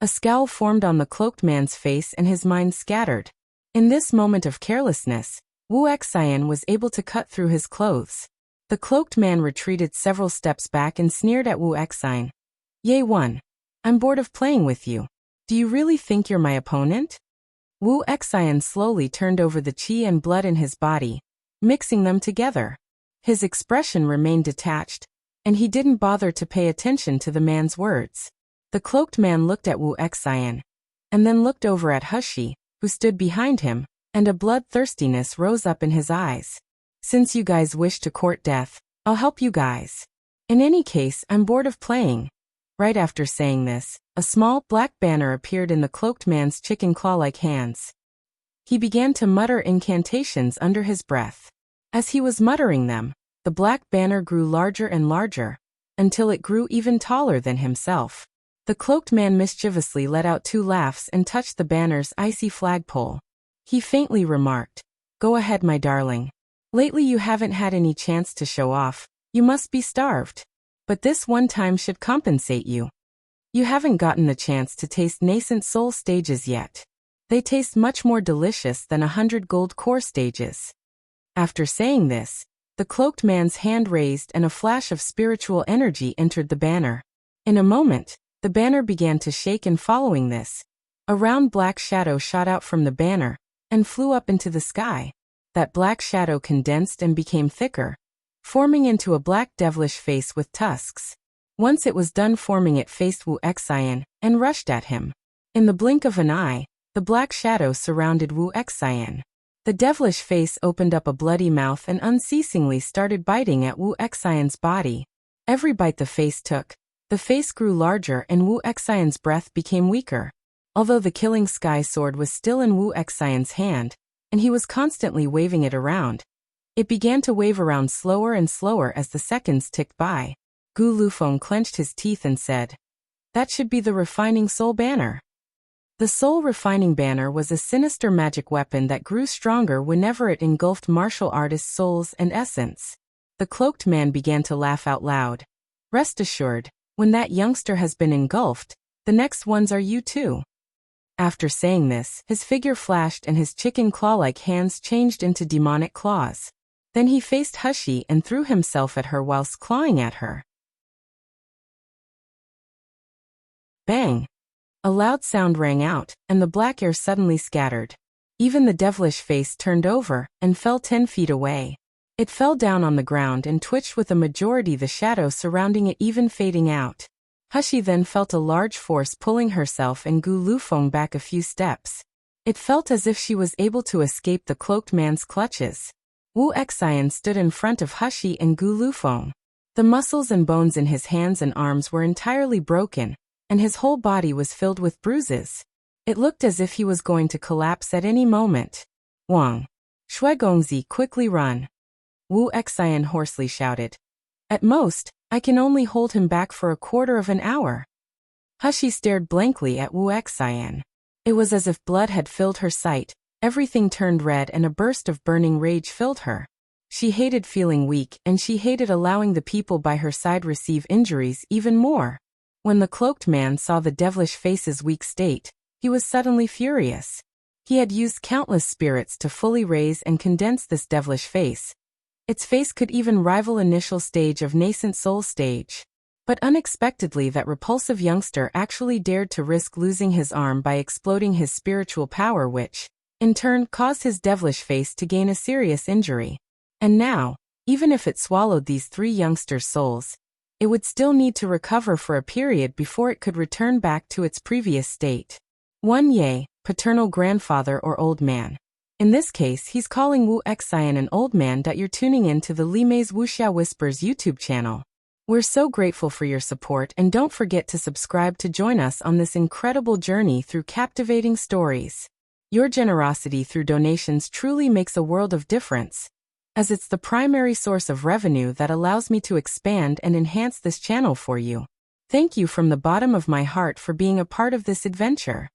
A scowl formed on the cloaked man's face and his mind scattered. In this moment of carelessness, Wuxian was able to cut through his clothes. The cloaked man retreated several steps back and sneered at Wuxian. "Yay one. I'm bored of playing with you. Do you really think you're my opponent?" Wuxian slowly turned over the qi and blood in his body, mixing them together. His expression remained detached, and he didn't bother to pay attention to the man's words. The cloaked man looked at Wuxian, and then looked over at Hushi, who stood behind him, and a bloodthirstiness rose up in his eyes. "Since you guys wish to court death, I'll help you guys. In any case, I'm bored of playing." Right after saying this, a small, black banner appeared in the cloaked man's chicken claw-like hands. He began to mutter incantations under his breath. As he was muttering them, the black banner grew larger and larger, until it grew even taller than himself. The cloaked man mischievously let out 2 laughs and touched the banner's icy flagpole. He faintly remarked, "Go ahead, my darling. Lately you haven't had any chance to show off. You must be starved. But this one time should compensate you. You haven't gotten the chance to taste nascent soul stages yet. They taste much more delicious than 100 gold core stages." After saying this, the cloaked man's hand raised and a flash of spiritual energy entered the banner. In a moment, the banner began to shake, and following this, a round black shadow shot out from the banner and flew up into the sky. That black shadow condensed and became thicker, forming into a black devilish face with tusks. Once it was done forming, it faced Wuxian and rushed at him. In the blink of an eye, the black shadow surrounded Wuxian. The devilish face opened up a bloody mouth and unceasingly started biting at Wuxian's body. Every bite the face took, the face grew larger and Wuxian's breath became weaker. Although the Killing Sky Sword was still in Wuxian's hand, and he was constantly waving it around, it began to wave around slower and slower as the seconds ticked by. Gu Lufeng clenched his teeth and said, "That should be the Refining Soul Banner." The Soul Refining Banner was a sinister magic weapon that grew stronger whenever it engulfed martial artists' souls and essence. The cloaked man began to laugh out loud. "Rest assured, when that youngster has been engulfed, the next ones are you too." After saying this, his figure flashed and his chicken claw-like hands changed into demonic claws. Then he faced Hushi and threw himself at her whilst clawing at her. Bang! A loud sound rang out, and the black air suddenly scattered. Even the devilish face turned over and fell 10 feet away. It fell down on the ground and twitched with a majority the shadow surrounding it even fading out. Hushi then felt a large force pulling herself and Gu Lufeng back a few steps. It felt as if she was able to escape the cloaked man's clutches. Wuxian stood in front of Hushi and Gu Lufeng. The muscles and bones in his hands and arms were entirely broken, and his whole body was filled with bruises. It looked as if he was going to collapse at any moment. "Wang! Shuigongzi, quickly run!" Wuxian hoarsely shouted. "At most, I can only hold him back for a quarter of an hour." Hushi stared blankly at Wuxian. It was as if blood had filled her sight, everything turned red and a burst of burning rage filled her. She hated feeling weak and she hated allowing the people by her side receive injuries even more. When the cloaked man saw the devilish face's weak state, he was suddenly furious. He had used countless spirits to fully raise and condense this devilish face. Its face could even rival initial stage of nascent soul stage. But unexpectedly that repulsive youngster actually dared to risk losing his arm by exploding his spiritual power, which, in turn, caused his devilish face to gain a serious injury. And now, even if it swallowed these three youngsters' souls, it would still need to recover for a period before it could return back to its previous state. 1 Ye, paternal grandfather or old man. In this case, he's calling Wuxia an old man. You're tuning in to the Limei's Wuxia Whispers YouTube channel. We're so grateful for your support, and don't forget to subscribe to join us on this incredible journey through captivating stories. Your generosity through donations truly makes a world of difference, as it's the primary source of revenue that allows me to expand and enhance this channel for you. Thank you from the bottom of my heart for being a part of this adventure.